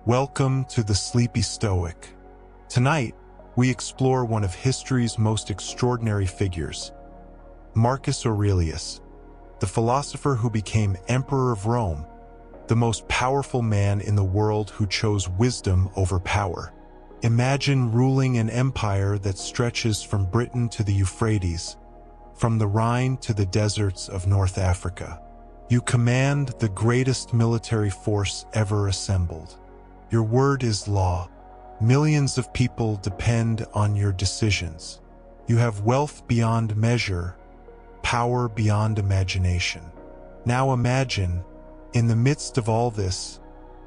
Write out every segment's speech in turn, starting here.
Welcome to the Sleepy Stoic. Tonight, we explore one of history's most extraordinary figures, Marcus Aurelius, the philosopher who became Emperor of Rome, the most powerful man in the world who chose wisdom over power. Imagine ruling an empire that stretches from Britain to the Euphrates, from the Rhine to the deserts of North Africa. You command the greatest military force ever assembled. Your word is law. Millions of people depend on your decisions. You have wealth beyond measure, power beyond imagination. Now imagine, in the midst of all this,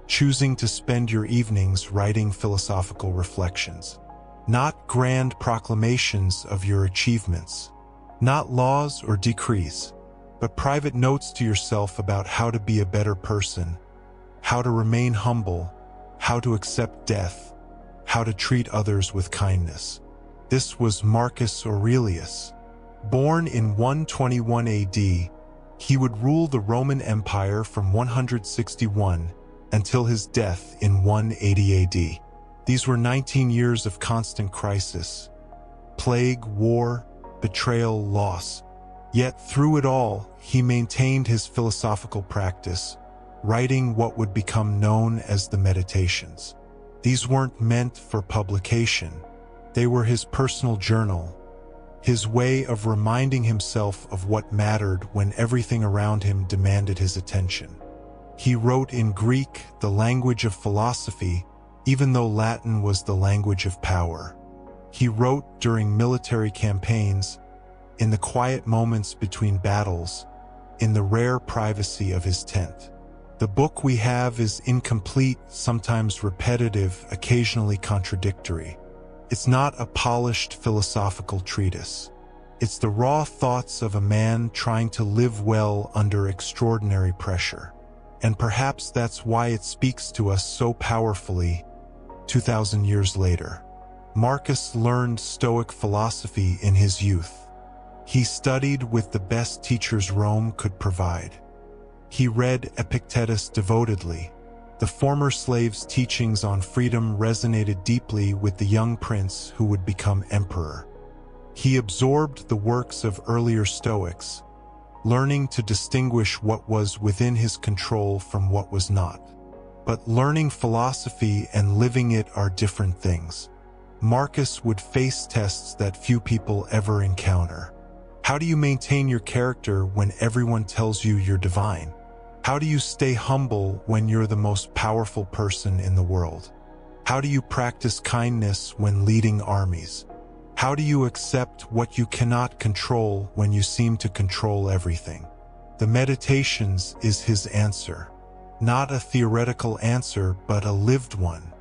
choosing to spend your evenings writing philosophical reflections. Not grand proclamations of your achievements, not laws or decrees, but private notes to yourself about how to be a better person, how to remain humble, how to accept death, how to treat others with kindness. This was Marcus Aurelius. Born in 121 AD, he would rule the Roman Empire from 161 until his death in 180 AD. These were 19 years of constant crisis, plague, war, betrayal, loss. Yet through it all, he maintained his philosophical practice, writing what would become known as the Meditations. These weren't meant for publication. They were his personal journal, his way of reminding himself of what mattered when everything around him demanded his attention. He wrote in Greek, the language of philosophy, even though Latin was the language of power. He wrote during military campaigns, in the quiet moments between battles, in the rare privacy of his tent. The book we have is incomplete, sometimes repetitive, occasionally contradictory. It's not a polished philosophical treatise. It's the raw thoughts of a man trying to live well under extraordinary pressure. And perhaps that's why it speaks to us so powerfully 2,000 years later. Marcus learned Stoic philosophy in his youth. He studied with the best teachers Rome could provide. He read Epictetus devotedly. The former slave's teachings on freedom resonated deeply with the young prince who would become emperor. He absorbed the works of earlier Stoics, learning to distinguish what was within his control from what was not. But learning philosophy and living it are different things. Marcus would face tests that few people ever encounter. How do you maintain your character when everyone tells you you're divine? How do you stay humble when you're the most powerful person in the world? How do you practice kindness when leading armies? How do you accept what you cannot control when you seem to control everything? The Meditations is his answer. Not a theoretical answer, but a lived one.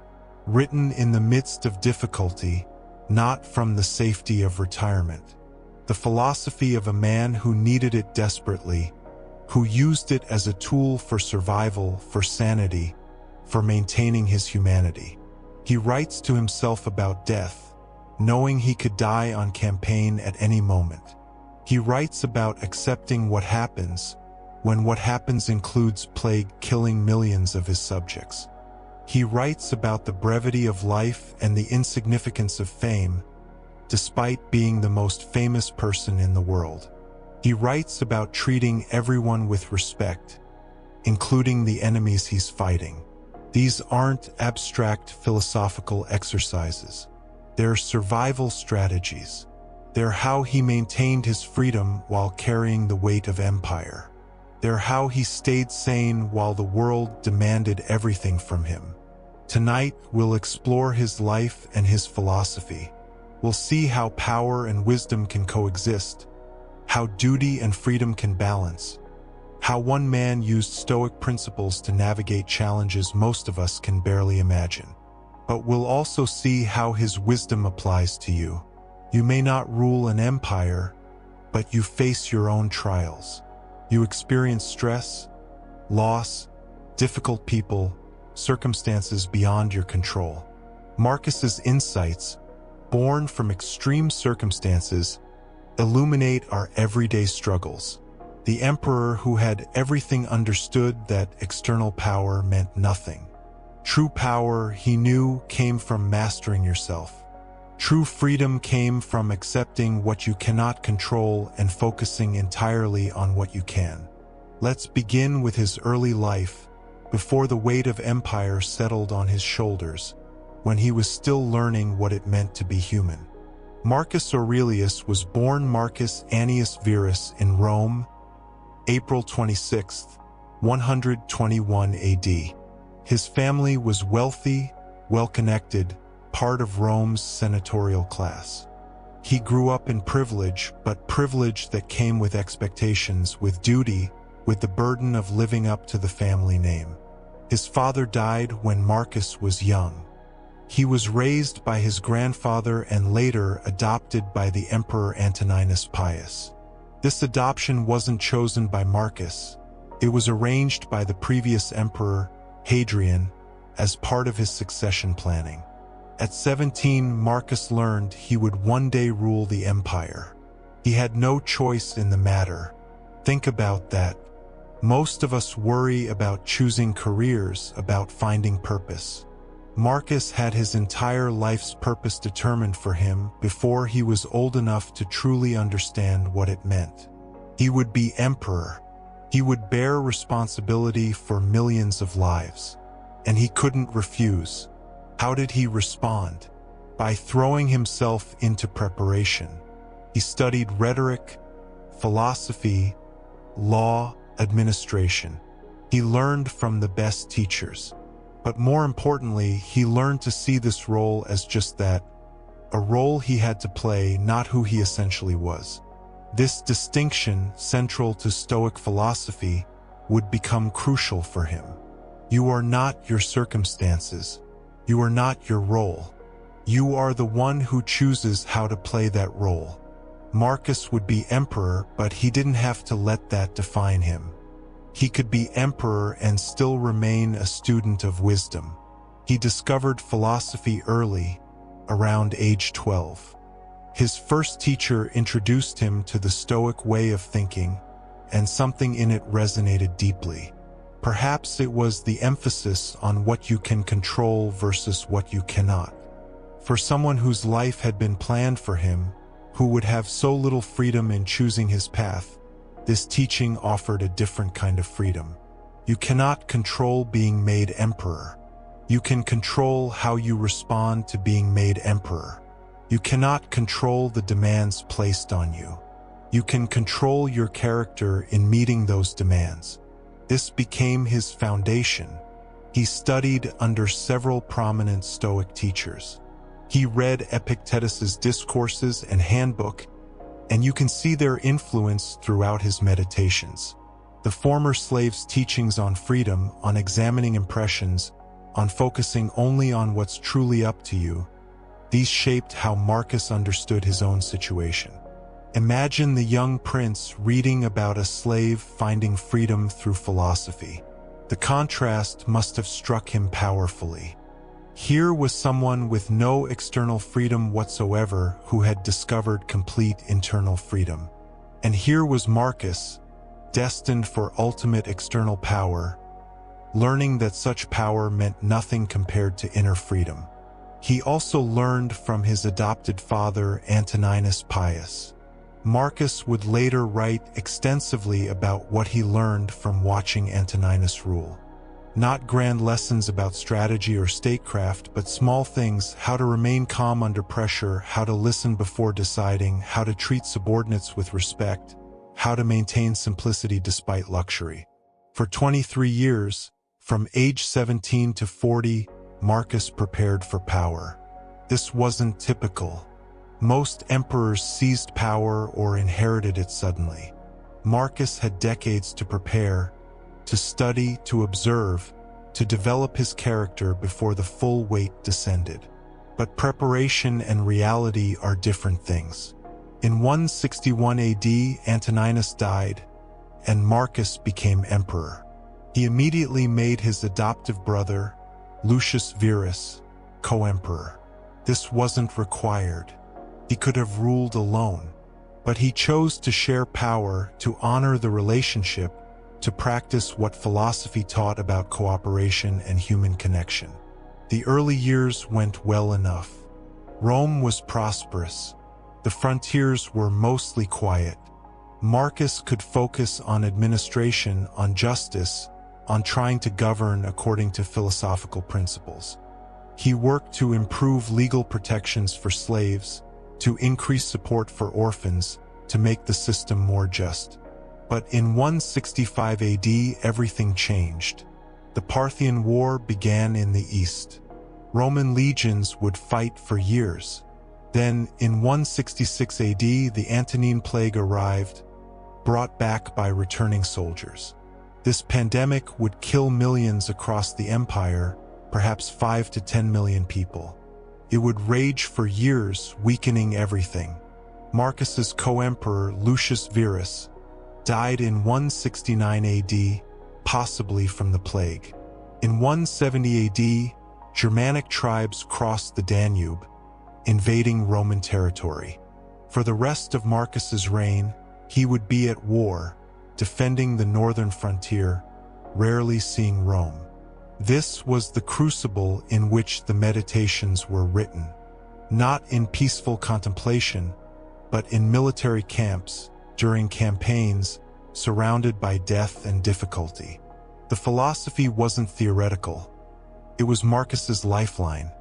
Written in the midst of difficulty, not from the safety of retirement. The philosophy of a man who needed it desperately, who used it as a tool for survival, for sanity, for maintaining his humanity. He writes to himself about death, knowing he could die on campaign at any moment. He writes about accepting what happens, when what happens includes plague killing millions of his subjects. He writes about the brevity of life and the insignificance of fame, despite being the most famous person in the world. He writes about treating everyone with respect, including the enemies he's fighting. These aren't abstract philosophical exercises. They're survival strategies. They're how he maintained his freedom while carrying the weight of empire. They're how he stayed sane while the world demanded everything from him. Tonight, we'll explore his life and his philosophy. We'll see how power and wisdom can coexist, how duty and freedom can balance, how one man used Stoic principles to navigate challenges most of us can barely imagine. But we'll also see how his wisdom applies to you. You may not rule an empire, but you face your own trials. You experience stress, loss, difficult people, circumstances beyond your control. Marcus's insights, born from extreme circumstances, illuminate our everyday struggles. The emperor who had everything understood that external power meant nothing. True power, he knew, came from mastering yourself. True freedom came from accepting what you cannot control and focusing entirely on what you can. Let's begin with his early life, before the weight of empire settled on his shoulders, when he was still learning what it meant to be human. Marcus Aurelius was born Marcus Annius Verus in Rome, April 26, 121 AD. His family was wealthy, well-connected, part of Rome's senatorial class. He grew up in privilege, but privilege that came with expectations, with duty, with the burden of living up to the family name. His father died when Marcus was young. He was raised by his grandfather and later adopted by the Emperor Antoninus Pius. This adoption wasn't chosen by Marcus. It was arranged by the previous emperor, Hadrian, as part of his succession planning. At 17, Marcus learned he would one day rule the empire. He had no choice in the matter. Think about that. Most of us worry about choosing careers, about finding purpose. Marcus had his entire life's purpose determined for him before he was old enough to truly understand what it meant. He would be emperor. He would bear responsibility for millions of lives. And he couldn't refuse. How did he respond? By throwing himself into preparation. He studied rhetoric, philosophy, law, administration. He learned from the best teachers. But more importantly, he learned to see this role as just that, a role he had to play, not who he essentially was. This distinction, central to Stoic philosophy, would become crucial for him. You are not your circumstances. You are not your role. You are the one who chooses how to play that role. Marcus would be emperor, but he didn't have to let that define him. He could be emperor and still remain a student of wisdom. He discovered philosophy early, around age 12. His first teacher introduced him to the Stoic way of thinking, and something in it resonated deeply. Perhaps it was the emphasis on what you can control versus what you cannot. For someone whose life had been planned for him, who would have so little freedom in choosing his path, this teaching offered a different kind of freedom. You cannot control being made emperor. You can control how you respond to being made emperor. You cannot control the demands placed on you. You can control your character in meeting those demands. This became his foundation. He studied under several prominent Stoic teachers. He read Epictetus's discourses and handbook, and you can see their influence throughout his meditations. The former slave's teachings on freedom, on examining impressions, on focusing only on what's truly up to you, these shaped how Marcus understood his own situation. Imagine the young prince reading about a slave finding freedom through philosophy. The contrast must have struck him powerfully. Here was someone with no external freedom whatsoever who had discovered complete internal freedom. And here was Marcus, destined for ultimate external power, learning that such power meant nothing compared to inner freedom. He also learned from his adopted father, Antoninus Pius. Marcus would later write extensively about what he learned from watching Antoninus rule. Not grand lessons about strategy or statecraft, but small things: how to remain calm under pressure, how to listen before deciding, how to treat subordinates with respect, how to maintain simplicity despite luxury. For 23 years, from age 17 to 40, Marcus prepared for power. This wasn't typical. Most emperors seized power or inherited it suddenly. Marcus had decades to prepare, to study, to observe, to develop his character before the full weight descended. But preparation and reality are different things. In 161 AD, Antoninus died, and Marcus became emperor. He immediately made his adoptive brother, Lucius Verus, co-emperor. This wasn't required. He could have ruled alone, but he chose to share power, to honor the relationship, to practice what philosophy taught about cooperation and human connection. The early years went well enough. Rome was prosperous. The frontiers were mostly quiet. Marcus could focus on administration, on justice, on trying to govern according to philosophical principles. He worked to improve legal protections for slaves, to increase support for orphans, to make the system more just. But in 165 AD, everything changed. The Parthian War began in the east. Roman legions would fight for years. Then, in 166 AD, the Antonine Plague arrived, brought back by returning soldiers. This pandemic would kill millions across the empire, perhaps 5 to 10 million people. It would rage for years, weakening everything. Marcus's co-emperor, Lucius Verus, died in 169 AD, possibly from the plague. In 170 AD, Germanic tribes crossed the Danube, invading Roman territory. For the rest of Marcus's reign, he would be at war, defending the northern frontier, rarely seeing Rome. This was the crucible in which the Meditations were written, not in peaceful contemplation, but in military camps, during campaigns, surrounded by death and difficulty. The philosophy wasn't theoretical. It was Marcus's lifeline,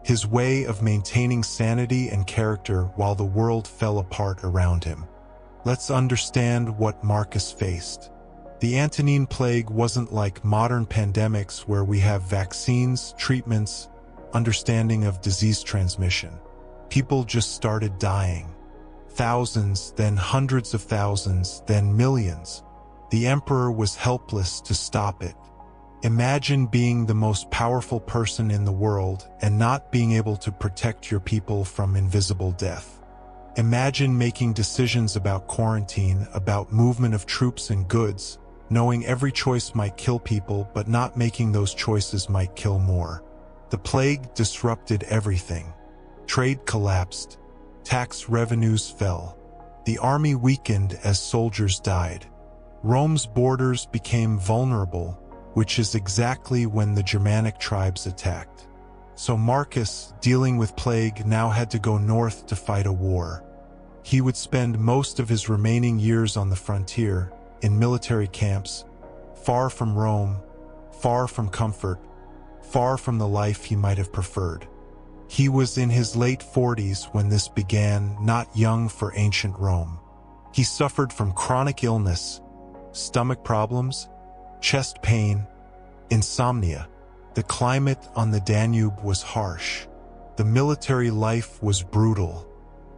his way of maintaining sanity and character while the world fell apart around him. Let's understand what Marcus faced. The Antonine Plague wasn't like modern pandemics where we have vaccines, treatments, understanding of disease transmission. People just started dying. Thousands, then hundreds of thousands, then millions. The emperor was helpless to stop it. Imagine being the most powerful person in the world and not being able to protect your people from invisible death. Imagine making decisions about quarantine, about movement of troops and goods, knowing every choice might kill people, but not making those choices might kill more. The plague disrupted everything. Trade collapsed. Tax revenues fell. The army weakened as soldiers died. Rome's borders became vulnerable, which is exactly when the Germanic tribes attacked. So Marcus, dealing with plague, now had to go north to fight a war. He would spend most of his remaining years on the frontier, in military camps, far from Rome, far from comfort, far from the life he might have preferred. He was in his late 40s when this began, not young for ancient Rome. He suffered from chronic illness, stomach problems, chest pain, insomnia. The climate on the Danube was harsh. The military life was brutal.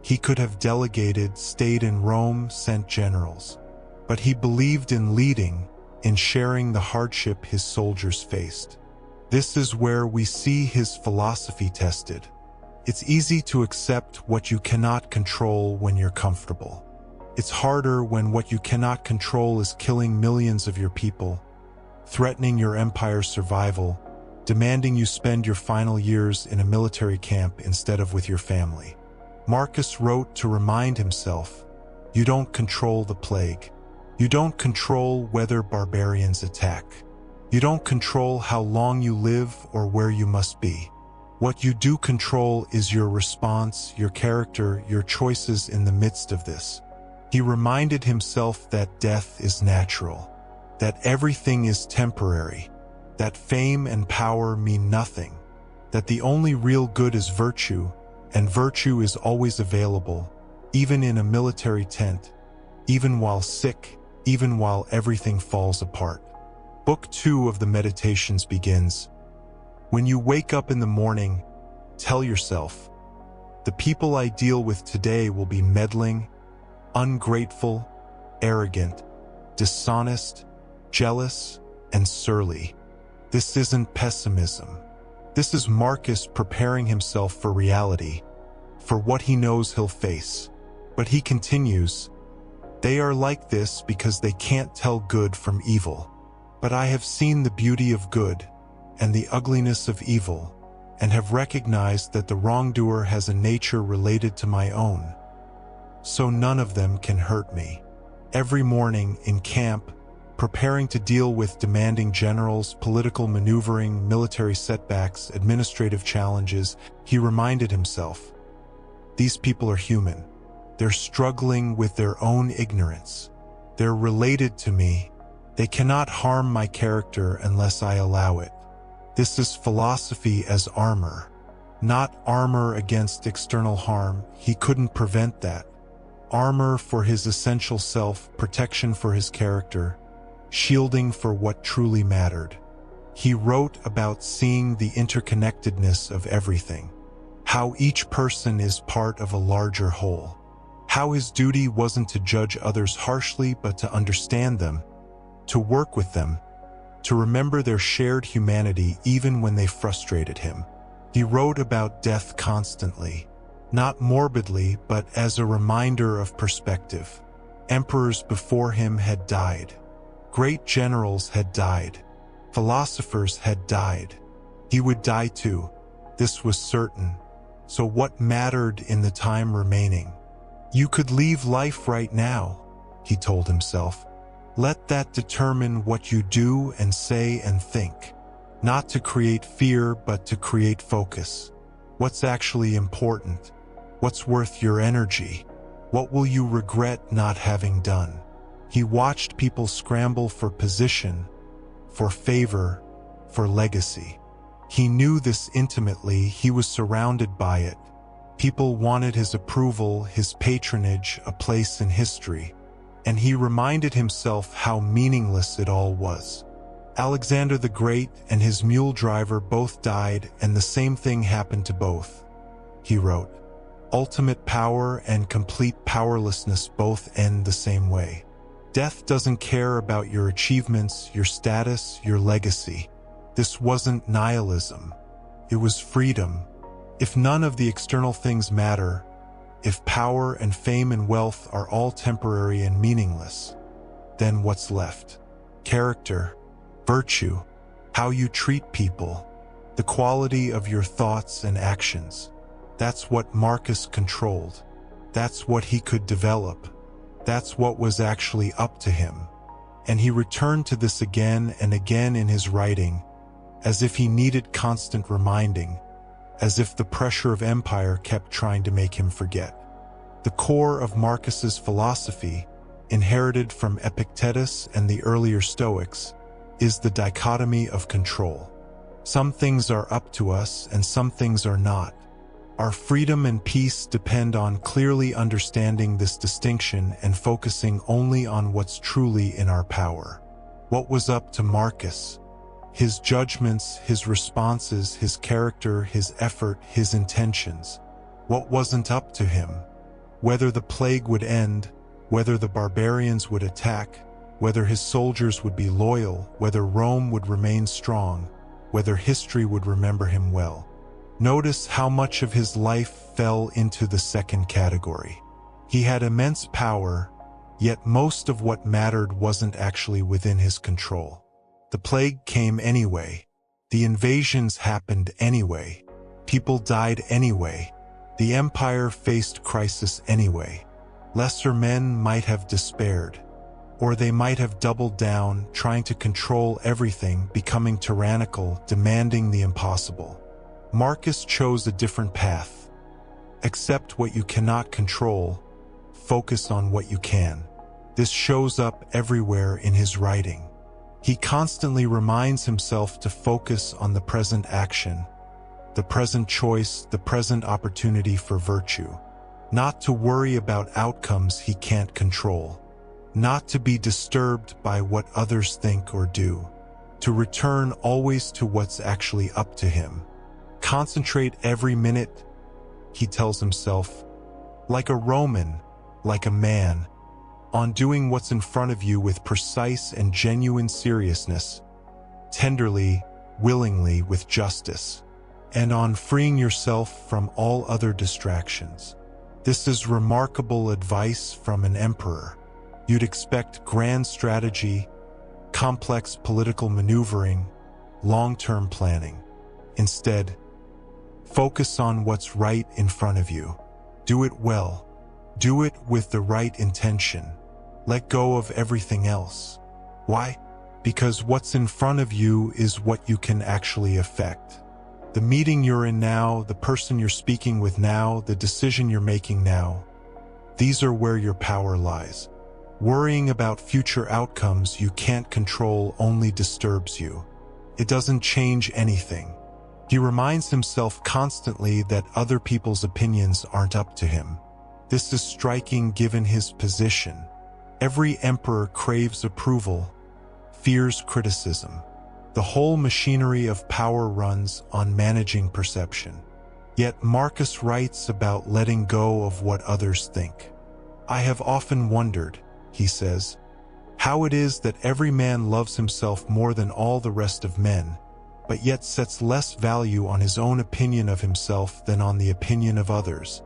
He could have delegated, stayed in Rome, sent generals. But he believed in leading, in sharing the hardship his soldiers faced. This is where we see his philosophy tested. It's easy to accept what you cannot control when you're comfortable. It's harder when what you cannot control is killing millions of your people, threatening your empire's survival, demanding you spend your final years in a military camp instead of with your family. Marcus wrote to remind himself, you don't control the plague. You don't control whether barbarians attack. You don't control how long you live or where you must be. What you do control is your response, your character, your choices in the midst of this. He reminded himself that death is natural, that everything is temporary, that fame and power mean nothing, that the only real good is virtue, and virtue is always available, even in a military tent, even while sick, even while everything falls apart. Book 2 of the Meditations begins. When you wake up in the morning, tell yourself, the people I deal with today will be meddling, ungrateful, arrogant, dishonest, jealous, and surly. This isn't pessimism. This is Marcus preparing himself for reality, for what he knows he'll face. But he continues, they are like this because they can't tell good from evil. But I have seen the beauty of good and the ugliness of evil, and have recognized that the wrongdoer has a nature related to my own. So none of them can hurt me. Every morning in camp, preparing to deal with demanding generals, political maneuvering, military setbacks, administrative challenges, he reminded himself, these people are human. They're struggling with their own ignorance. They're related to me. They cannot harm my character unless I allow it. This is philosophy as armor, not armor against external harm. He couldn't prevent that. Armor for his essential self, protection for his character, shielding for what truly mattered. He wrote about seeing the interconnectedness of everything, how each person is part of a larger whole, how his duty wasn't to judge others harshly but to understand them, to work with them, to remember their shared humanity even when they frustrated him. He wrote about death constantly, not morbidly but as a reminder of perspective. Emperors before him had died. Great generals had died. Philosophers had died. He would die too. This was certain. So what mattered in the time remaining? You could leave life right now, he told himself. Let that determine what you do and say and think. Not to create fear, but to create focus. What's actually important? What's worth your energy? What will you regret not having done? He watched people scramble for position, for favor, for legacy. He knew this intimately. He was surrounded by it. People wanted his approval, his patronage, a place in history. And he reminded himself how meaningless it all was. Alexander the Great and his mule driver both died, and the same thing happened to both. He wrote, ultimate power and complete powerlessness both end the same way. Death doesn't care about your achievements, your status, your legacy. This wasn't nihilism. It was freedom. If none of the external things matter, if power and fame and wealth are all temporary and meaningless, then what's left? Character, virtue, how you treat people, the quality of your thoughts and actions. That's what Marcus controlled. That's what he could develop. That's what was actually up to him. And he returned to this again and again in his writing, as if he needed constant reminding, as if the pressure of empire kept trying to make him forget. The core of Marcus's philosophy, inherited from Epictetus and the earlier Stoics, is the dichotomy of control. Some things are up to us and some things are not. Our freedom and peace depend on clearly understanding this distinction and focusing only on what's truly in our power. What was up to Marcus? His judgments, his responses, his character, his effort, his intentions. What wasn't up to him? Whether the plague would end, whether the barbarians would attack, whether his soldiers would be loyal, whether Rome would remain strong, whether history would remember him well. Notice how much of his life fell into the second category. He had immense power, yet most of what mattered wasn't actually within his control. The plague came anyway. The invasions happened anyway. People died anyway. The empire faced crisis anyway. Lesser men might have despaired, or they might have doubled down, trying to control everything, becoming tyrannical, demanding the impossible. Marcus chose a different path. Accept what you cannot control. Focus on what you can. This shows up everywhere in his writing. He constantly reminds himself to focus on the present action, the present choice, the present opportunity for virtue. Not to worry about outcomes he can't control. Not to be disturbed by what others think or do. To return always to what's actually up to him. Concentrate every minute, he tells himself, like a Roman, like a man, on doing what's in front of you with precise and genuine seriousness, tenderly, willingly, with justice, and on freeing yourself from all other distractions. This is remarkable advice from an emperor. You'd expect grand strategy, complex political maneuvering, long-term planning. Instead, focus on what's right in front of you. Do it well. Do it with the right intention. Let go of everything else. Why? Because what's in front of you is what you can actually affect. The meeting you're in now, the person you're speaking with now, the decision you're making now, these are where your power lies. Worrying about future outcomes you can't control only disturbs you. It doesn't change anything. He reminds himself constantly that other people's opinions aren't up to him. This is striking given his position. Every emperor craves approval, fears criticism. The whole machinery of power runs on managing perception. Yet Marcus writes about letting go of what others think. I have often wondered, he says, how it is that every man loves himself more than all the rest of men, but yet sets less value on his own opinion of himself than on the opinion of others.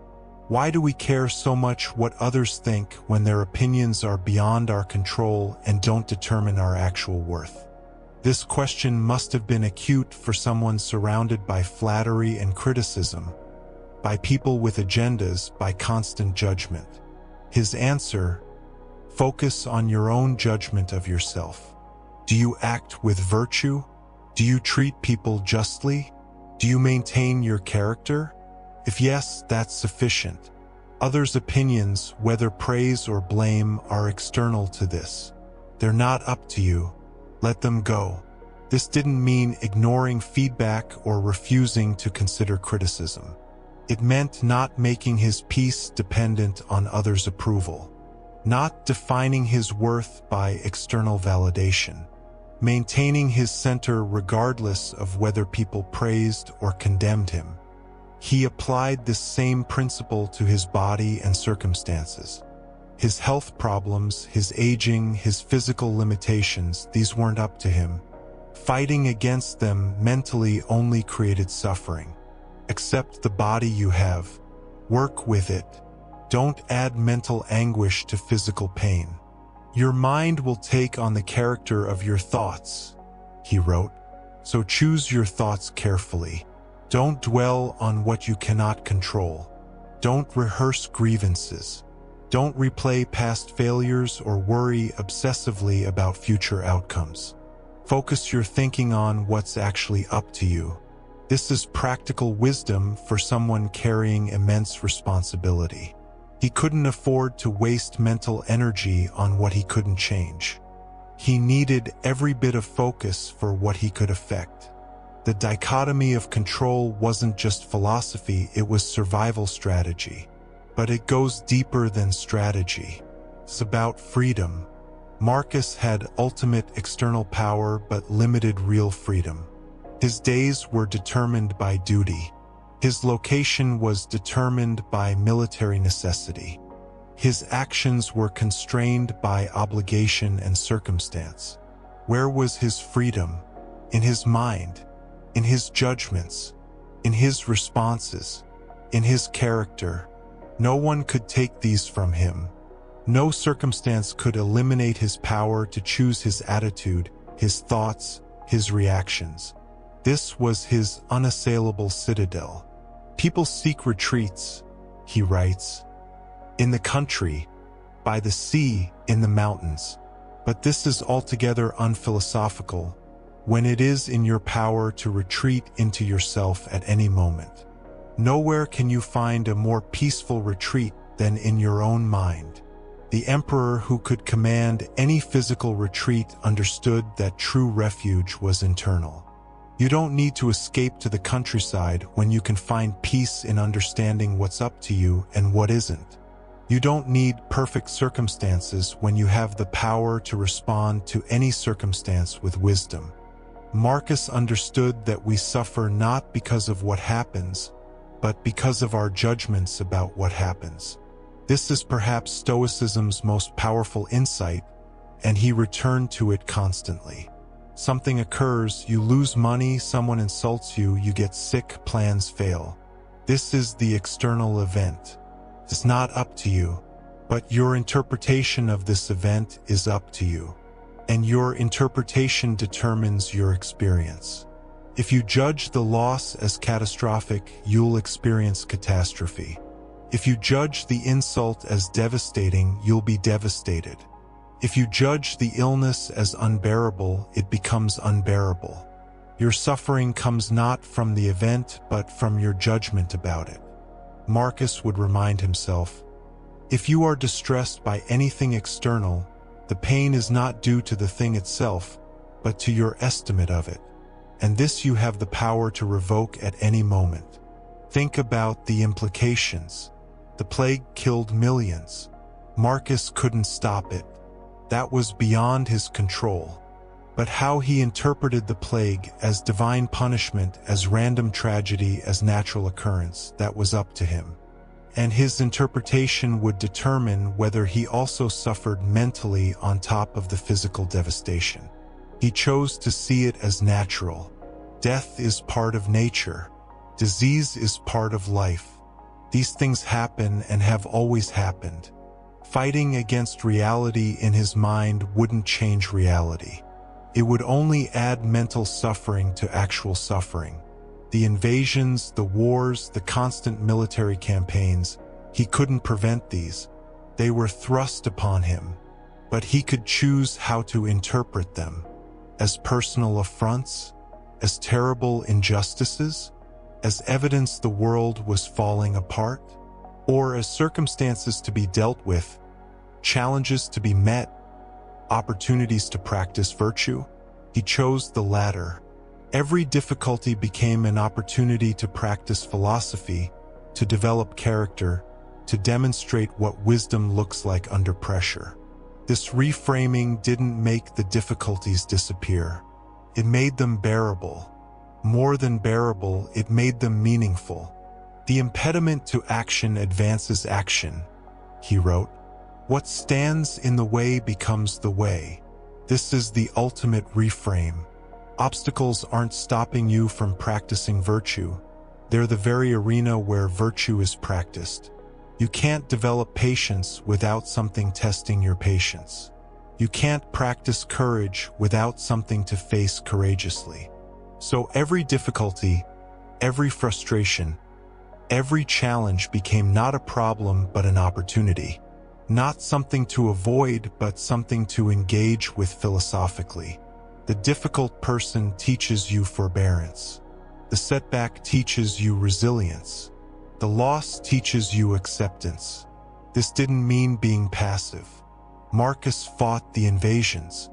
Why do we care so much what others think when their opinions are beyond our control and don't determine our actual worth? This question must have been acute for someone surrounded by flattery and criticism, by people with agendas, by constant judgment. His answer: focus on your own judgment of yourself. Do you act with virtue? Do you treat people justly? Do you maintain your character? If yes, that's sufficient. Others' opinions, whether praise or blame, are external to this. They're not up to you. Let them go. This didn't mean ignoring feedback or refusing to consider criticism. It meant not making his peace dependent on others' approval, not defining his worth by external validation, maintaining his center regardless of whether people praised or condemned him. He applied this same principle to his body and circumstances. His health problems, his aging, his physical limitations, these weren't up to him. Fighting against them mentally only created suffering. Accept the body you have. Work with it. Don't add mental anguish to physical pain. Your mind will take on the character of your thoughts, he wrote. So choose your thoughts carefully. Don't dwell on what you cannot control. Don't rehearse grievances. Don't replay past failures or worry obsessively about future outcomes. Focus your thinking on what's actually up to you. This is practical wisdom for someone carrying immense responsibility. He couldn't afford to waste mental energy on what he couldn't change. He needed every bit of focus for what he could affect. The dichotomy of control wasn't just philosophy, it was survival strategy. But it goes deeper than strategy. It's about freedom. Marcus had ultimate external power but limited real freedom. His days were determined by duty. His location was determined by military necessity. His actions were constrained by obligation and circumstance. Where was his freedom? In his mind, in his judgments, in his responses, in his character. No one could take these from him. No circumstance could eliminate his power to choose his attitude, his thoughts, his reactions. This was his unassailable citadel. People seek retreats, he writes, in the country, by the sea, in the mountains. But this is altogether unphilosophical, when it is in your power to retreat into yourself at any moment. Nowhere can you find a more peaceful retreat than in your own mind. The emperor who could command any physical retreat understood that true refuge was internal. You don't need to escape to the countryside when you can find peace in understanding what's up to you and what isn't. You don't need perfect circumstances when you have the power to respond to any circumstance with wisdom. Marcus understood that we suffer not because of what happens, but because of our judgments about what happens. This is perhaps Stoicism's most powerful insight, and he returned to it constantly. Something occurs, you lose money, someone insults you, you get sick, plans fail. This is the external event. It's not up to you, but your interpretation of this event is up to you. And your interpretation determines your experience. If you judge the loss as catastrophic, you'll experience catastrophe. If you judge the insult as devastating, you'll be devastated. If you judge the illness as unbearable, it becomes unbearable. Your suffering comes not from the event, but from your judgment about it. Marcus would remind himself, if you are distressed by anything external, the pain is not due to the thing itself, but to your estimate of it. And this you have the power to revoke at any moment. Think about the implications. The plague killed millions. Marcus couldn't stop it. That was beyond his control. But how he interpreted the plague as divine punishment, as random tragedy, as natural occurrence, that was up to him. And his interpretation would determine whether he also suffered mentally on top of the physical devastation. He chose to see it as natural. Death is part of nature. Disease is part of life. These things happen and have always happened. Fighting against reality in his mind wouldn't change reality. It would only add mental suffering to actual suffering. The invasions, the wars, the constant military campaigns, he couldn't prevent these. They were thrust upon him. But he could choose how to interpret them. As personal affronts? As terrible injustices? As evidence the world was falling apart? Or as circumstances to be dealt with, challenges to be met, opportunities to practice virtue? He chose the latter. Every difficulty became an opportunity to practice philosophy, to develop character, to demonstrate what wisdom looks like under pressure. This reframing didn't make the difficulties disappear. It made them bearable. More than bearable, it made them meaningful. The impediment to action advances action, he wrote. What stands in the way becomes the way. This is the ultimate reframe. Obstacles aren't stopping you from practicing virtue. They're the very arena where virtue is practiced. You can't develop patience without something testing your patience. You can't practice courage without something to face courageously. So every difficulty, every frustration, every challenge became not a problem but an opportunity. Not something to avoid, but something to engage with philosophically. The difficult person teaches you forbearance. The setback teaches you resilience. The loss teaches you acceptance. This didn't mean being passive. Marcus fought the invasions.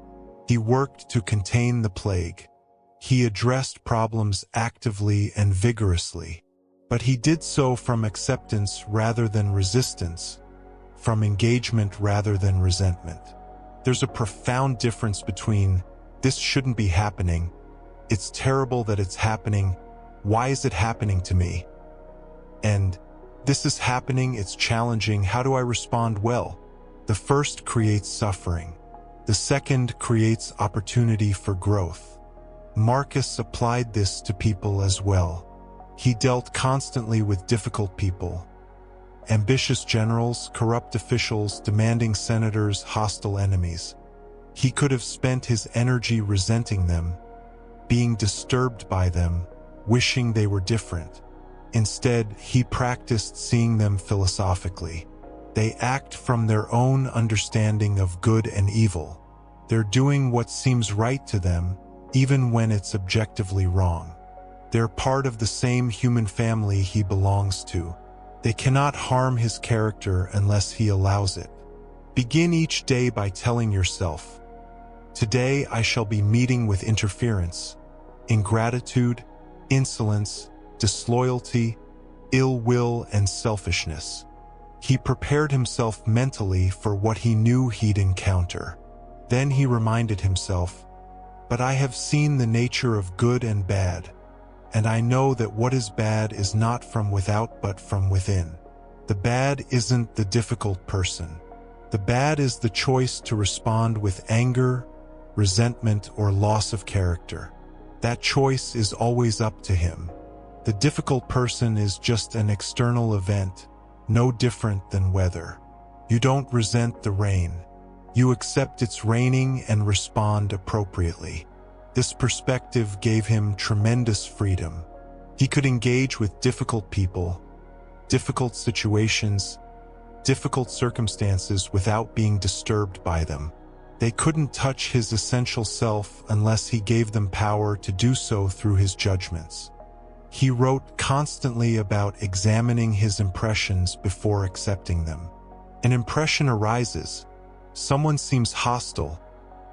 He worked to contain the plague. He addressed problems actively and vigorously. But he did so from acceptance rather than resistance, from engagement rather than resentment. There's a profound difference between, this shouldn't be happening, it's terrible that it's happening, why is it happening to me? And, this is happening, it's challenging, how do I respond well? The first creates suffering. The second creates opportunity for growth. Marcus applied this to people as well. He dealt constantly with difficult people. Ambitious generals, corrupt officials, demanding senators, hostile enemies. He could have spent his energy resenting them, being disturbed by them, wishing they were different. Instead, he practiced seeing them philosophically. They act from their own understanding of good and evil. They're doing what seems right to them, even when it's objectively wrong. They're part of the same human family he belongs to. They cannot harm his character unless he allows it. Begin each day by telling yourself, today I shall be meeting with interference, ingratitude, insolence, disloyalty, ill will, and selfishness. He prepared himself mentally for what he knew he'd encounter. Then he reminded himself, but I have seen the nature of good and bad, and I know that what is bad is not from without but from within. The bad isn't the difficult person. The bad is the choice to respond with anger, resentment, or loss of character. That choice is always up to him. The difficult person is just an external event, no different than weather. You don't resent the rain. You accept it's raining and respond appropriately. This perspective gave him tremendous freedom. He could engage with difficult people, difficult situations, difficult circumstances without being disturbed by them. They couldn't touch his essential self unless he gave them power to do so through his judgments. He wrote constantly about examining his impressions before accepting them. An impression arises, someone seems hostile,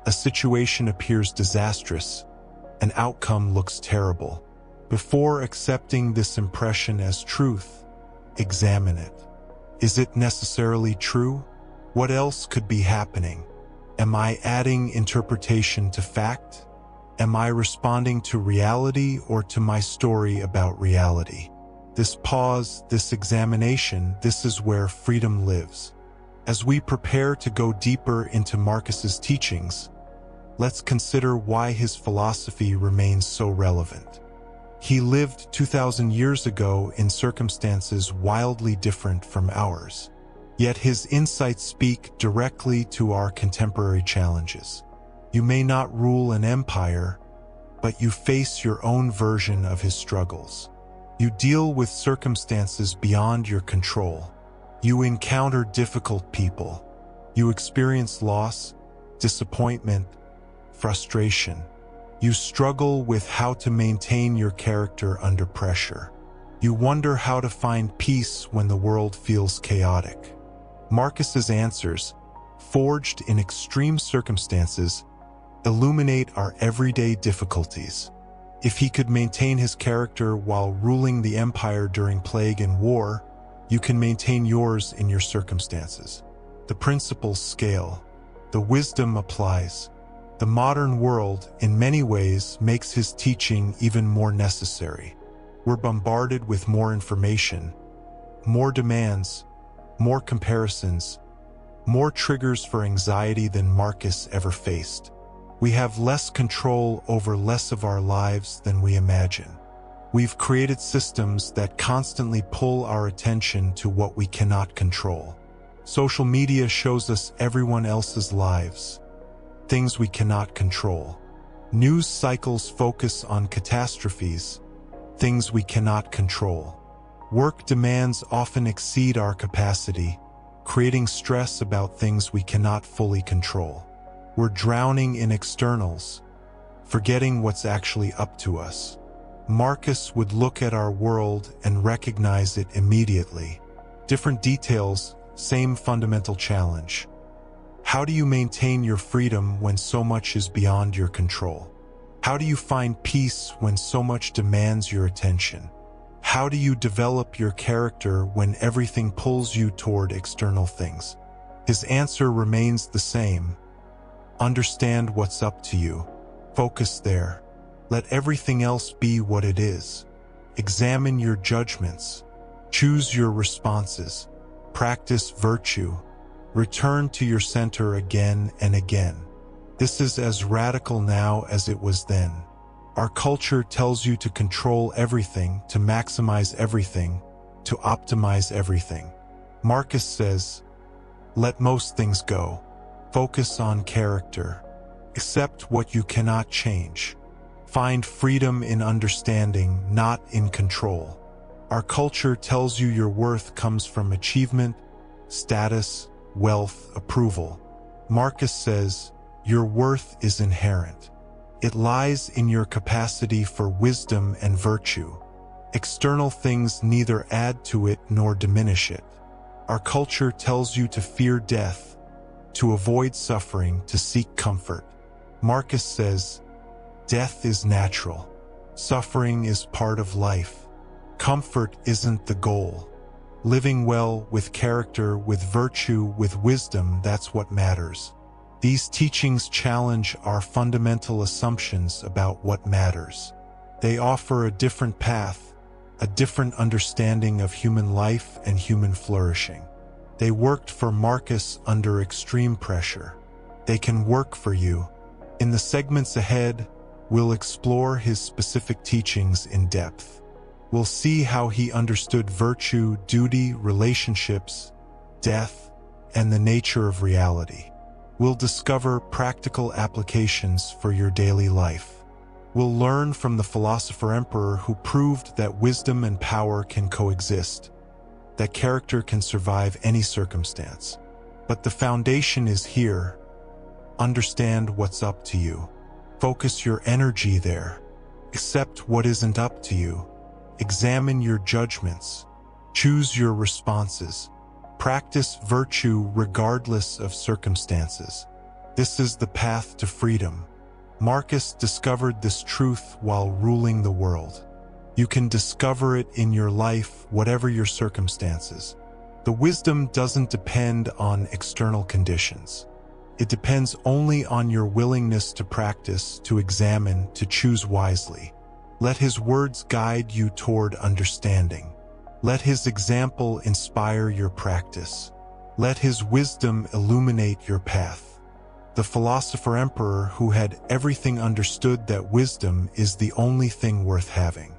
a situation appears disastrous, an outcome looks terrible. Before accepting this impression as truth, examine it. Is it necessarily true? What else could be happening? Am I adding interpretation to fact? Am I responding to reality or to my story about reality? This pause, this examination, this is where freedom lives. As we prepare to go deeper into Marcus's teachings, let's consider why his philosophy remains so relevant. He lived 2,000 years ago in circumstances wildly different from ours. Yet his insights speak directly to our contemporary challenges. You may not rule an empire, but you face your own version of his struggles. You deal with circumstances beyond your control. You encounter difficult people. You experience loss, disappointment, frustration. You struggle with how to maintain your character under pressure. You wonder how to find peace when the world feels chaotic. Marcus's answers, forged in extreme circumstances, illuminate our everyday difficulties. If he could maintain his character while ruling the empire during plague and war, you can maintain yours in your circumstances. The principles scale. The wisdom applies. The modern world, in many ways, makes his teaching even more necessary. We're bombarded with more information, more demands, more comparisons, more triggers for anxiety than Marcus ever faced. We have less control over less of our lives than we imagine. We've created systems that constantly pull our attention to what we cannot control. Social media shows us everyone else's lives, things we cannot control. News cycles focus on catastrophes, things we cannot control. Work demands often exceed our capacity, creating stress about things we cannot fully control. We're drowning in externals, forgetting what's actually up to us. Marcus would look at our world and recognize it immediately. Different details, same fundamental challenge. How do you maintain your freedom when so much is beyond your control? How do you find peace when so much demands your attention? How do you develop your character when everything pulls you toward external things? His answer remains the same. Understand what's up to you. Focus there. Let everything else be what it is. Examine your judgments. Choose your responses. Practice virtue. Return to your center again and again. This is as radical now as it was then. Our culture tells you to control everything, to maximize everything, to optimize everything. Marcus says, let most things go. Focus on character. Accept what you cannot change. Find freedom in understanding, not in control. Our culture tells you your worth comes from achievement, status, wealth, approval. Marcus says, your worth is inherent. It lies in your capacity for wisdom and virtue. External things neither add to it nor diminish it. Our culture tells you to fear death, to avoid suffering, to seek comfort. Marcus says, death is natural. Suffering is part of life. Comfort isn't the goal. Living well, with character, with virtue, with wisdom, that's what matters. These teachings challenge our fundamental assumptions about what matters. They offer a different path, a different understanding of human life and human flourishing. They worked for Marcus under extreme pressure. They can work for you. In the segments ahead, we'll explore his specific teachings in depth. We'll see how he understood virtue, duty, relationships, death, and the nature of reality. We'll discover practical applications for your daily life. We'll learn from the philosopher emperor who proved that wisdom and power can coexist, that character can survive any circumstance. But the foundation is here. Understand what's up to you. Focus your energy there. Accept what isn't up to you. Examine your judgments. Choose your responses. Practice virtue regardless of circumstances. This is the path to freedom. Marcus discovered this truth while ruling the world. You can discover it in your life, whatever your circumstances. The wisdom doesn't depend on external conditions. It depends only on your willingness to practice, to examine, to choose wisely. Let his words guide you toward understanding. Let his example inspire your practice. Let his wisdom illuminate your path. The philosopher emperor who had everything understood that wisdom is the only thing worth having.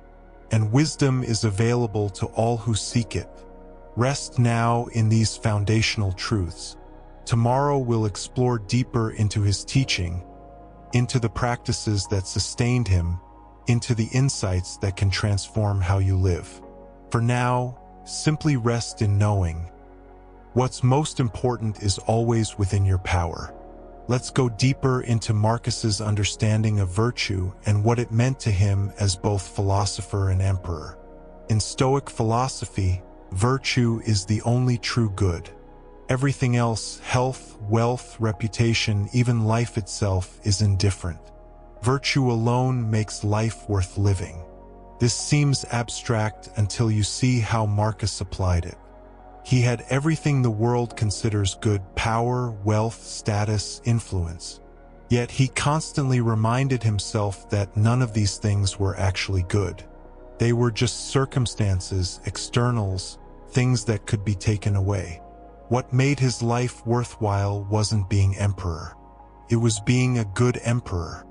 And wisdom is available to all who seek it. Rest now in these foundational truths. Tomorrow we'll explore deeper into his teaching, into the practices that sustained him, into the insights that can transform how you live. For now, simply rest in knowing what's most important is always within your power. Let's go deeper into Marcus's understanding of virtue and what it meant to him as both philosopher and emperor. In Stoic philosophy, virtue is the only true good. Everything else, health, wealth, reputation, even life itself, is indifferent. Virtue alone makes life worth living. This seems abstract until you see how Marcus applied it. He had everything the world considers good: power, wealth, status, influence. Yet he constantly reminded himself that none of these things were actually good. They were just circumstances, externals, things that could be taken away. What made his life worthwhile wasn't being emperor. It was being a good emperor.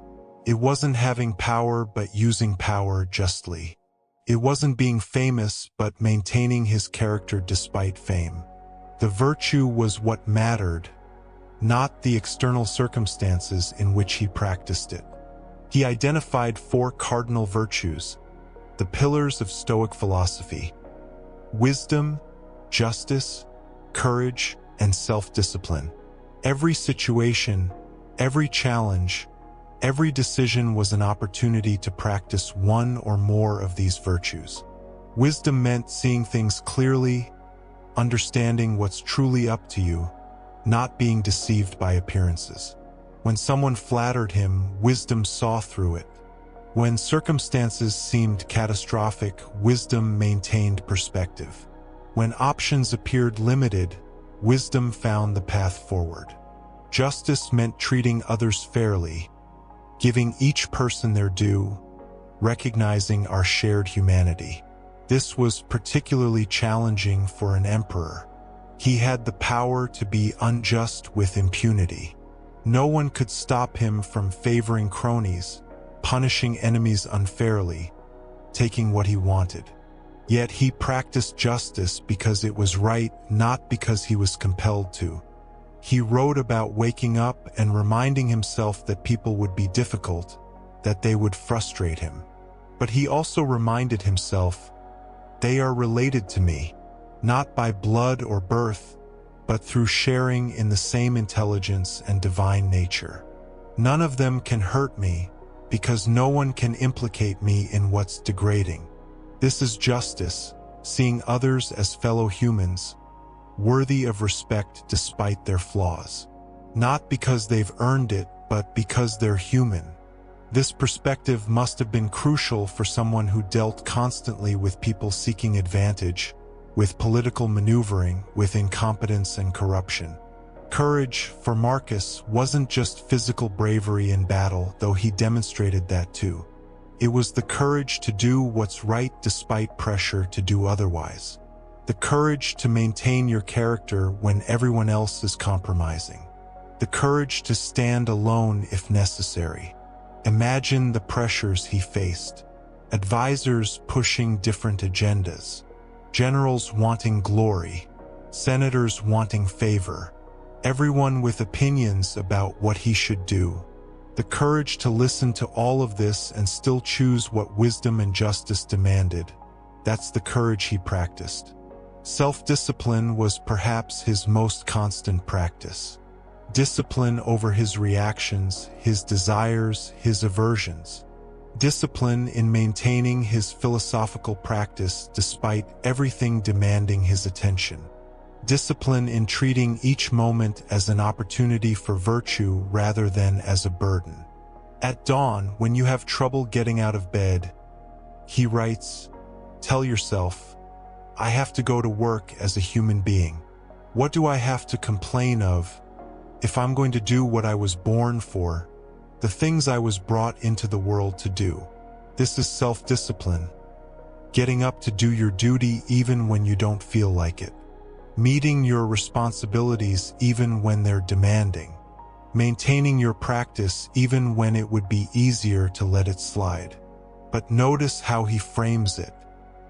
It wasn't having power but using power justly. It wasn't being famous but maintaining his character despite fame. The virtue was what mattered, not the external circumstances in which he practiced it. He identified 4 cardinal virtues, the pillars of Stoic philosophy: wisdom, justice, courage, and self-discipline. Every situation, every challenge, every decision was an opportunity to practice one or more of these virtues. Wisdom meant seeing things clearly, understanding what's truly up to you, not being deceived by appearances. When someone flattered him, wisdom saw through it. When circumstances seemed catastrophic, wisdom maintained perspective. When options appeared limited, wisdom found the path forward. Justice meant treating others fairly, giving each person their due, recognizing our shared humanity. This was particularly challenging for an emperor. He had the power to be unjust with impunity. No one could stop him from favoring cronies, punishing enemies unfairly, taking what he wanted. Yet he practiced justice because it was right, not because he was compelled to. He wrote about waking up and reminding himself that people would be difficult, that they would frustrate him. But he also reminded himself, they are related to me, not by blood or birth, but through sharing in the same intelligence and divine nature. None of them can hurt me, because no one can implicate me in what's degrading. This is justice, seeing others as fellow humans, worthy of respect despite their flaws. Not because they've earned it, but because they're human. This perspective must have been crucial for someone who dealt constantly with people seeking advantage, with political maneuvering, with incompetence and corruption. Courage, for Marcus, wasn't just physical bravery in battle, though he demonstrated that too. It was the courage to do what's right despite pressure to do otherwise. The courage to maintain your character when everyone else is compromising. The courage to stand alone if necessary. Imagine the pressures he faced. Advisors pushing different agendas. Generals wanting glory. Senators wanting favor. Everyone with opinions about what he should do. The courage to listen to all of this and still choose what wisdom and justice demanded. That's the courage he practiced. Self-discipline was perhaps his most constant practice. discipline over his reactions, his desires, his aversions. Discipline in maintaining his philosophical practice despite everything demanding his attention. Discipline in treating each moment as an opportunity for virtue rather than as a burden. At dawn, when you have trouble getting out of bed, he writes, "Tell yourself, I have to go to work as a human being. What do I have to complain of if I'm going to do what I was born for, the things I was brought into the world to do?" This is self-discipline. Getting up to do your duty even when you don't feel like it. Meeting your responsibilities even when they're demanding. Maintaining your practice even when it would be easier to let it slide. But notice how he frames it.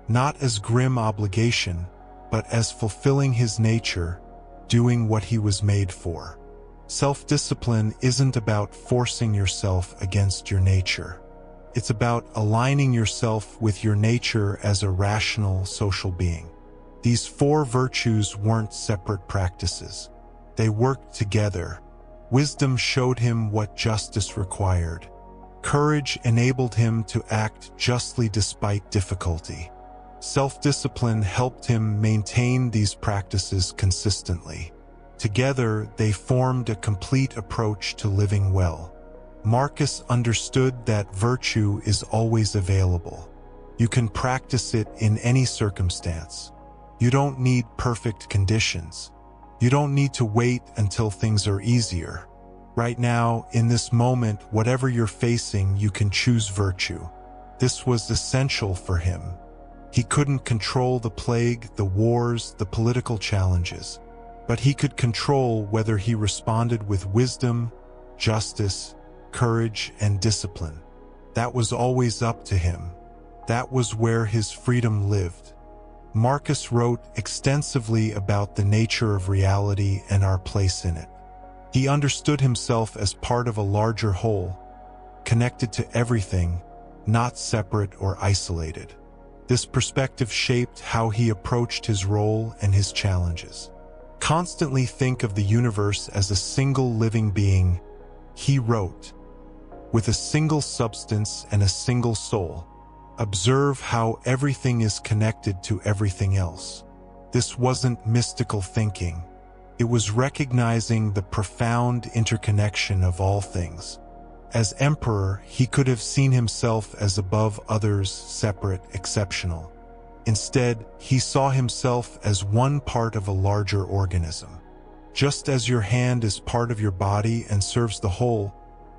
Not as grim obligation, but as fulfilling his nature, doing what he was made for. Self-discipline isn't about forcing yourself against your nature. It's about aligning yourself with your nature as a rational social being. These four virtues weren't separate practices. They worked together. Wisdom showed him what justice required. Courage enabled him to act justly despite difficulty. Self-discipline helped him maintain these practices consistently. Together, they formed a complete approach to living well. Marcus understood that virtue is always available. You can practice it in any circumstance. You don't need perfect conditions. You don't need to wait until things are easier. Right now, in this moment, whatever you're facing, you can choose virtue. This was essential for him. He couldn't control the plague, the wars, the political challenges, but he could control whether he responded with wisdom, justice, courage, and discipline. That was always up to him. That was where his freedom lived. Marcus wrote extensively about the nature of reality and our place in it. He understood himself as part of a larger whole, connected to everything, not separate or isolated. This perspective shaped how he approached his role and his challenges. Constantly think of the universe as a single living being, he wrote, with a single substance and a single soul. Observe how everything is connected to everything else. This wasn't mystical thinking. It was recognizing the profound interconnection of all things. As emperor, he could have seen himself as above others, separate, exceptional. Instead, he saw himself as one part of a larger organism. Just as your hand is part of your body and serves the whole,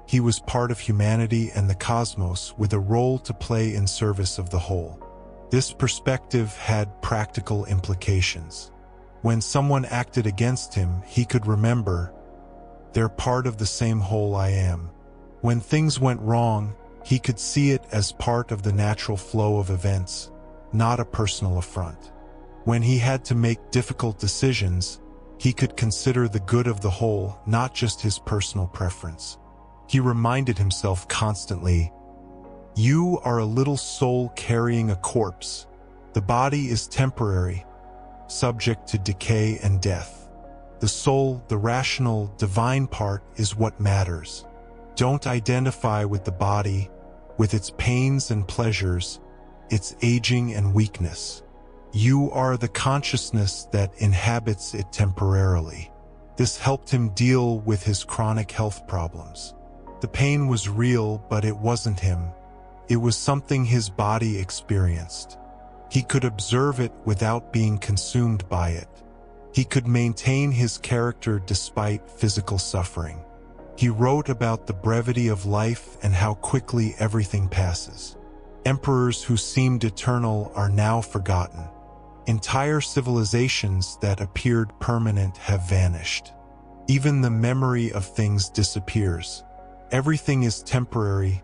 he was part of humanity and the cosmos with a role to play in service of the whole. This perspective had practical implications. When someone acted against him, he could remember, they're part of the same whole I am. When things went wrong, he could see it as part of the natural flow of events, not a personal affront. When he had to make difficult decisions, he could consider the good of the whole, not just his personal preference. He reminded himself constantly, "You are a little soul carrying a corpse. The body is temporary, subject to decay and death. The soul, the rational, divine part, is what matters. Don't identify with the body, with its pains and pleasures, its aging and weakness. You are the consciousness that inhabits it temporarily." This helped him deal with his chronic health problems. The pain was real, but it wasn't him. It was something his body experienced. He could observe it without being consumed by it. He could maintain his character despite physical suffering. He wrote about the brevity of life and how quickly everything passes. Emperors who seemed eternal are now forgotten. Entire civilizations that appeared permanent have vanished. Even the memory of things disappears. Everything is temporary,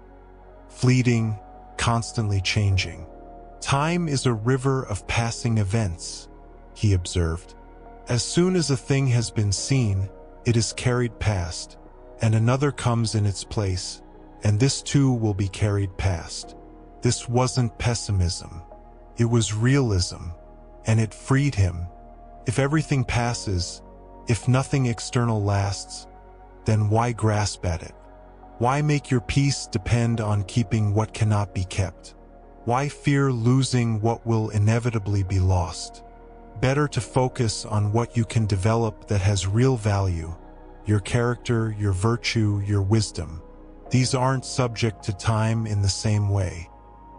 fleeting, constantly changing. Time is a river of passing events, he observed. As soon as a thing has been seen, it is carried past, and another comes in its place, and this too will be carried past. This wasn't pessimism. It was realism, and it freed him. If everything passes, if nothing external lasts, then why grasp at it? Why make your peace depend on keeping what cannot be kept? Why fear losing what will inevitably be lost? Better to focus on what you can develop that has real value: your character, your virtue, your wisdom. These aren't subject to time in the same way.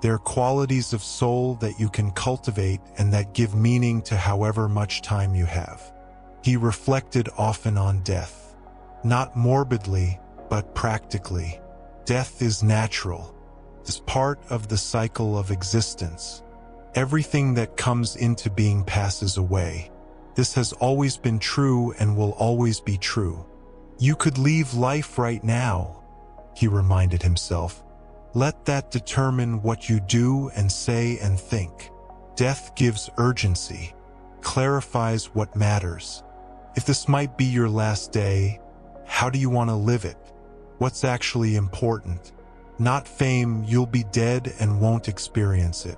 They're qualities of soul that you can cultivate and that give meaning to however much time you have. He reflected often on death. Not morbidly, but practically. Death is natural. It's part of the cycle of existence. Everything that comes into being passes away. This has always been true and will always be true. You could leave life right now, he reminded himself. Let that determine what you do and say and think. Death gives urgency, clarifies what matters. If this might be your last day, how do you want to live it? What's actually important? Not fame, you'll be dead and won't experience it.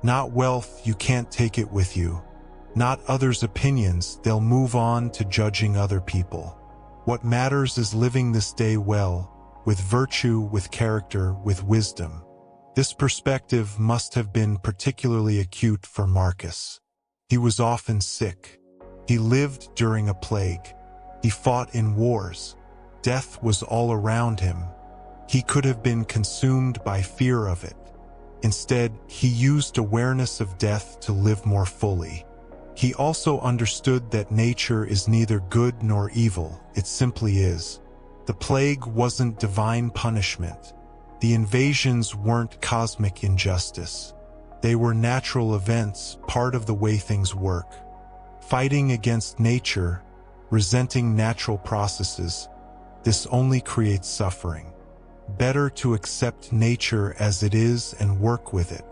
Not wealth, you can't take it with you. Not others' opinions, they'll move on to judging other people. What matters is living this day well, with virtue, with character, with wisdom. This perspective must have been particularly acute for Marcus. He was often sick. He lived during a plague. He fought in wars. Death was all around him. He could have been consumed by fear of it. Instead, he used awareness of death to live more fully. He also understood that nature is neither good nor evil, it simply is. The plague wasn't divine punishment. The invasions weren't cosmic injustice. They were natural events, part of the way things work. Fighting against nature, resenting natural processes, this only creates suffering. Better to accept nature as it is and work with it.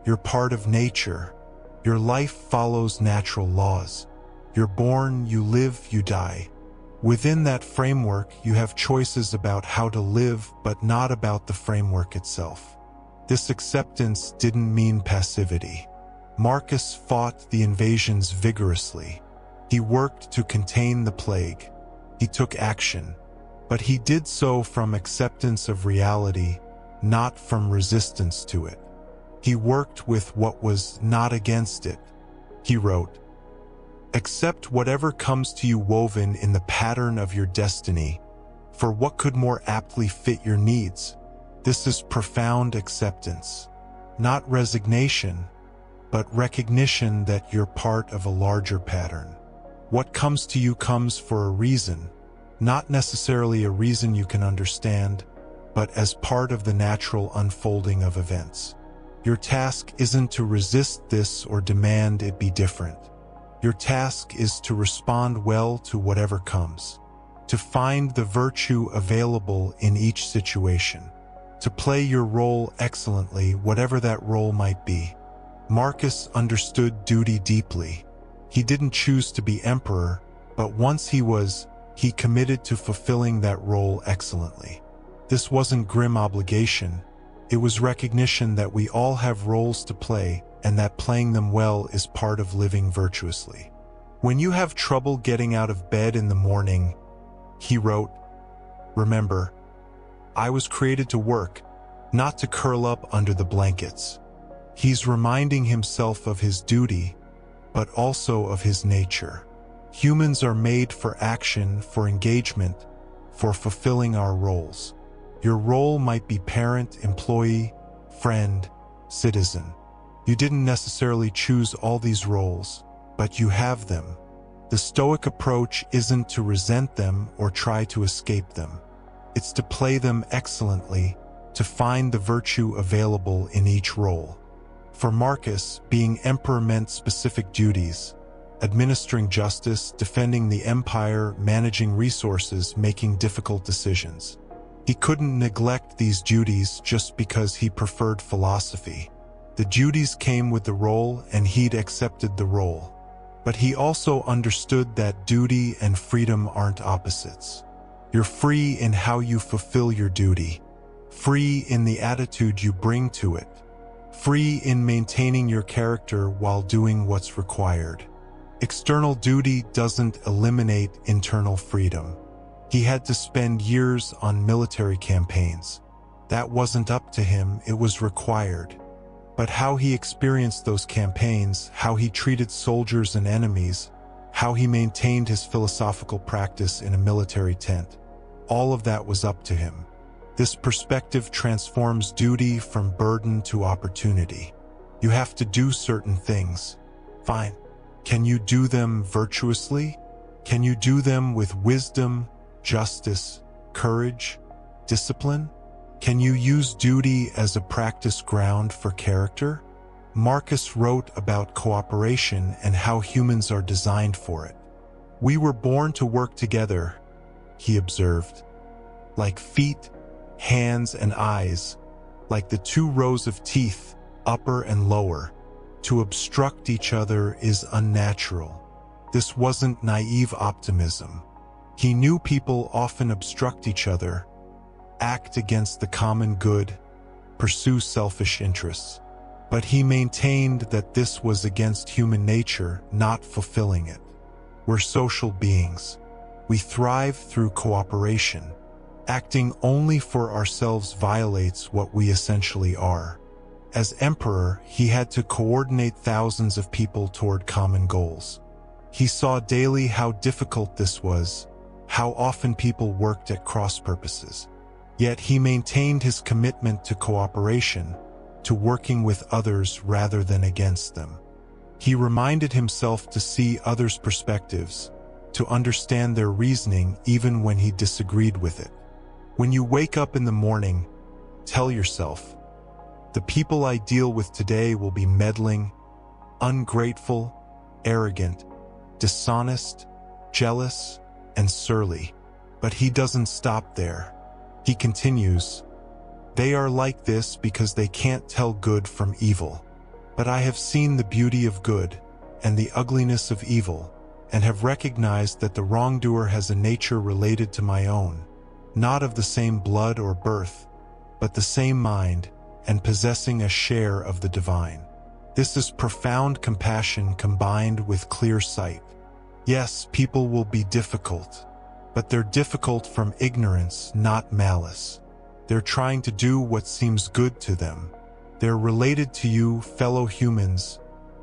You're part of nature. Your life follows natural laws. You're born, you live, you die. Within that framework, you have choices about how to live, but not about the framework itself. This acceptance didn't mean passivity. Marcus fought the invasions vigorously. He worked to contain the plague. He took action. But he did so from acceptance of reality, not from resistance to it. He worked with what was not against it. He wrote, "Accept whatever comes to you woven in the pattern of your destiny, for what could more aptly fit your needs?" This is profound acceptance, not resignation, but recognition that you're part of a larger pattern. What comes to you comes for a reason. Not necessarily a reason you can understand, but as part of the natural unfolding of events. Your task isn't to resist this or demand it be different. Your task is to respond well to whatever comes, to find the virtue available in each situation, to play your role excellently, whatever that role might be. Marcus understood duty deeply. He didn't choose to be emperor, but once he committed to fulfilling that role excellently. This wasn't grim obligation. It was recognition that we all have roles to play and that playing them well is part of living virtuously. When you have trouble getting out of bed in the morning, he wrote, "Remember, I was created to work, not to curl up under the blankets." He's reminding himself of his duty, but also of his nature. Humans are made for action, for engagement, for fulfilling our roles. Your role might be parent, employee, friend, citizen. You didn't necessarily choose all these roles, but you have them. The Stoic approach isn't to resent them or try to escape them. It's to play them excellently, to find the virtue available in each role. For Marcus, being emperor meant specific duties: administering justice, defending the empire, managing resources, making difficult decisions. He couldn't neglect these duties just because he preferred philosophy. The duties came with the role, and he'd accepted the role. But he also understood that duty and freedom aren't opposites. You're free in how you fulfill your duty, free in the attitude you bring to it, free in maintaining your character while doing what's required. External duty doesn't eliminate internal freedom. He had to spend years on military campaigns. That wasn't up to him, it was required. But how he experienced those campaigns, how he treated soldiers and enemies, how he maintained his philosophical practice in a military tent, all of that was up to him. This perspective transforms duty from burden to opportunity. You have to do certain things. Fine. Can you do them virtuously? Can you do them with wisdom, justice, courage, discipline? Can you use duty as a practice ground for character? Marcus wrote about cooperation and how humans are designed for it. We were born to work together, he observed, like feet, hands, and eyes, like the two rows of teeth, upper and lower. To obstruct each other is unnatural. This wasn't naive optimism. He knew people often obstruct each other, act against the common good, pursue selfish interests. But he maintained that this was against human nature, not fulfilling it. We're social beings. We thrive through cooperation. Acting only for ourselves violates what we essentially are. As emperor, he had to coordinate thousands of people toward common goals. He saw daily how difficult this was, how often people worked at cross purposes. Yet he maintained his commitment to cooperation, to working with others rather than against them. He reminded himself to see others' perspectives, to understand their reasoning even when he disagreed with it. When you wake up in the morning, tell yourself, the people I deal with today will be meddling, ungrateful, arrogant, dishonest, jealous, and surly. But he doesn't stop there. He continues, they are like this because they can't tell good from evil. But I have seen the beauty of good and the ugliness of evil, and have recognized that the wrongdoer has a nature related to my own, not of the same blood or birth, but the same mind, and possessing a share of the divine. This is profound compassion combined with clear sight. Yes, people will be difficult, but they're difficult from ignorance, not malice. They're trying to do what seems good to them. They're related to you, fellow humans,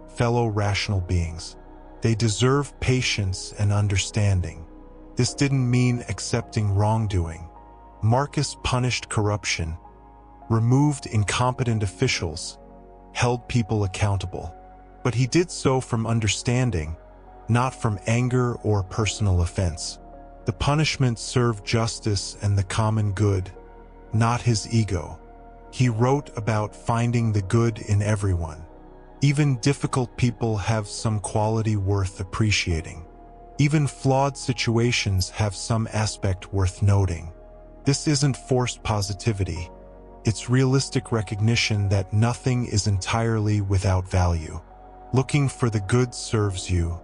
fellow rational beings. They deserve patience and understanding. This didn't mean accepting wrongdoing. Marcus punished corruption, removed incompetent officials, held people accountable. But he did so from understanding, not from anger or personal offense. The punishment served justice and the common good, not his ego. He wrote about finding the good in everyone. Even difficult people have some quality worth appreciating. Even flawed situations have some aspect worth noting. This isn't forced positivity. It's realistic recognition that nothing is entirely without value. Looking for the good serves you.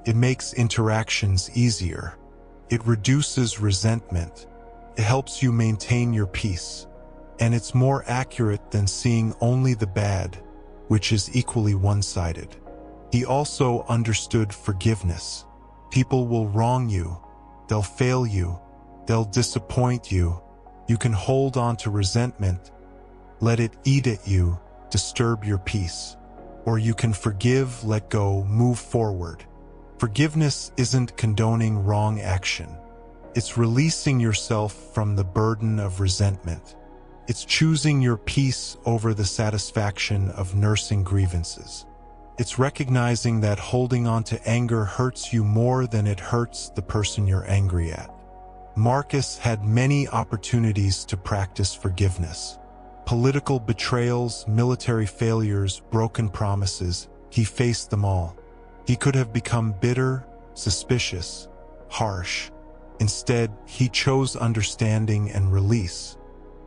It makes interactions easier. It reduces resentment. It helps you maintain your peace. And it's more accurate than seeing only the bad, which is equally one-sided. He also understood forgiveness. People will wrong you. They'll fail you. They'll disappoint you. You can hold on to resentment, let it eat at you, disturb your peace. Or you can forgive, let go, move forward. Forgiveness isn't condoning wrong action. It's releasing yourself from the burden of resentment. It's choosing your peace over the satisfaction of nursing grievances. It's recognizing that holding on to anger hurts you more than it hurts the person you're angry at. Marcus had many opportunities to practice forgiveness. Political betrayals, military failures, broken promises, he faced them all. He could have become bitter, suspicious, harsh. Instead, he chose understanding and release.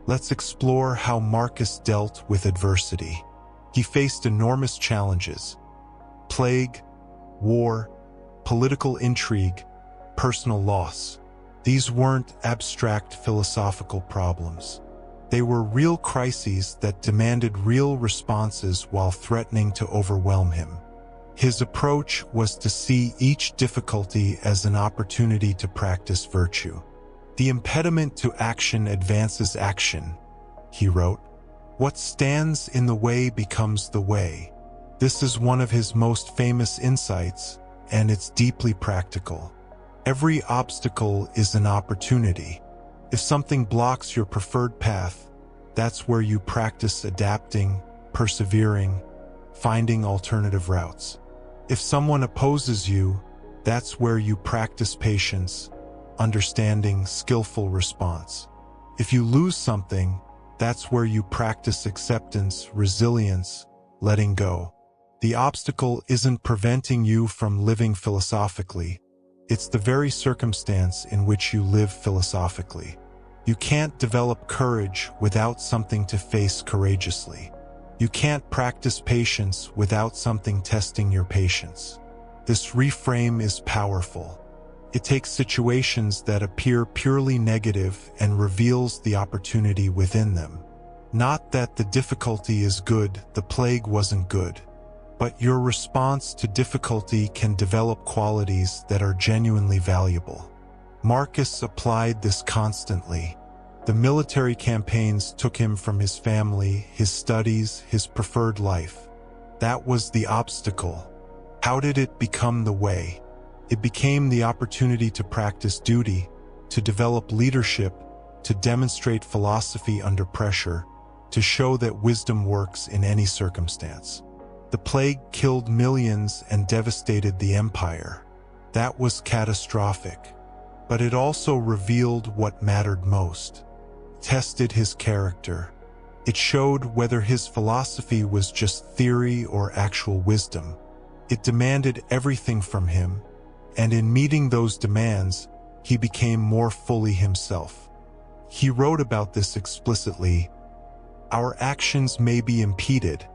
Let's explore how Marcus dealt with adversity. He faced enormous challenges: plague, war, political intrigue, personal loss. These weren't abstract philosophical problems. They were real crises that demanded real responses while threatening to overwhelm him. His approach was to see each difficulty as an opportunity to practice virtue. The impediment to action advances action, he wrote. What stands in the way becomes the way. This is one of his most famous insights, and it's deeply practical. Every obstacle is an opportunity. If something blocks your preferred path, that's where you practice adapting, persevering, finding alternative routes. If someone opposes you, that's where you practice patience, understanding, skillful response. If you lose something, that's where you practice acceptance, resilience, letting go. The obstacle isn't preventing you from living philosophically. It's the very circumstance in which you live philosophically. You can't develop courage without something to face courageously. You can't practice patience without something testing your patience. This reframe is powerful. It takes situations that appear purely negative and reveals the opportunity within them. Not that the difficulty is good, the plague wasn't good, but your response to difficulty can develop qualities that are genuinely valuable. Marcus applied this constantly. The military campaigns took him from his family, his studies, his preferred life. That was the obstacle. How did it become the way? It became the opportunity to practice duty, to develop leadership, to demonstrate philosophy under pressure, to show that wisdom works in any circumstance. The plague killed millions and devastated the empire. That was catastrophic. But it also revealed what mattered most. Tested his character. It showed whether his philosophy was just theory or actual wisdom. It demanded everything from him, and in meeting those demands, he became more fully himself. He wrote about this explicitly. Our actions may be impeded,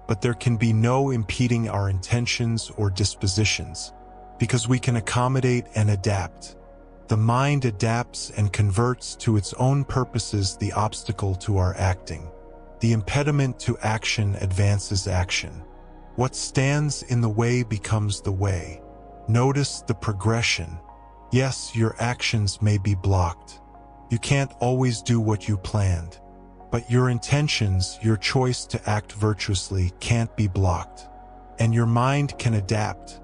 but there can be no impeding our intentions or dispositions, because we can accommodate and adapt. The mind adapts and converts to its own purposes the obstacle to our acting. The impediment to action advances action. What stands in the way becomes the way. Notice the progression. Yes, your actions may be blocked. You can't always do what you planned. But your intentions, your choice to act virtuously, can't be blocked. And your mind can adapt,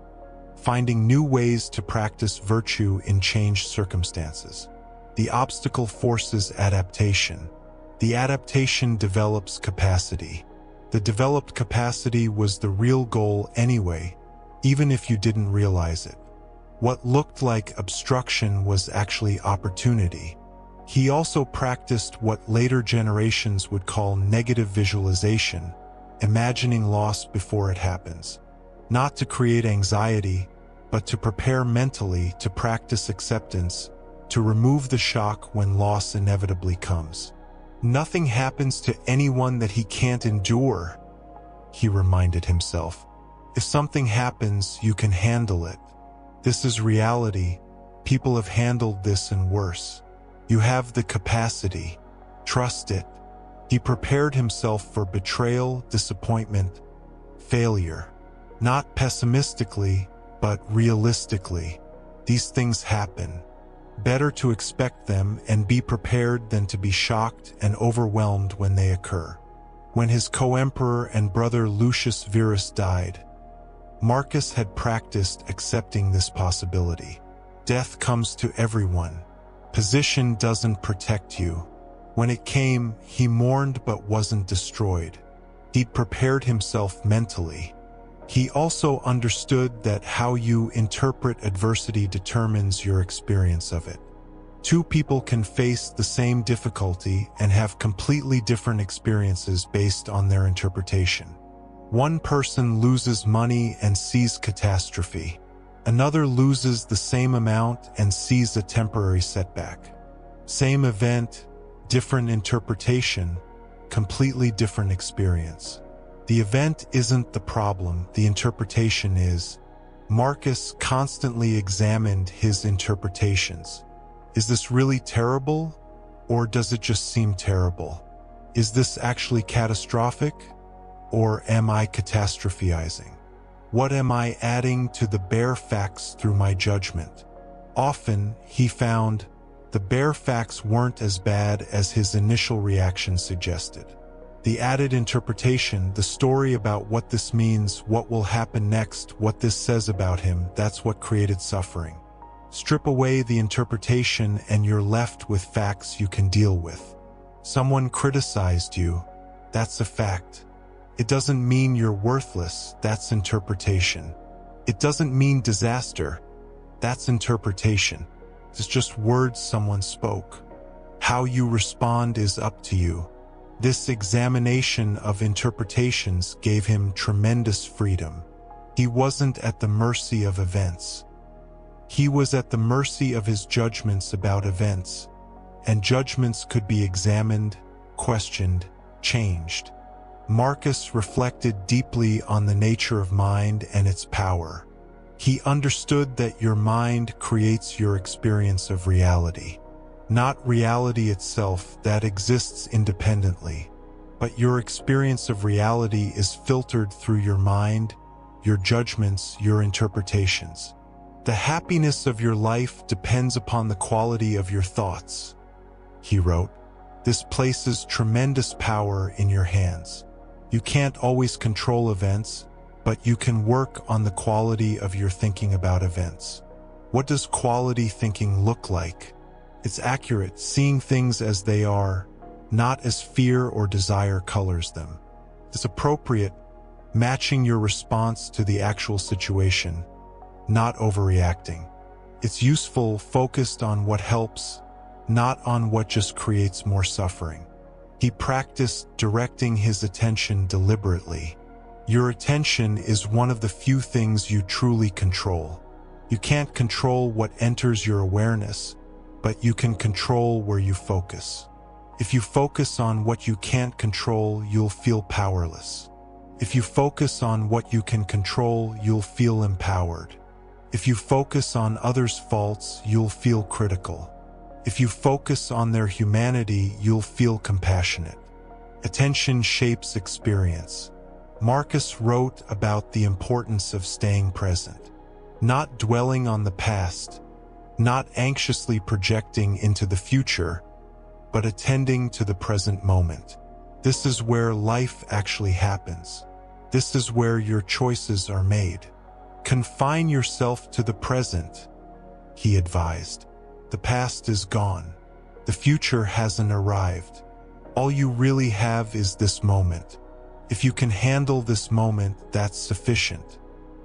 finding new ways to practice virtue in changed circumstances. The obstacle forces adaptation. The adaptation develops capacity. The developed capacity was the real goal anyway, even if you didn't realize it. What looked like obstruction was actually opportunity. He also practiced what later generations would call negative visualization, imagining loss before it happens. Not to create anxiety, but to prepare mentally, to practice acceptance, to remove the shock when loss inevitably comes. Nothing happens to anyone that he can't endure, he reminded himself. If something happens, you can handle it. This is reality. People have handled this and worse. You have the capacity. Trust it. He prepared himself for betrayal, disappointment, failure. Not pessimistically, but realistically. These things happen. Better to expect them and be prepared than to be shocked and overwhelmed when they occur. When his co-emperor and brother Lucius Verus died, Marcus had practiced accepting this possibility. Death comes to everyone. Position doesn't protect you. When it came, he mourned but wasn't destroyed. He'd prepared himself mentally. He also understood that how you interpret adversity determines your experience of it. Two people can face the same difficulty and have completely different experiences based on their interpretation. One person loses money and sees catastrophe. Another loses the same amount and sees a temporary setback. Same event, different interpretation, completely different experience. The event isn't the problem, the interpretation is. Marcus constantly examined his interpretations. Is this really terrible, or does it just seem terrible? Is this actually catastrophic, or am I catastrophizing? What am I adding to the bare facts through my judgment? Often, he found, The bare facts weren't as bad as his initial reaction suggested. The added interpretation, the story about what this means, what will happen next, what this says about him, that's what created suffering. Strip away the interpretation and you're left with facts you can deal with. Someone criticized you, that's a fact. It doesn't mean you're worthless, that's interpretation. It doesn't mean disaster, that's interpretation. It's just words someone spoke. How you respond is up to you. This examination of interpretations gave him tremendous freedom. He wasn't at the mercy of events. He was at the mercy of his judgments about events, and judgments could be examined, questioned, changed. Marcus reflected deeply on the nature of mind and its power. He understood that your mind creates your experience of reality. Not reality itself that exists independently, but your experience of reality is filtered through your mind, your judgments, your interpretations. The happiness of your life depends upon the quality of your thoughts, he wrote. This places tremendous power in your hands. You can't always control events, but you can work on the quality of your thinking about events. What does quality thinking look like? It's accurate, seeing things as they are, not as fear or desire colors them. It's appropriate, matching your response to the actual situation, not overreacting. It's useful, focused on what helps, not on what just creates more suffering. He practiced directing his attention deliberately. Your attention is one of the few things you truly control. You can't control what enters your awareness, but you can control where you focus. If you focus on what you can't control, you'll feel powerless. If you focus on what you can control, you'll feel empowered. If you focus on others' faults, you'll feel critical. If you focus on their humanity, you'll feel compassionate. Attention shapes experience. Marcus wrote about the importance of staying present, not dwelling on the past, not anxiously projecting into the future, but attending to the present moment. This is where life actually happens. This is where your choices are made. Confine yourself to the present, he advised. The past is gone. The future hasn't arrived. All you really have is this moment. If you can handle this moment, that's sufficient.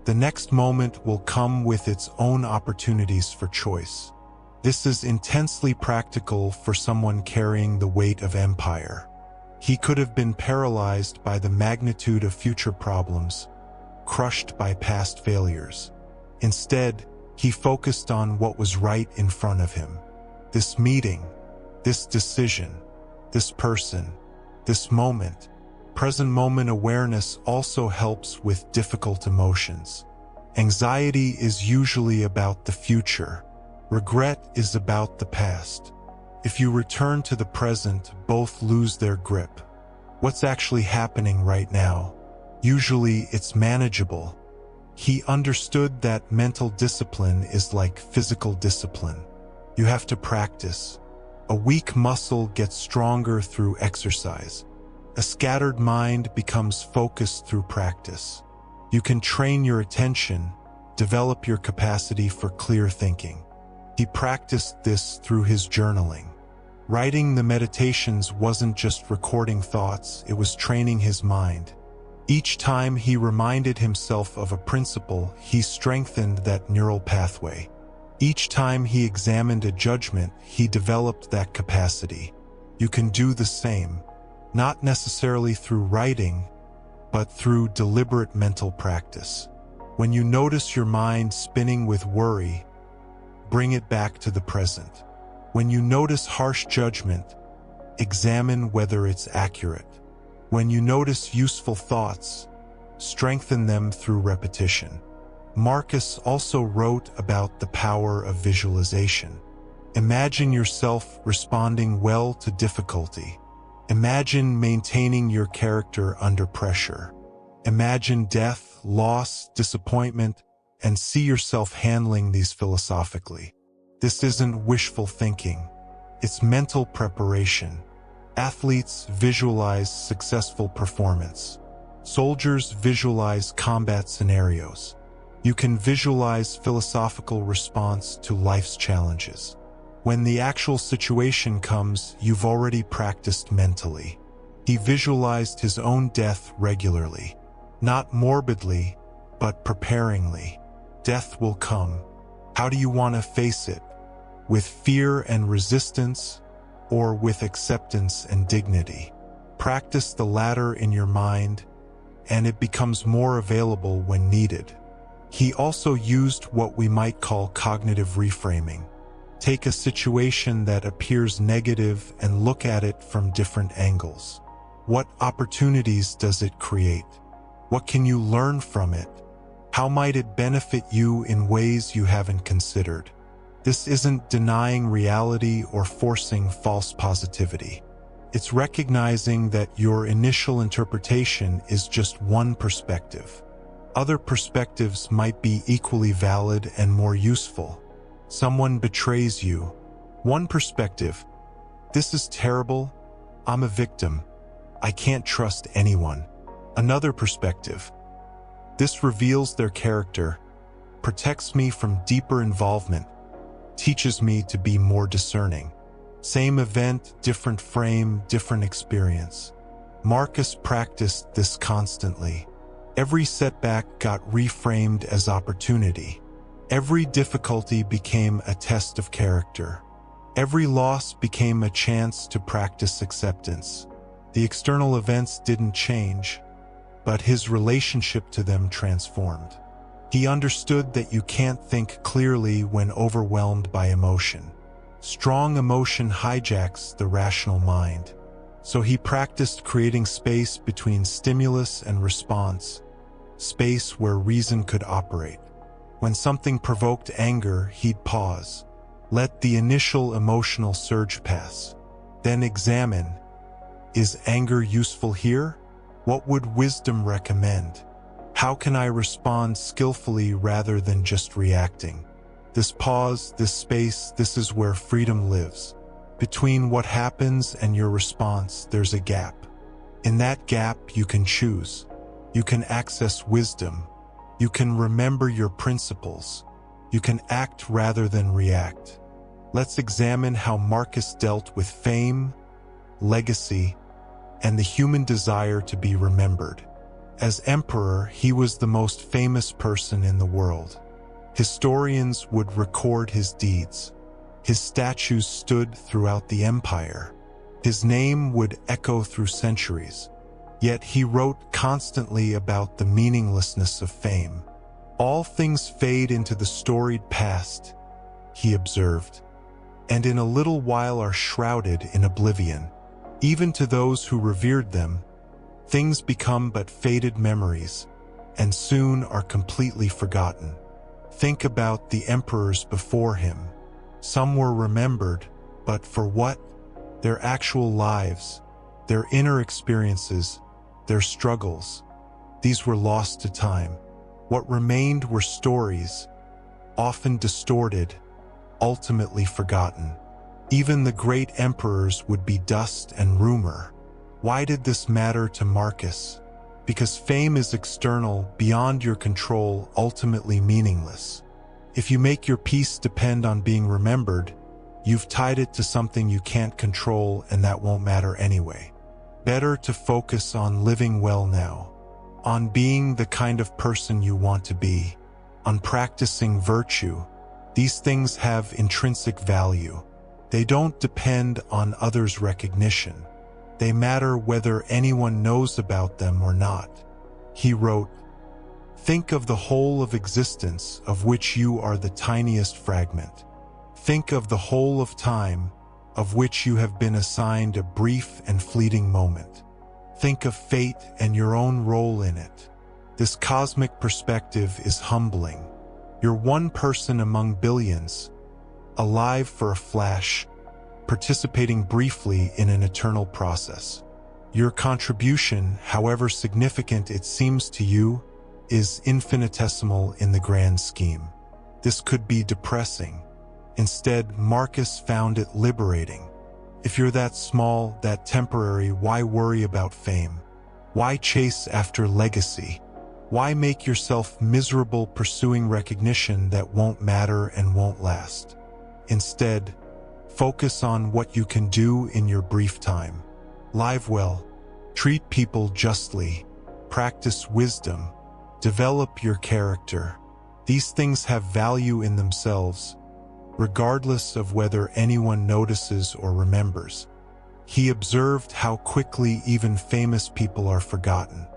The next moment will come with its own opportunities for choice. This is intensely practical for someone carrying the weight of empire. He could have been paralyzed by the magnitude of future problems, crushed by past failures. Instead, he focused on what was right in front of him. This meeting, this decision, this person, this moment. Present moment awareness also helps with difficult emotions. Anxiety is usually about the future. Regret is about the past. If you return to the present, both lose their grip. What's actually happening right now? Usually it's manageable. He understood that mental discipline is like physical discipline. You have to practice. A weak muscle gets stronger through exercise. A scattered mind becomes focused through practice. You can train your attention, develop your capacity for clear thinking. He practiced this through his journaling. Writing the meditations wasn't just recording thoughts, it was training his mind. Each time he reminded himself of a principle, he strengthened that neural pathway. Each time he examined a judgment, he developed that capacity. You can do the same, not necessarily through writing, but through deliberate mental practice. When you notice your mind spinning with worry, bring it back to the present. When you notice harsh judgment, examine whether it's accurate. When you notice useful thoughts, strengthen them through repetition. Marcus also wrote about the power of visualization. Imagine yourself responding well to difficulty. Imagine maintaining your character under pressure. Imagine death, loss, disappointment, and see yourself handling these philosophically. This isn't wishful thinking. It's mental preparation. Athletes visualize successful performance. Soldiers visualize combat scenarios. You can visualize philosophical response to life's challenges. When the actual situation comes, you've already practiced mentally. He visualized his own death regularly, not morbidly, but preparingly. Death will come. How do you want to face it? With fear and resistance, or with acceptance and dignity? Practice the latter in your mind, and it becomes more available when needed. He also used what we might call cognitive reframing. Take a situation that appears negative and look at it from different angles. What opportunities does it create? What can you learn from it? How might it benefit you in ways you haven't considered? This isn't denying reality or forcing false positivity. It's recognizing that your initial interpretation is just one perspective. Other perspectives might be equally valid and more useful. Someone betrays you. One perspective: this is terrible. I'm a victim. I can't trust anyone. Another perspective: this reveals their character, protects me from deeper involvement, teaches me to be more discerning. Same event, different frame, different experience. Marcus practiced this constantly. Every setback got reframed as opportunity. Every difficulty became a test of character. Every loss became a chance to practice acceptance. The external events didn't change, but his relationship to them transformed. He understood that you can't think clearly when overwhelmed by emotion. Strong emotion hijacks the rational mind. So he practiced creating space between stimulus and response, space where reason could operate. When something provoked anger, he'd pause. Let the initial emotional surge pass. Then examine, is anger useful here? What would wisdom recommend? How can I respond skillfully rather than just reacting? This pause, this space, this is where freedom lives. Between what happens and your response, there's a gap. In that gap, you can choose. You can access wisdom. You can remember your principles. You can act rather than react. Let's examine how Marcus dealt with fame, legacy, and the human desire to be remembered. As emperor, he was the most famous person in the world. Historians would record his deeds. His statues stood throughout the empire. His name would echo through centuries. Yet he wrote constantly about the meaninglessness of fame. All things fade into the storied past, he observed, and in a little while are shrouded in oblivion. Even to those who revered them, things become but faded memories, and soon are completely forgotten. Think about the emperors before him. Some were remembered, but for what? Their actual lives, their inner experiences, their struggles. These were lost to time. What remained were stories, often distorted, ultimately forgotten. Even the great emperors would be dust and rumor. Why did this matter to Marcus? Because fame is external, beyond your control, ultimately meaningless. If you make your peace depend on being remembered, you've tied it to something you can't control, and that won't matter anyway. Better to focus on living well now, on being the kind of person you want to be, on practicing virtue. These things have intrinsic value. They don't depend on others' recognition. They matter whether anyone knows about them or not. He wrote, "Think of the whole of existence, of which you are the tiniest fragment. Think of the whole of time, of which you have been assigned a brief and fleeting moment. Think of fate and your own role in it. This cosmic perspective is humbling. You're one person among billions, alive for a flash, participating briefly in an eternal process. Your contribution, however significant it seems to you, is infinitesimal in the grand scheme. This could be depressing. Instead, Marcus found it liberating. If you're that small, that temporary, why worry about fame? Why chase after legacy? Why make yourself miserable pursuing recognition that won't matter and won't last? Instead, focus on what you can do in your brief time. Live well, treat people justly, practice wisdom, develop your character. These things have value in themselves, regardless of whether anyone notices or remembers. He observed how quickly even famous people are forgotten.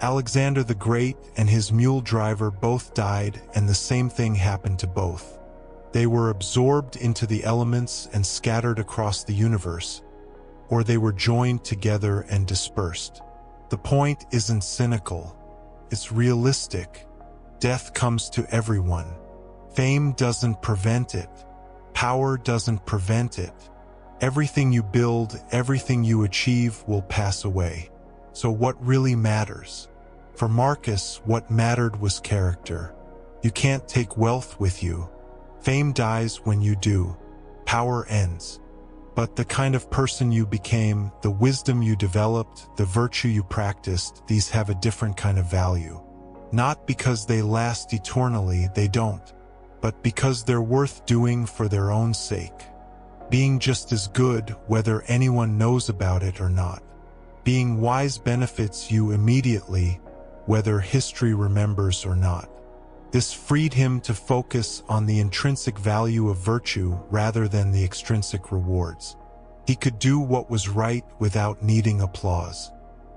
Alexander the Great and his mule driver both died, and the same thing happened to both. They were absorbed into the elements and scattered across the universe, or they were joined together and dispersed. The point isn't cynical, it's realistic. Death comes to everyone. Fame doesn't prevent it. Power doesn't prevent it. Everything you build, everything you achieve will pass away. So what really matters? For Marcus, what mattered was character. You can't take wealth with you. Fame dies when you do. Power ends. But the kind of person you became, the wisdom you developed, the virtue you practiced, these have a different kind of value. Not because they last eternally, they don't, but because they're worth doing for their own sake. Being just as good, whether anyone knows about it or not. Being wise benefits you immediately, whether history remembers or not. This freed him to focus on the intrinsic value of virtue rather than the extrinsic rewards. He could do what was right without needing applause.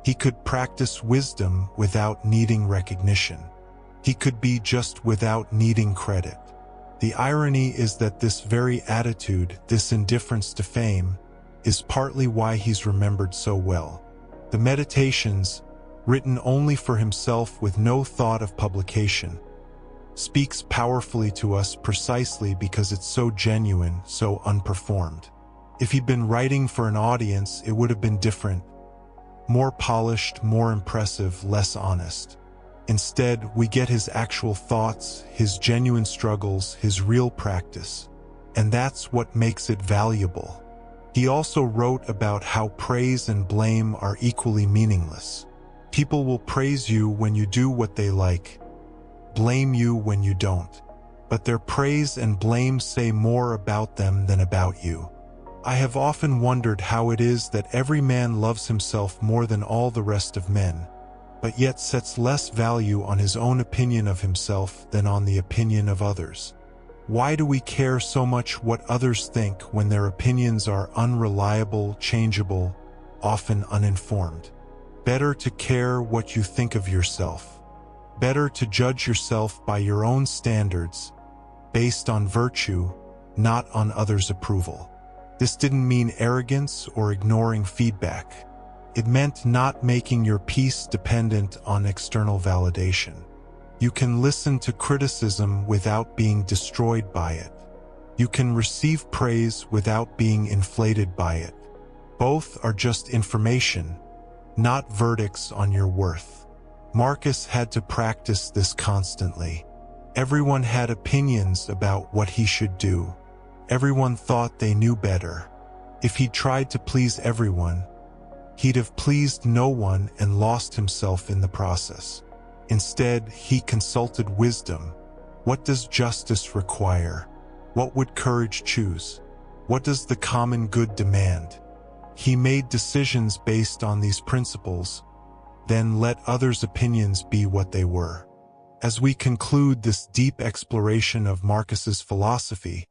He could practice wisdom without needing recognition. He could be just without needing credit. The irony is that this very attitude, this indifference to fame, is partly why he's remembered so well. The Meditations, written only for himself with no thought of publication, speaks powerfully to us precisely because it's so genuine, so unperformed. If he'd been writing for an audience, it would have been different. More polished, more impressive, less honest. Instead, we get his actual thoughts, his genuine struggles, his real practice. And that's what makes it valuable. He also wrote about how praise and blame are equally meaningless. People will praise you when you do what they like, blame you when you don't. But their praise and blame say more about them than about you. I have often wondered how it is that every man loves himself more than all the rest of men, but yet sets less value on his own opinion of himself than on the opinion of others. Why do we care so much what others think when their opinions are unreliable, changeable, often uninformed? Better to care what you think of yourself. Better to judge yourself by your own standards, based on virtue, not on others' approval. This didn't mean arrogance or ignoring feedback. It meant not making your peace dependent on external validation. You can listen to criticism without being destroyed by it. You can receive praise without being inflated by it. Both are just information, not verdicts on your worth. Marcus had to practice this constantly. Everyone had opinions about what he should do. Everyone thought they knew better. If he tried to please everyone, he'd have pleased no one and lost himself in the process. Instead, he consulted wisdom. What does justice require? What would courage choose? What does the common good demand? He made decisions based on these principles, then let others' opinions be what they were. As we conclude this deep exploration of Marcus's philosophy,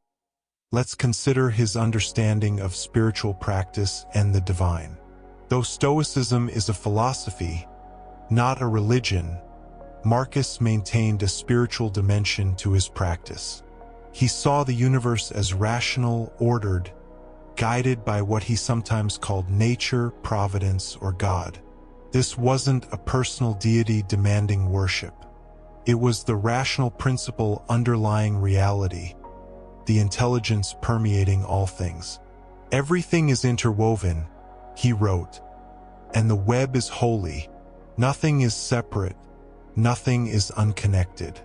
let's consider his understanding of spiritual practice and the divine. Though Stoicism is a philosophy, not a religion, Marcus maintained a spiritual dimension to his practice. He saw the universe as rational, ordered, guided by what he sometimes called nature, providence, or God. This wasn't a personal deity demanding worship. It was the rational principle underlying reality, the intelligence permeating all things. Everything is interwoven, he wrote, and the web is holy. Nothing is separate, nothing is unconnected.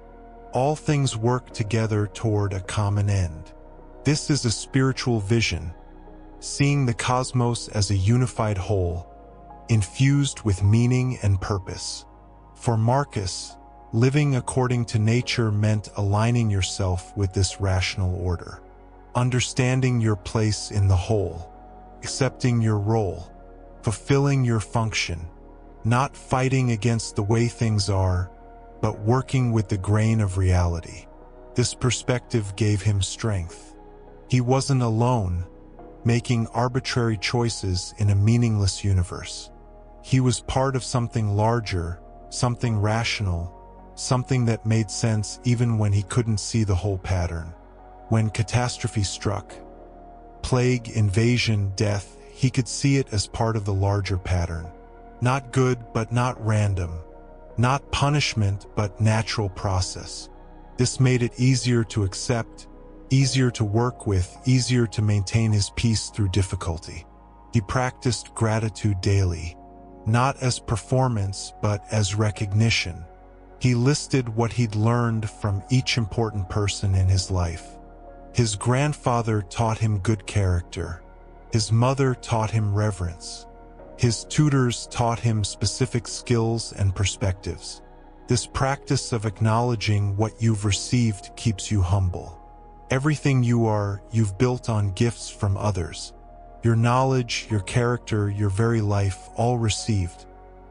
All things work together toward a common end. This is a spiritual vision, seeing the cosmos as a unified whole, infused with meaning and purpose. For Marcus, living according to nature meant aligning yourself with this rational order, understanding your place in the whole, accepting your role, fulfilling your function, not fighting against the way things are, but working with the grain of reality. This perspective gave him strength. He wasn't alone, making arbitrary choices in a meaningless universe. He was part of something larger, something rational, something that made sense even when he couldn't see the whole pattern. When catastrophe struck, plague, invasion, death, he could see it as part of the larger pattern. Not good, but not random. Not punishment, but natural process. This made it easier to accept, easier to work with, easier to maintain his peace through difficulty. He practiced gratitude daily, not as performance, but as recognition. He listed what he'd learned from each important person in his life. His grandfather taught him good character. His mother taught him reverence. His tutors taught him specific skills and perspectives. This practice of acknowledging what you've received keeps you humble. Everything you are, you've built on gifts from others. Your knowledge, your character, your very life, all received.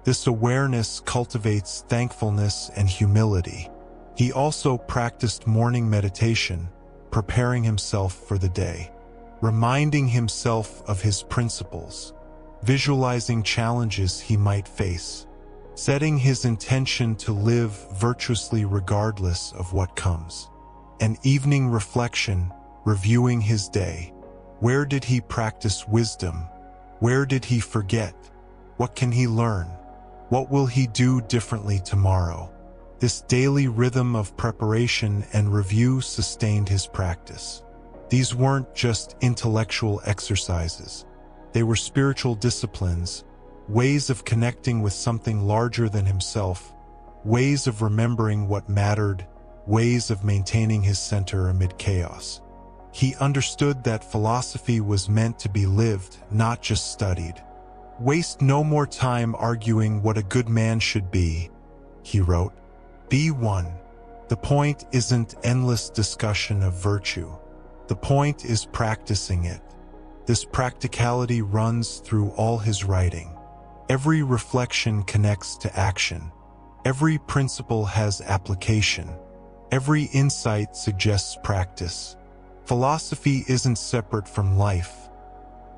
This awareness cultivates thankfulness and humility. He also practiced morning meditation, preparing himself for the day, reminding himself of his principles, visualizing challenges he might face, setting his intention to live virtuously regardless of what comes. An evening reflection, reviewing his day. Where did he practice wisdom? Where did he forget? What can he learn? What will he do differently tomorrow? This daily rhythm of preparation and review sustained his practice. These weren't just intellectual exercises. They were spiritual disciplines, ways of connecting with something larger than himself, ways of remembering what mattered, ways of maintaining his center amid chaos. He understood that philosophy was meant to be lived, not just studied. Waste no more time arguing what a good man should be, he wrote. Be one. The point isn't endless discussion of virtue. The point is practicing it. This practicality runs through all his writing. Every reflection connects to action. Every principle has application. Every insight suggests practice. Philosophy isn't separate from life.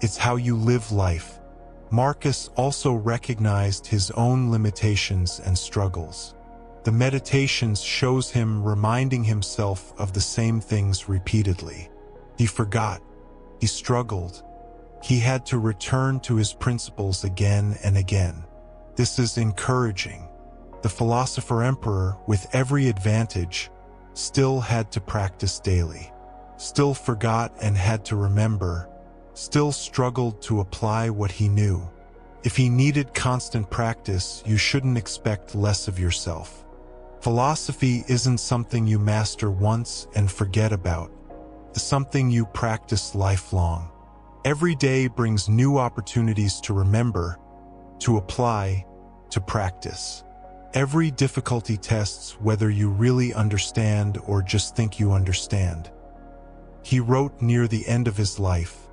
It's how you live life. Marcus also recognized his own limitations and struggles. The Meditations shows him reminding himself of the same things repeatedly. He forgot. He struggled. He had to return to his principles again and again. This is encouraging. The philosopher emperor, with every advantage, still had to practice daily, still forgot and had to remember, still struggled to apply what he knew. If he needed constant practice, you shouldn't expect less of yourself. Philosophy isn't something you master once and forget about. It's something you practice lifelong. Every day brings new opportunities to remember, to apply, to practice. Every difficulty tests whether you really understand or just think you understand. He wrote near the end of his life,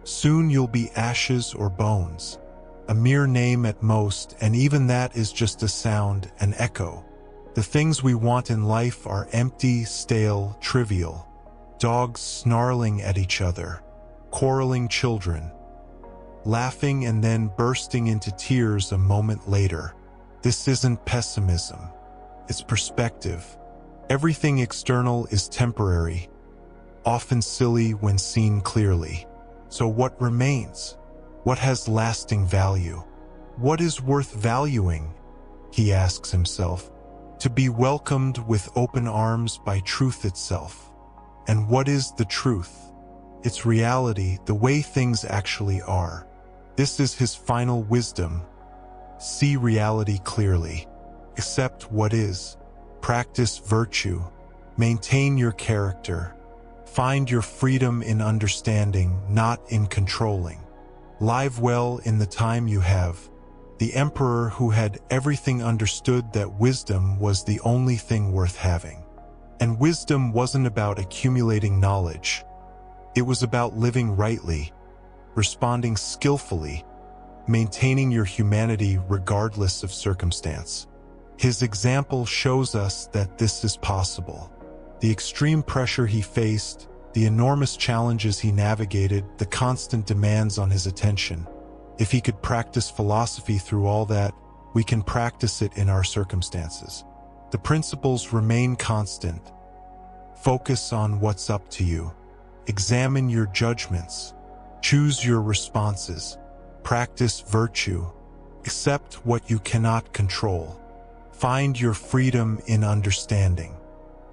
"Soon you'll be ashes or bones, a mere name at most, and even that is just a sound, an echo. The things we want in life are empty, stale, trivial. Dogs snarling at each other, quarreling children, laughing and then bursting into tears a moment later. This isn't pessimism. It's perspective. Everything external is temporary, often silly when seen clearly. So what remains? What has lasting value? What is worth valuing?" he asks himself. To be welcomed with open arms by truth itself. And what is the truth? It's reality, the way things actually are. This is his final wisdom. See reality clearly. Accept what is. Practice virtue. Maintain your character. Find your freedom in understanding, not in controlling. Live well in the time you have. The emperor who had everything understood that wisdom was the only thing worth having. And wisdom wasn't about accumulating knowledge. It was about living rightly, responding skillfully, maintaining your humanity regardless of circumstance. His example shows us that this is possible. The extreme pressure he faced, the enormous challenges he navigated, the constant demands on his attention. If he could practice philosophy through all that, we can practice it in our circumstances. The principles remain constant. Focus on what's up to you. Examine your judgments. Choose your responses. Practice virtue. Accept what you cannot control. Find your freedom in understanding.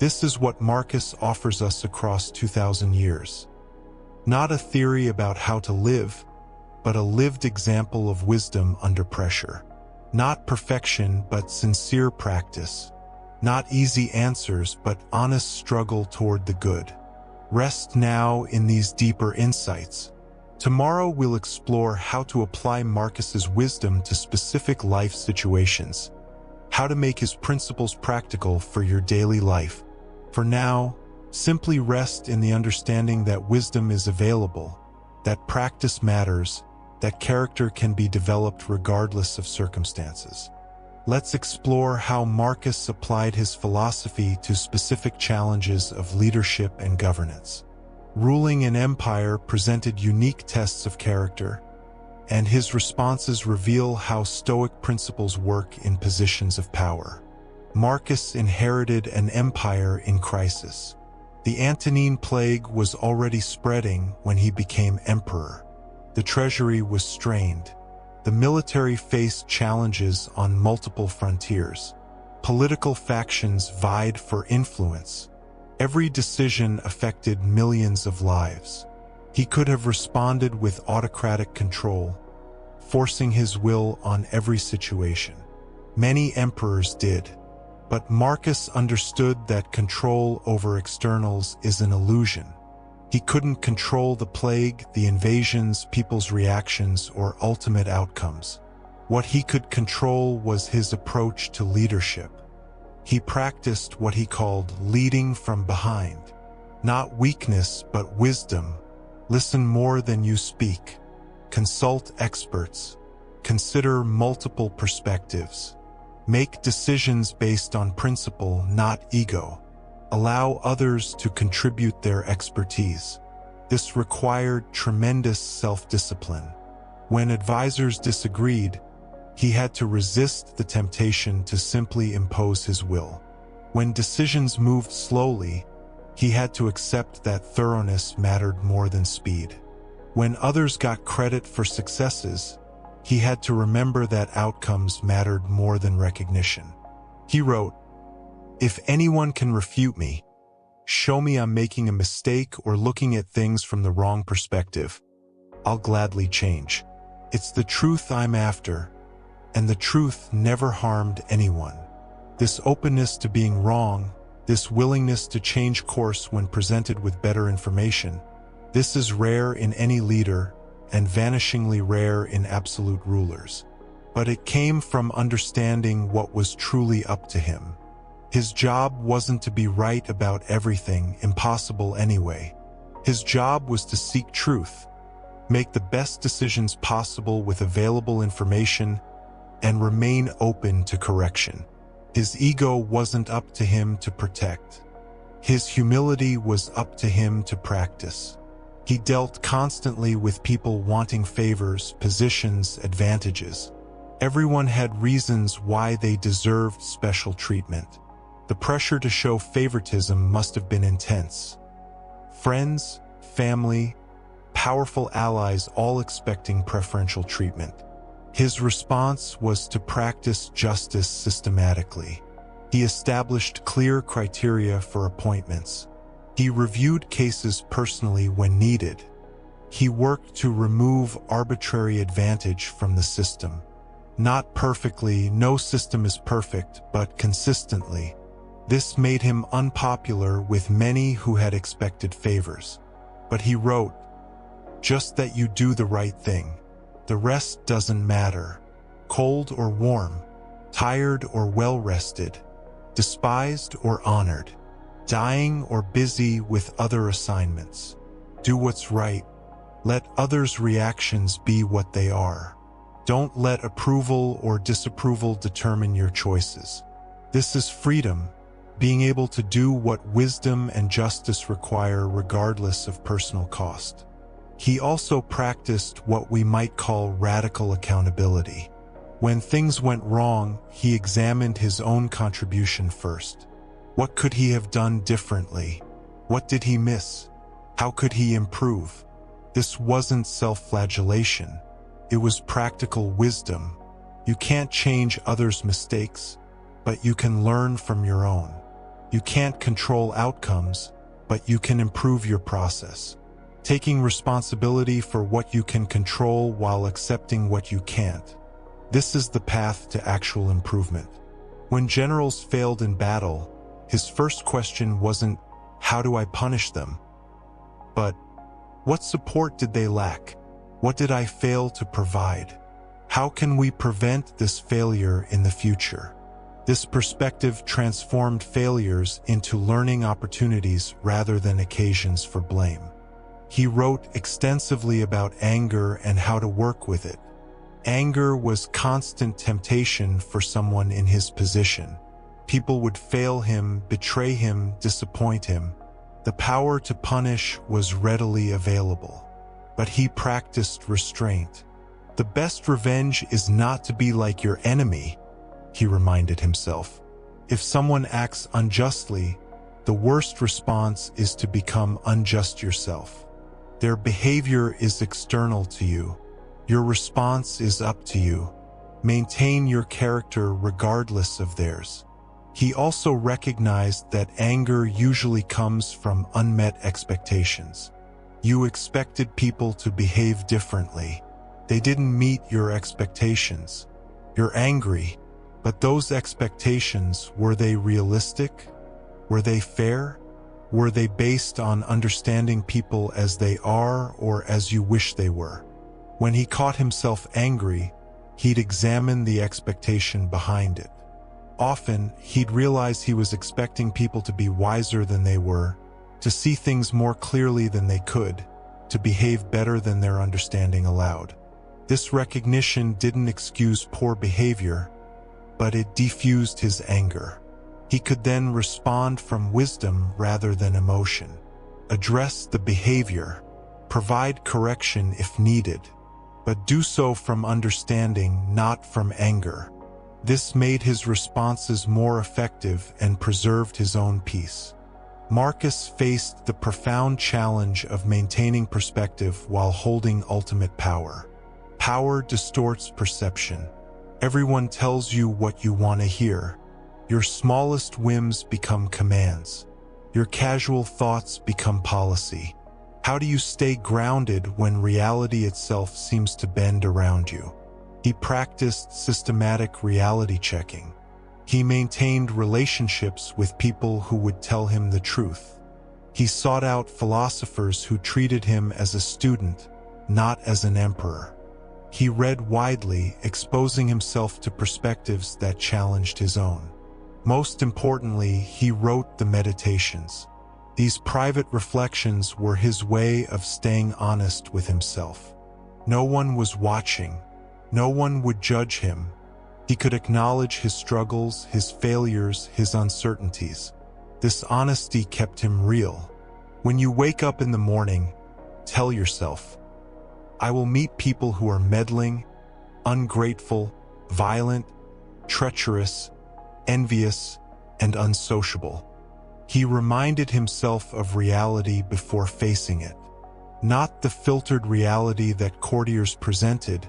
This is what Marcus offers us across 2,000 years. Not a theory about how to live, but a lived example of wisdom under pressure. Not perfection, but sincere practice. Not easy answers, but honest struggle toward the good. Rest now in these deeper insights. Tomorrow we'll explore how to apply Marcus's wisdom to specific life situations, how to make his principles practical for your daily life. For now, simply rest in the understanding that wisdom is available, that practice matters, that character can be developed regardless of circumstances. Let's explore how Marcus applied his philosophy to specific challenges of leadership and governance. Ruling an empire presented unique tests of character, and his responses reveal how Stoic principles work in positions of power. Marcus inherited an empire in crisis. The Antonine Plague was already spreading when he became emperor. The treasury was strained. The military faced challenges on multiple frontiers. Political factions vied for influence. Every decision affected millions of lives. He could have responded with autocratic control, forcing his will on every situation. Many emperors did, but Marcus understood that control over externals is an illusion. He couldn't control the plague, the invasions, people's reactions, or ultimate outcomes. What he could control was his approach to leadership. He practiced what he called leading from behind. Not weakness, but wisdom. Listen more than you speak. Consult experts. Consider multiple perspectives. Make decisions based on principle, not ego. Allow others to contribute their expertise. This required tremendous self-discipline. When advisors disagreed, he had to resist the temptation to simply impose his will. When decisions moved slowly, he had to accept that thoroughness mattered more than speed. When others got credit for successes, he had to remember that outcomes mattered more than recognition. He wrote, "If anyone can refute me, show me I'm making a mistake or looking at things from the wrong perspective, I'll gladly change. It's the truth I'm after, and the truth never harmed anyone." This openness to being wrong, this willingness to change course when presented with better information, this is rare in any leader and vanishingly rare in absolute rulers. But it came from understanding what was truly up to him. His job wasn't to be right about everything, impossible anyway. His job was to seek truth, make the best decisions possible with available information, and remain open to correction. His ego wasn't up to him to protect. His humility was up to him to practice. He dealt constantly with people wanting favors, positions, advantages. Everyone had reasons why they deserved special treatment. The pressure to show favoritism must have been intense. Friends, family, powerful allies all expecting preferential treatment. His response was to practice justice systematically. He established clear criteria for appointments. He reviewed cases personally when needed. He worked to remove arbitrary advantage from the system. Not perfectly, no system is perfect, but consistently. This made him unpopular with many who had expected favors. But he wrote, "Just that you do the right thing. The rest doesn't matter. Cold or warm, tired or well-rested, despised or honored, dying or busy with other assignments. Do what's right. Let others' reactions be what they are. Don't let approval or disapproval determine your choices." This is freedom, being able to do what wisdom and justice require regardless of personal cost. He also practiced what we might call radical accountability. When things went wrong, he examined his own contribution first. What could he have done differently? What did he miss? How could he improve? This wasn't self-flagellation. It was practical wisdom. You can't change others' mistakes, but you can learn from your own. You can't control outcomes, but you can improve your process. Taking responsibility for what you can control while accepting what you can't. This is the path to actual improvement. When generals failed in battle, his first question wasn't, "How do I punish them?" but, "What support did they lack? What did I fail to provide? How can we prevent this failure in the future?" This perspective transformed failures into learning opportunities rather than occasions for blame. He wrote extensively about anger and how to work with it. Anger was constant temptation for someone in his position. People would fail him, betray him, disappoint him. The power to punish was readily available. But he practiced restraint. The best revenge is not to be like your enemy, he reminded himself. If someone acts unjustly, the worst response is to become unjust yourself. Their behavior is external to you. Your response is up to you. Maintain your character regardless of theirs. He also recognized that anger usually comes from unmet expectations. You expected people to behave differently. They didn't meet your expectations. You're angry, but those expectations, were they realistic? Were they fair? Were they based on understanding people as they are or as you wish they were? When he caught himself angry, he'd examine the expectation behind it. Often, he'd realize he was expecting people to be wiser than they were, to see things more clearly than they could, to behave better than their understanding allowed. This recognition didn't excuse poor behavior, but it diffused his anger. He could then respond from wisdom rather than emotion. Address the behavior, provide correction if needed, but do so from understanding, not from anger. This made his responses more effective and preserved his own peace. Marcus faced the profound challenge of maintaining perspective while holding ultimate power. Power distorts perception. Everyone tells you what you want to hear. Your smallest whims become commands. Your casual thoughts become policy. How do you stay grounded when reality itself seems to bend around you? He practiced systematic reality checking. He maintained relationships with people who would tell him the truth. He sought out philosophers who treated him as a student, not as an emperor. He read widely, exposing himself to perspectives that challenged his own. Most importantly, he wrote the Meditations. These private reflections were his way of staying honest with himself. No one was watching. No one would judge him. He could acknowledge his struggles, his failures, his uncertainties. This honesty kept him real. When you wake up in the morning, tell yourself, "I will meet people who are meddling, ungrateful, violent, treacherous, envious, and unsociable." He reminded himself of reality before facing it. Not the filtered reality that courtiers presented,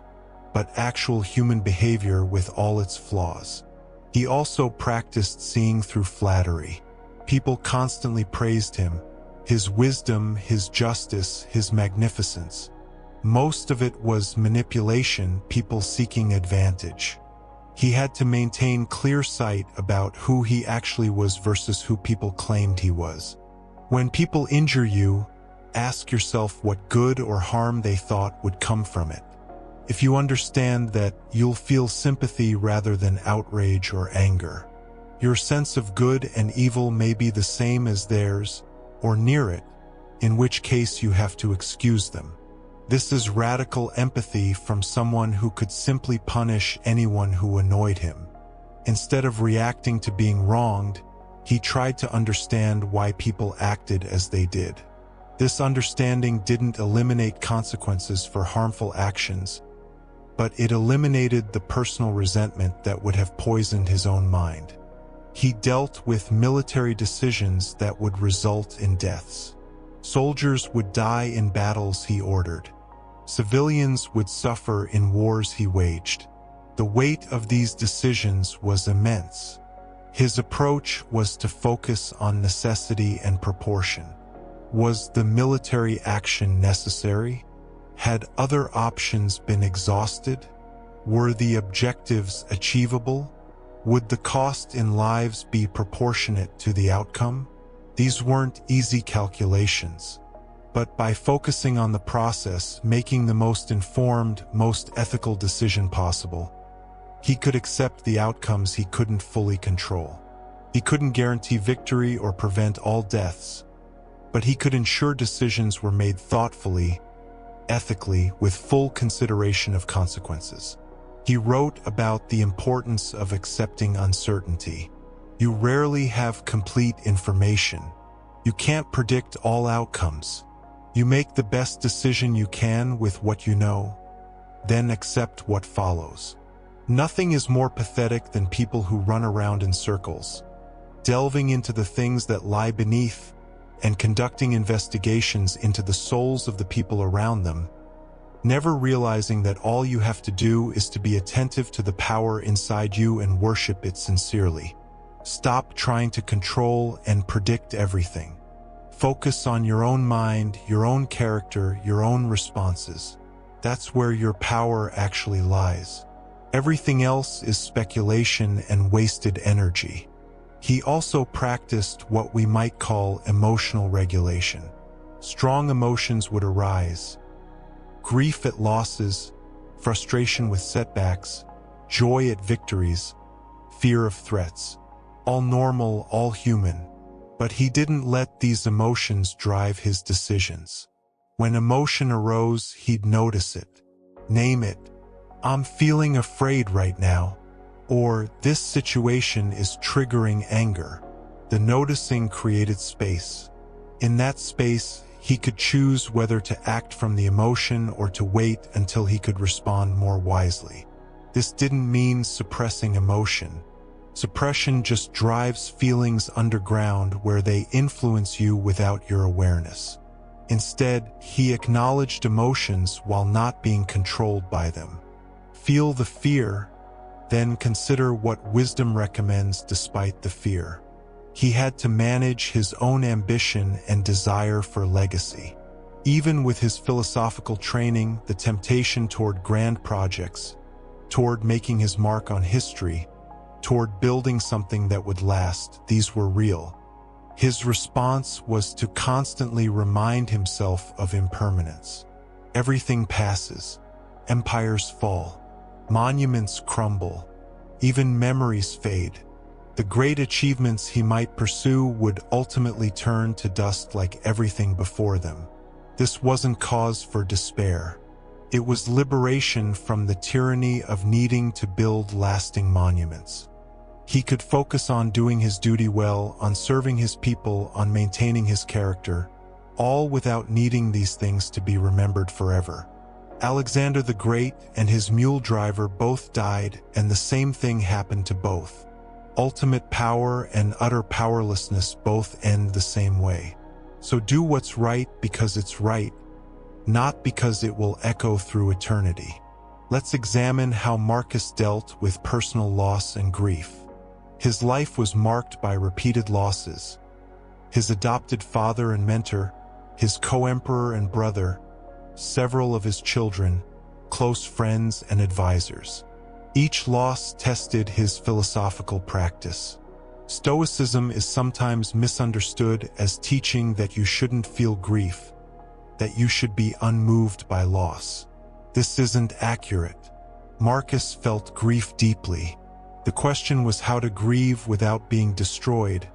but actual human behavior with all its flaws. He also practiced seeing through flattery. People constantly praised him, his wisdom, his justice, his magnificence. Most of it was manipulation, people seeking advantage. He had to maintain clear sight about who he actually was versus who people claimed he was. When people injure you, ask yourself what good or harm they thought would come from it. If you understand that, you'll feel sympathy rather than outrage or anger. Your sense of good and evil may be the same as theirs, or near it, in which case you have to excuse them. This is radical empathy from someone who could simply punish anyone who annoyed him. Instead of reacting to being wronged, he tried to understand why people acted as they did. This understanding didn't eliminate consequences for harmful actions, but it eliminated the personal resentment that would have poisoned his own mind. He dealt with military decisions that would result in deaths. Soldiers would die in battles he ordered. Civilians would suffer in wars he waged. The weight of these decisions was immense. His approach was to focus on necessity and proportion. Was the military action necessary? Had other options been exhausted? Were the objectives achievable? Would the cost in lives be proportionate to the outcome? These weren't easy calculations. But by focusing on the process, making the most informed, most ethical decision possible, he could accept the outcomes he couldn't fully control. He couldn't guarantee victory or prevent all deaths, but he could ensure decisions were made thoughtfully, ethically, with full consideration of consequences. He wrote about the importance of accepting uncertainty. You rarely have complete information. You can't predict all outcomes. You make the best decision you can with what you know, then accept what follows. Nothing is more pathetic than people who run around in circles, delving into the things that lie beneath and conducting investigations into the souls of the people around them, never realizing that all you have to do is to be attentive to the power inside you and worship it sincerely. Stop trying to control and predict everything. Focus on your own mind, your own character, your own responses. That's where your power actually lies. Everything else is speculation and wasted energy. He also practiced what we might call emotional regulation. Strong emotions would arise: grief at losses, frustration with setbacks, joy at victories, fear of threats. All normal, all human. But he didn't let these emotions drive his decisions. When emotion arose, he'd notice it, name it. I'm feeling afraid right now. Or, this situation is triggering anger. The noticing created space. In that space, he could choose whether to act from the emotion or to wait until he could respond more wisely. This didn't mean suppressing emotion. Suppression just drives feelings underground where they influence you without your awareness. Instead, he acknowledged emotions while not being controlled by them. Feel the fear, then consider what wisdom recommends despite the fear. He had to manage his own ambition and desire for legacy. Even with his philosophical training, the temptation toward grand projects, toward making his mark on history, toward building something that would last, these were real. His response was to constantly remind himself of impermanence. Everything passes. Empires fall. Monuments crumble. Even memories fade. The great achievements he might pursue would ultimately turn to dust like everything before them. This wasn't cause for despair. It was liberation from the tyranny of needing to build lasting monuments. He could focus on doing his duty well, on serving his people, on maintaining his character, all without needing these things to be remembered forever. Alexander the Great and his mule driver both died, and the same thing happened to both. Ultimate power and utter powerlessness both end the same way. So do what's right because it's right, not because it will echo through eternity. Let's examine how Marcus dealt with personal loss and grief. His life was marked by repeated losses. His adopted father and mentor, his co-emperor and brother, several of his children, close friends and advisors. Each loss tested his philosophical practice. Stoicism is sometimes misunderstood as teaching that you shouldn't feel grief, that you should be unmoved by loss. This isn't accurate. Marcus felt grief deeply. The question was how to grieve without being destroyed,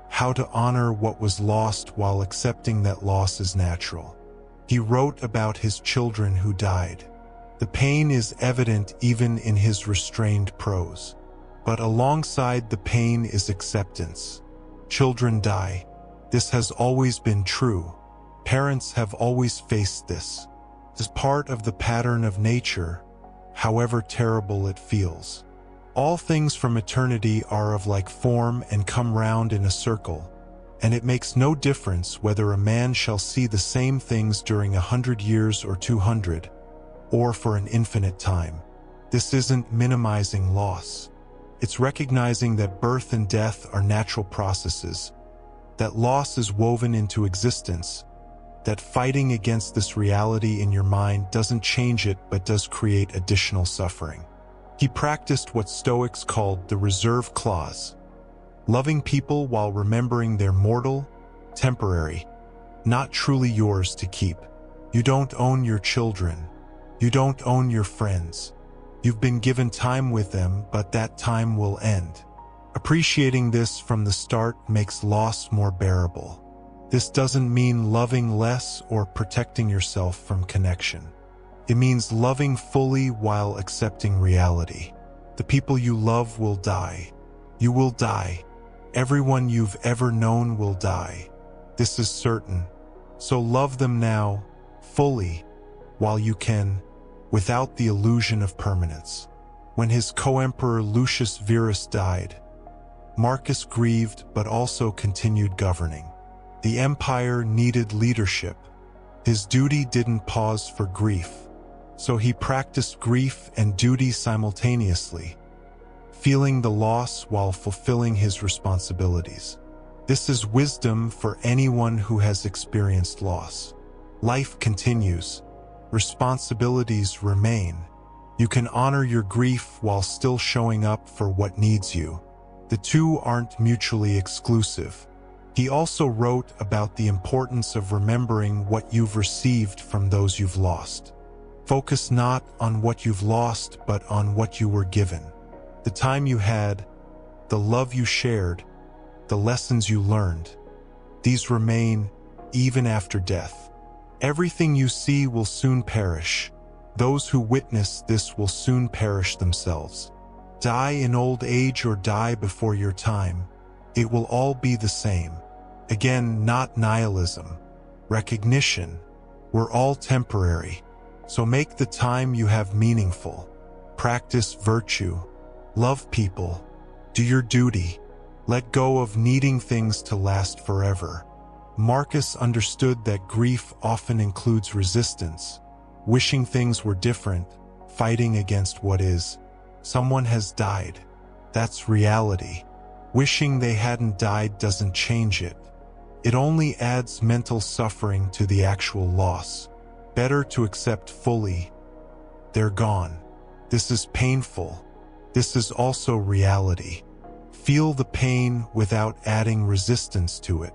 how to honor what was lost while accepting that loss is natural. He wrote about his children who died. The pain is evident even in his restrained prose. But alongside the pain is acceptance. Children die. This has always been true. Parents have always faced this. It is part of the pattern of nature, however terrible it feels. All things from eternity are of like form and come round in a circle, and it makes no difference whether a man shall see the same things during 100 years or 200, or for an infinite time. This isn't minimizing loss. It's recognizing that birth and death are natural processes, that loss is woven into existence, that fighting against this reality in your mind doesn't change it but does create additional suffering. He practiced what Stoics called the reserve clause, loving people while remembering they're mortal, temporary, not truly yours to keep. You don't own your children. You don't own your friends. You've been given time with them, but that time will end. Appreciating this from the start makes loss more bearable. This doesn't mean loving less or protecting yourself from connection. It means loving fully while accepting reality. The people you love will die. You will die. Everyone you've ever known will die. This is certain. So love them now, fully, while you can, without the illusion of permanence. When his co-emperor Lucius Verus died, Marcus grieved but also continued governing. The empire needed leadership. His duty didn't pause for grief, so he practiced grief and duty simultaneously, feeling the loss while fulfilling his responsibilities. This is wisdom for anyone who has experienced loss. Life continues. Responsibilities remain. You can honor your grief while still showing up for what needs you. The two aren't mutually exclusive. He also wrote about the importance of remembering what you've received from those you've lost. Focus not on what you've lost, but on what you were given. The time you had, the love you shared, the lessons you learned. These remain even after death. Everything you see will soon perish. Those who witness this will soon perish themselves. Die in old age or die before your time. It will all be the same. Again, not nihilism. Recognition. We're all temporary. So make the time you have meaningful. Practice virtue. Love people. Do your duty. Let go of needing things to last forever. Marcus understood that grief often includes resistance, wishing things were different, fighting against what is. Someone has died. That's reality. Wishing they hadn't died doesn't change it. It only adds mental suffering to the actual loss. Better to accept fully. They're gone. This is painful. This is also reality. Feel the pain without adding resistance to it.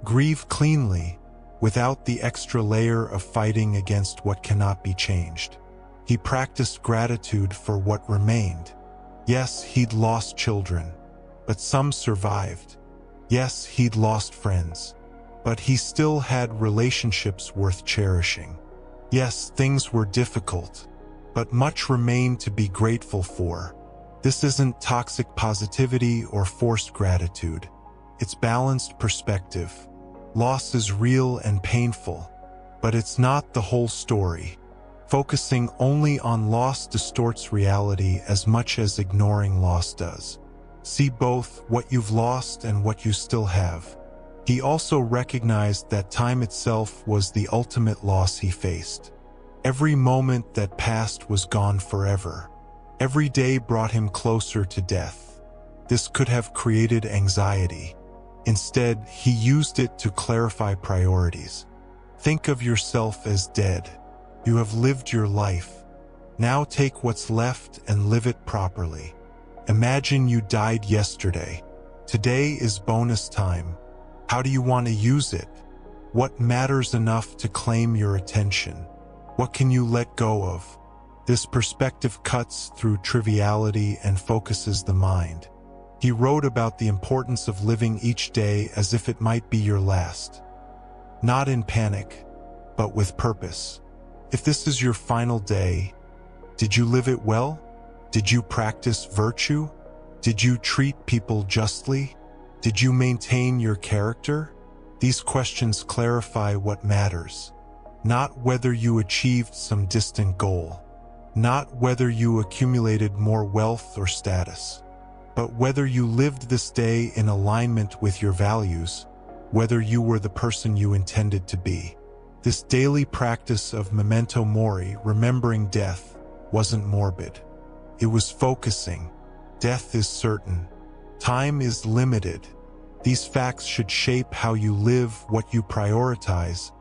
Grieve cleanly, without the extra layer of fighting against what cannot be changed. He practiced gratitude for what remained. Yes, he'd lost children, but some survived. Yes, he'd lost friends, but he still had relationships worth cherishing. Yes, things were difficult, but much remained to be grateful for. This isn't toxic positivity or forced gratitude. It's balanced perspective. Loss is real and painful, but it's not the whole story. Focusing only on loss distorts reality as much as ignoring loss does. See both what you've lost and what you still have. He also recognized that time itself was the ultimate loss he faced. Every moment that passed was gone forever. Every day brought him closer to death. This could have created anxiety. Instead, he used it to clarify priorities. Think of yourself as dead. You have lived your life. Now take what's left and live it properly. Imagine you died yesterday. Today is bonus time. How do you want to use it? What matters enough to claim your attention? What can you let go of? This perspective cuts through triviality and focuses the mind. He wrote about the importance of living each day as if it might be your last. Not in panic, but with purpose. If this is your final day, did you live it well? Did you practice virtue? Did you treat people justly? Did you maintain your character? These questions clarify what matters. Not whether you achieved some distant goal. Not whether you accumulated more wealth or status. But whether you lived this day in alignment with your values, whether you were the person you intended to be. This daily practice of memento mori, remembering death, wasn't morbid. It was focusing. Death is certain. Time is limited. These facts should shape how you live, what you prioritize,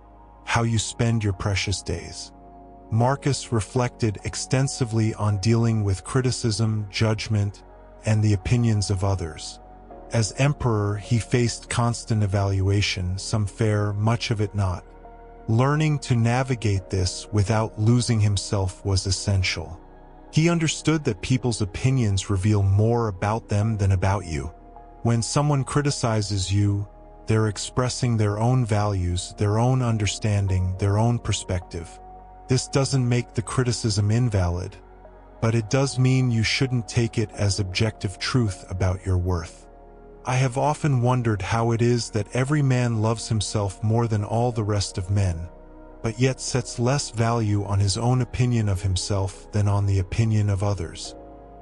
how you spend your precious days. Marcus reflected extensively on dealing with criticism, judgment, and the opinions of others. As emperor, he faced constant evaluation, some fair, much of it not. Learning to navigate this without losing himself was essential. He understood that people's opinions reveal more about them than about you. When someone criticizes you, they're expressing their own values, their own understanding, their own perspective. This doesn't make the criticism invalid, but it does mean you shouldn't take it as objective truth about your worth. I have often wondered how it is that every man loves himself more than all the rest of men, but yet sets less value on his own opinion of himself than on the opinion of others.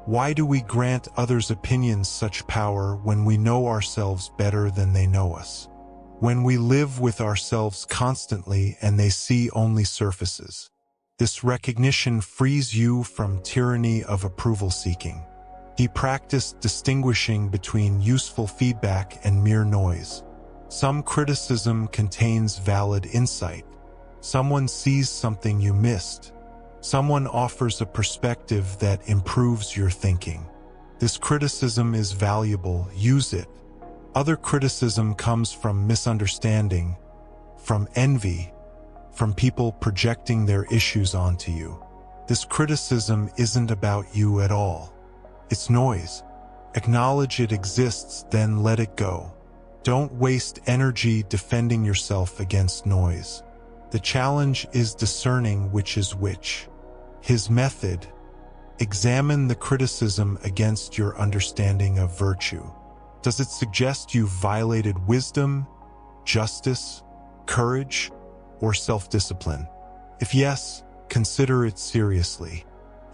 Why do we grant others' opinions such power when we know ourselves better than they know us? When we live with ourselves constantly and they see only surfaces. This recognition frees you from tyranny of approval seeking. He practiced distinguishing between useful feedback and mere noise. Some criticism contains valid insight. Someone sees something you missed. Someone offers a perspective that improves your thinking. This criticism is valuable, use it. Other criticism comes from misunderstanding, from envy, from people projecting their issues onto you. This criticism isn't about you at all. It's noise. Acknowledge it exists, then let it go. Don't waste energy defending yourself against noise. The challenge is discerning which is which. His method: examine the criticism against your understanding of virtue. Does it suggest you violated wisdom, justice, courage, or self-discipline? If yes, consider it seriously.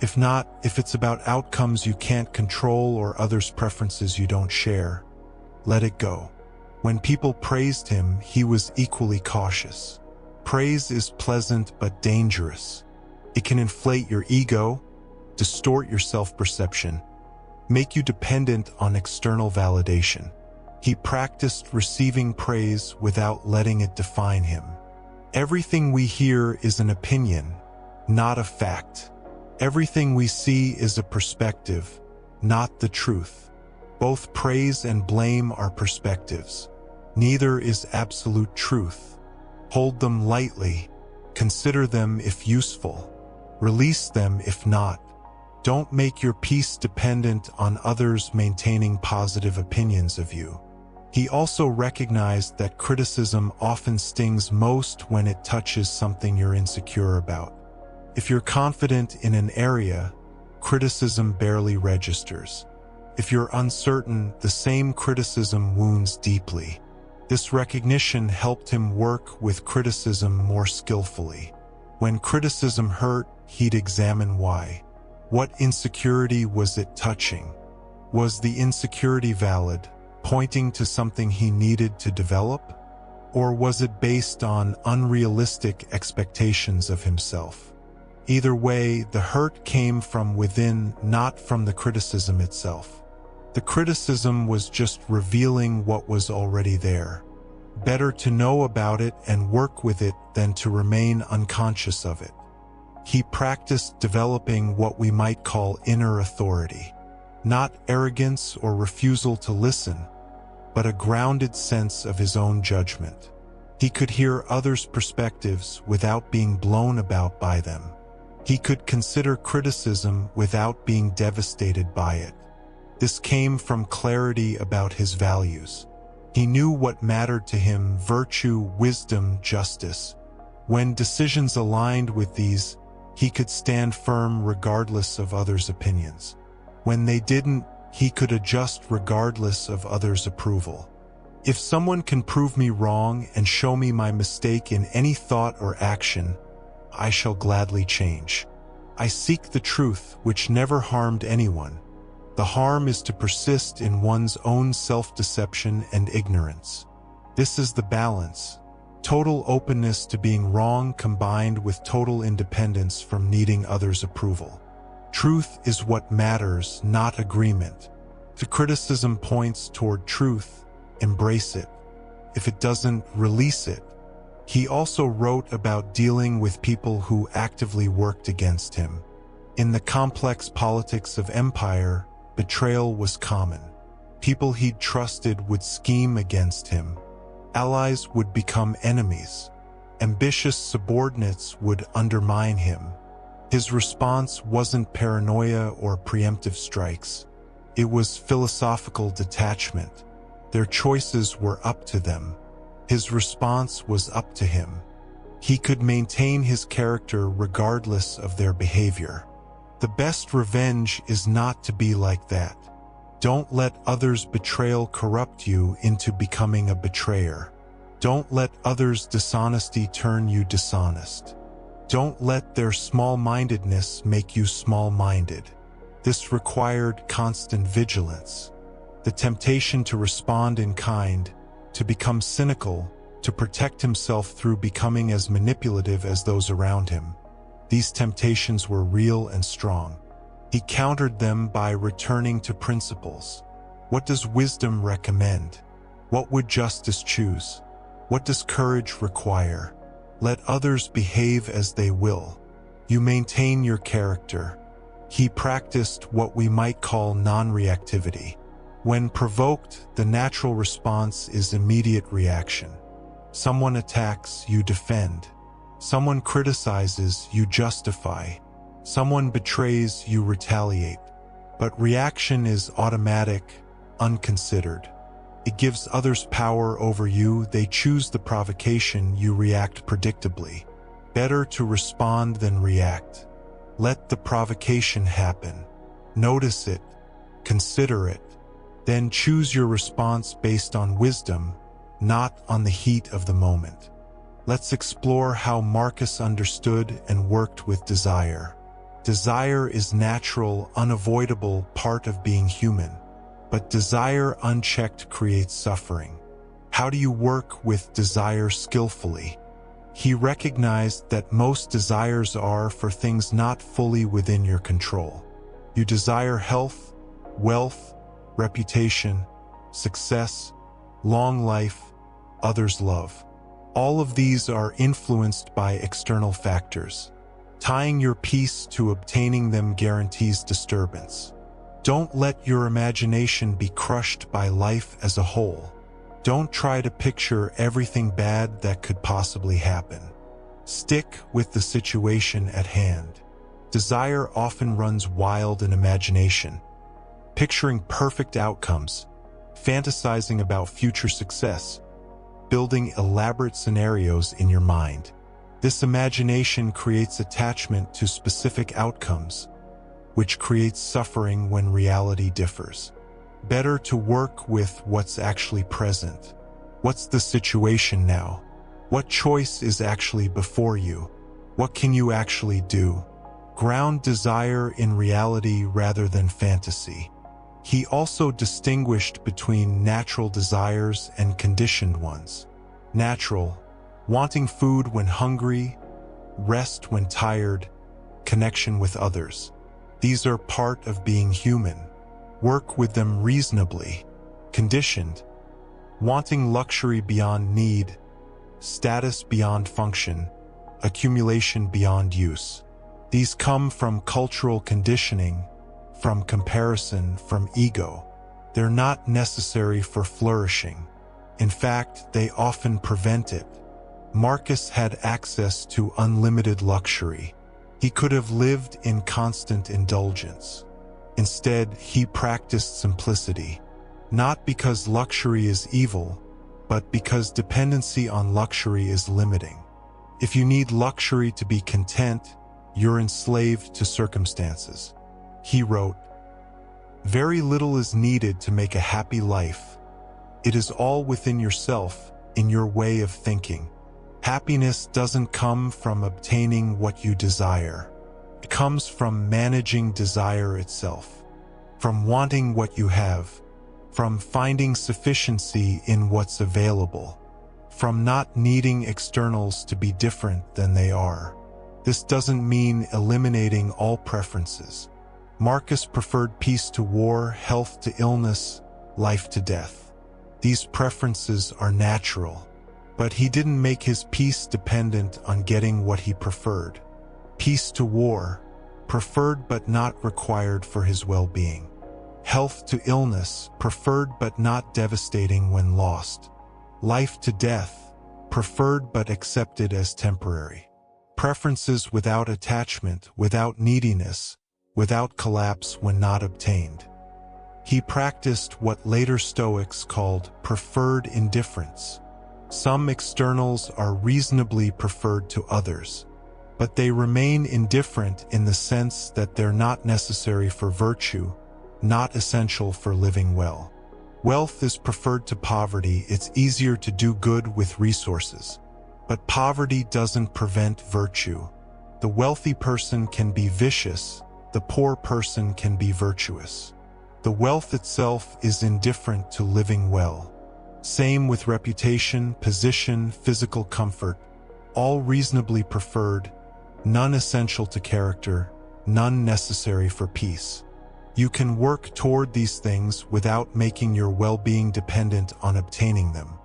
If not, if it's about outcomes you can't control or others' preferences you don't share, let it go. When people praised him, he was equally cautious. Praise is pleasant but dangerous. It can inflate your ego, distort your self-perception, make you dependent on external validation. He practiced receiving praise without letting it define him. Everything we hear is an opinion, not a fact. Everything we see is a perspective, not the truth. Both praise and blame are perspectives. Neither is absolute truth. Hold them lightly. Consider them if useful. Release them if not. Don't make your peace dependent on others maintaining positive opinions of you. He also recognized that criticism often stings most when it touches something you're insecure about. If you're confident in an area, criticism barely registers. If you're uncertain, the same criticism wounds deeply. This recognition helped him work with criticism more skillfully. When criticism hurt, he'd examine why. What insecurity was it touching? Was the insecurity valid, pointing to something he needed to develop? Or was it based on unrealistic expectations of himself? Either way, the hurt came from within, not from the criticism itself. The criticism was just revealing what was already there. Better to know about it and work with it than to remain unconscious of it. He practiced developing what we might call inner authority, not arrogance or refusal to listen, but a grounded sense of his own judgment. He could hear others' perspectives without being blown about by them. He could consider criticism without being devastated by it. This came from clarity about his values. He knew what mattered to him: virtue, wisdom, justice. When decisions aligned with these, he could stand firm regardless of others' opinions. When they didn't, he could adjust regardless of others' approval. If someone can prove me wrong and show me my mistake in any thought or action, I shall gladly change. I seek the truth, which never harmed anyone. The harm is to persist in one's own self-deception and ignorance. This is the balance: total openness to being wrong combined with total independence from needing others' approval. Truth is what matters, not agreement. If criticism points toward truth, embrace it. If it doesn't, release it. He also wrote about dealing with people who actively worked against him. In the complex politics of empire, betrayal was common. People he'd trusted would scheme against him. Allies would become enemies. Ambitious subordinates would undermine him. His response wasn't paranoia or preemptive strikes. It was philosophical detachment. Their choices were up to them. His response was up to him. He could maintain his character regardless of their behavior. The best revenge is not to be like that. Don't let others' betrayal corrupt you into becoming a betrayer. Don't let others' dishonesty turn you dishonest. Don't let their small-mindedness make you small-minded. This required constant vigilance. The temptation to respond in kind, to become cynical, to protect himself through becoming as manipulative as those around him. These temptations were real and strong. He countered them by returning to principles. What does wisdom recommend? What would justice choose? What does courage require? Let others behave as they will. You maintain your character. He practiced what we might call non-reactivity. When provoked, the natural response is immediate reaction. Someone attacks, you defend. Someone criticizes, you justify. Someone betrays, you retaliate. But reaction is automatic, unconsidered. It gives others power over you. They choose the provocation, you react predictably. Better to respond than react. Let the provocation happen. Notice it. Consider it. Then choose your response based on wisdom, not on the heat of the moment. Let's explore how Marcus understood and worked with desire. Desire is natural, unavoidable part of being human. But desire unchecked creates suffering. How do you work with desire skillfully? He recognized that most desires are for things not fully within your control. You desire health, wealth, reputation, success, long life, others' love. All of these are influenced by external factors. Tying your peace to obtaining them guarantees disturbance. Don't let your imagination be crushed by life as a whole. Don't try to picture everything bad that could possibly happen. Stick with the situation at hand. Desire often runs wild in imagination, picturing perfect outcomes, fantasizing about future success, building elaborate scenarios in your mind. This imagination creates attachment to specific outcomes, which creates suffering when reality differs. Better to work with what's actually present. What's the situation now? What choice is actually before you? What can you actually do? Ground desire in reality rather than fantasy. He also distinguished between natural desires and conditioned ones. Natural, wanting food when hungry, rest when tired, connection with others. These are part of being human. Work with them reasonably. Conditioned, wanting luxury beyond need, status beyond function, accumulation beyond use. These come from cultural conditioning, from comparison, from ego. They're not necessary for flourishing. In fact, they often prevent it. Marcus had access to unlimited luxury. He could have lived in constant indulgence. Instead, he practiced simplicity, not because luxury is evil, but because dependency on luxury is limiting. If you need luxury to be content, you're enslaved to circumstances. He wrote, "Very little is needed to make a happy life. It is all within yourself, in your way of thinking. Happiness doesn't come from obtaining what you desire. It comes from managing desire itself, from wanting what you have, from finding sufficiency in what's available, from not needing externals to be different than they are." This doesn't mean eliminating all preferences. Marcus preferred peace to war, health to illness, life to death. These preferences are natural, but he didn't make his peace dependent on getting what he preferred. Peace to war, preferred but not required for his well-being. Health to illness, preferred but not devastating when lost. Life to death, preferred but accepted as temporary. Preferences without attachment, without neediness, without collapse when not obtained. He practiced what later Stoics called preferred indifference. Some externals are reasonably preferred to others, but they remain indifferent in the sense that they're not necessary for virtue, not essential for living well. Wealth is preferred to poverty. It's easier to do good with resources. But poverty doesn't prevent virtue. The wealthy person can be vicious, the poor person can be virtuous. The wealth itself is indifferent to living well. Same with reputation, position, physical comfort, all reasonably preferred, none essential to character, none necessary for peace. You can work toward these things without making your well-being dependent on obtaining them.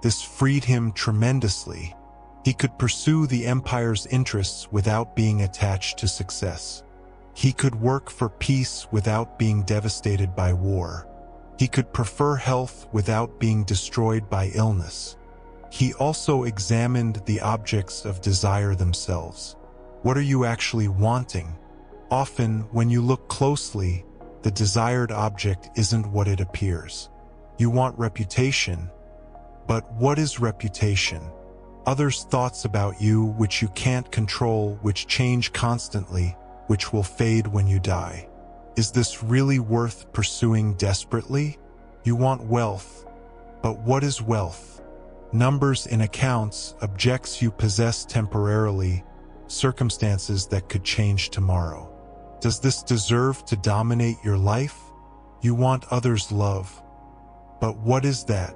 This freed him tremendously. He could pursue the empire's interests without being attached to success. He could work for peace without being devastated by war. He could prefer health without being destroyed by illness. He also examined the objects of desire themselves. What are you actually wanting? Often, when you look closely, the desired object isn't what it appears. You want reputation, but what is reputation? Others' thoughts about you which you can't control, which change constantly, which will fade when you die. Is this really worth pursuing desperately? You want wealth, but what is wealth? Numbers in accounts, objects you possess temporarily, circumstances that could change tomorrow. Does this deserve to dominate your life? You want others' love. But what is that?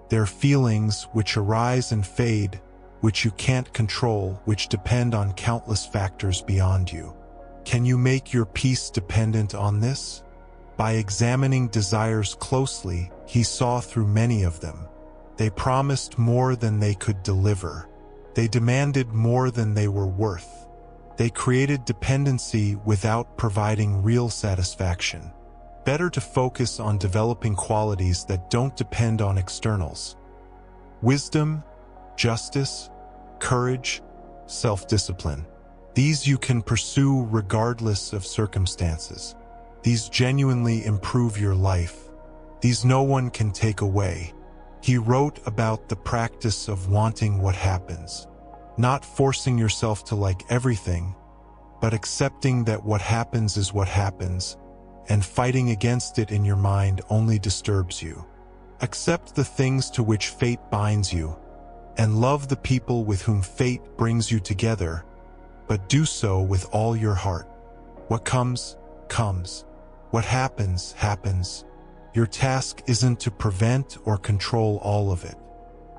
They're feelings which arise and fade, which you can't control, which depend on countless factors beyond you. Can you make your peace dependent on this? By examining desires closely, he saw through many of them. They promised more than they could deliver. They demanded more than they were worth. They created dependency without providing real satisfaction. Better to focus on developing qualities that don't depend on externals. Wisdom, justice, courage, self-discipline. These you can pursue regardless of circumstances. These genuinely improve your life. These no one can take away. He wrote about the practice of wanting what happens, not forcing yourself to like everything, but accepting that what happens is what happens, and fighting against it in your mind only disturbs you. Accept the things to which fate binds you, and love the people with whom fate brings you together, but do so with all your heart. What comes, comes. What happens, happens. Your task isn't to prevent or control all of it.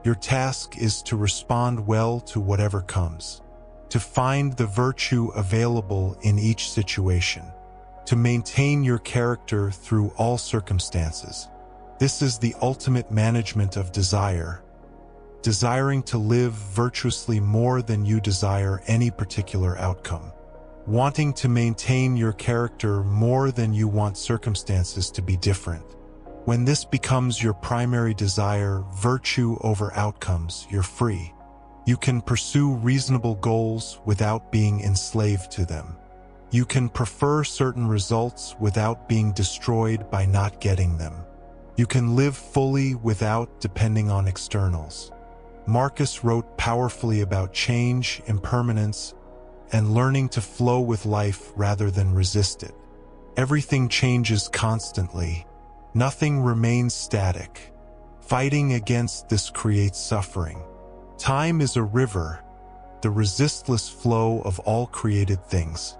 Your task is to respond well to whatever comes, to find the virtue available in each situation, to maintain your character through all circumstances. This is the ultimate management of desire, desiring to live virtuously more than you desire any particular outcome. wanting to maintain your character more than you want circumstances to be different. When this becomes your primary desire, virtue over outcomes, you're free. You can pursue reasonable goals without being enslaved to them. You can prefer certain results without being destroyed by not getting them. You can live fully without depending on externals. Marcus wrote powerfully about change, impermanence, and learning to flow with life rather than resist it. Everything changes constantly. Nothing remains static. Fighting against this creates suffering. Time is a river, the resistless flow of all created things.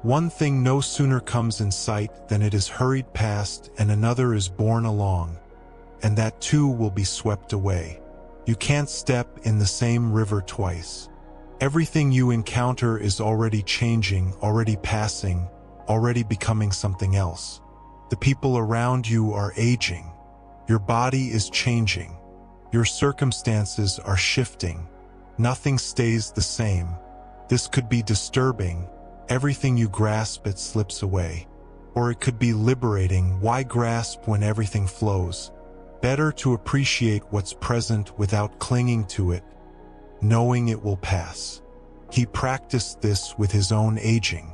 One thing no sooner comes in sight than it is hurried past, and another is borne along, and that too will be swept away. You can't step in the same river twice. Everything you encounter is already changing, already passing, already becoming something else. The people around you are aging. Your body is changing. Your circumstances are shifting. Nothing stays the same. This could be disturbing. Everything you grasp, it slips away. Or it could be liberating. Why grasp when everything flows? Better to appreciate what's present without clinging to it, knowing it will pass. He practiced this with his own aging.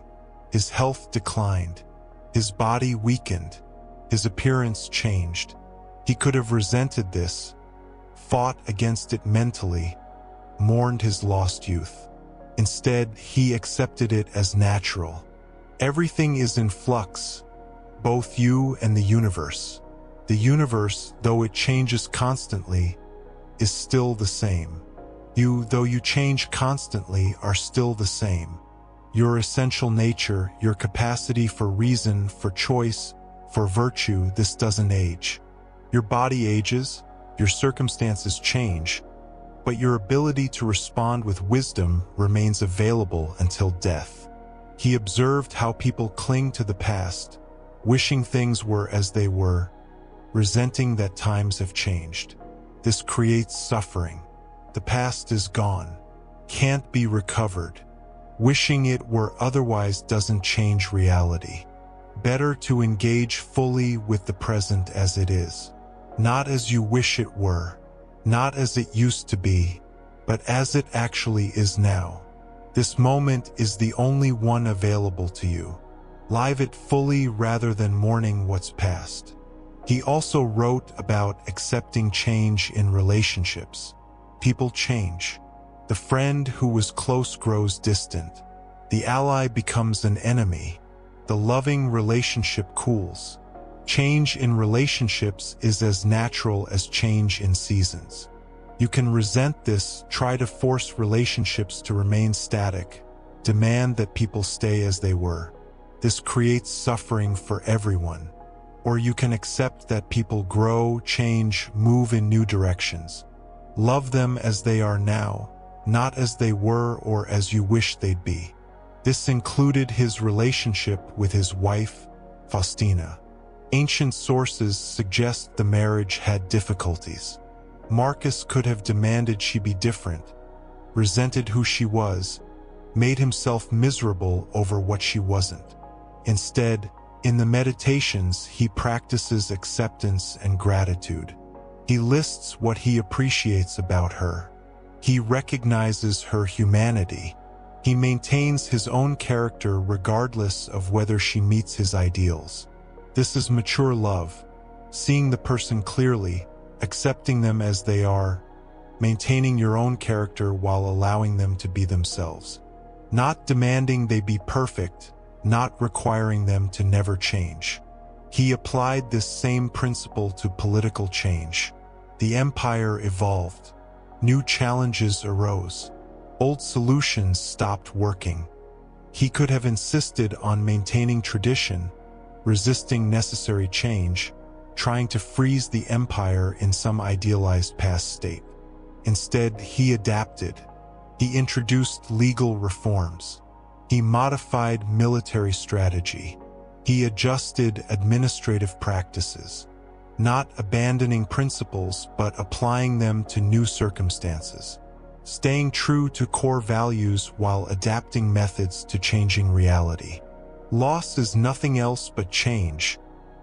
His health declined. His body weakened. His appearance changed. He could have resented this, fought against it mentally, mourned his lost youth. Instead, he accepted it as natural. Everything is in flux, both you and the universe. The universe, though it changes constantly, is still the same. You, though you change constantly, are still the same. Your essential nature, your capacity for reason, for choice, for virtue, this doesn't age. Your body ages, your circumstances change, but your ability to respond with wisdom remains available until death. He observed how people cling to the past, wishing things were as they were, resenting that times have changed. This creates suffering. The past is gone, can't be recovered. Wishing it were otherwise doesn't change reality. Better to engage fully with the present as it is. Not as you wish it were, not as it used to be, but as it actually is now. This moment is the only one available to you. Live it fully rather than mourning what's past. He also wrote about accepting change in relationships. People change. The friend who was close grows distant. The ally becomes an enemy. The loving relationship cools. Change in relationships is as natural as change in seasons. You can resent this, try to force relationships to remain static, demand that people stay as they were. This creates suffering for everyone. Or you can accept that people grow, change, move in new directions. Love them as they are now, not as they were or as you wish they'd be. This included his relationship with his wife, Faustina. Ancient sources suggest the marriage had difficulties. Marcus could have demanded she be different, resented who she was, made himself miserable over what she wasn't. Instead, in the meditations, he practices acceptance and gratitude. He lists what he appreciates about her. He recognizes her humanity. He maintains his own character regardless of whether she meets his ideals. This is mature love, seeing the person clearly, accepting them as they are, maintaining your own character while allowing them to be themselves. Not demanding they be perfect, not requiring them to never change. He applied this same principle to political change. The empire evolved. New challenges arose. Old solutions stopped working. He could have insisted on maintaining tradition, resisting necessary change, trying to freeze the empire in some idealized past state. Instead, he adapted. He introduced legal reforms. He modified military strategy. He adjusted administrative practices, not abandoning principles but applying them to new circumstances. staying true to core values while adapting methods to changing reality. Loss is nothing else but change,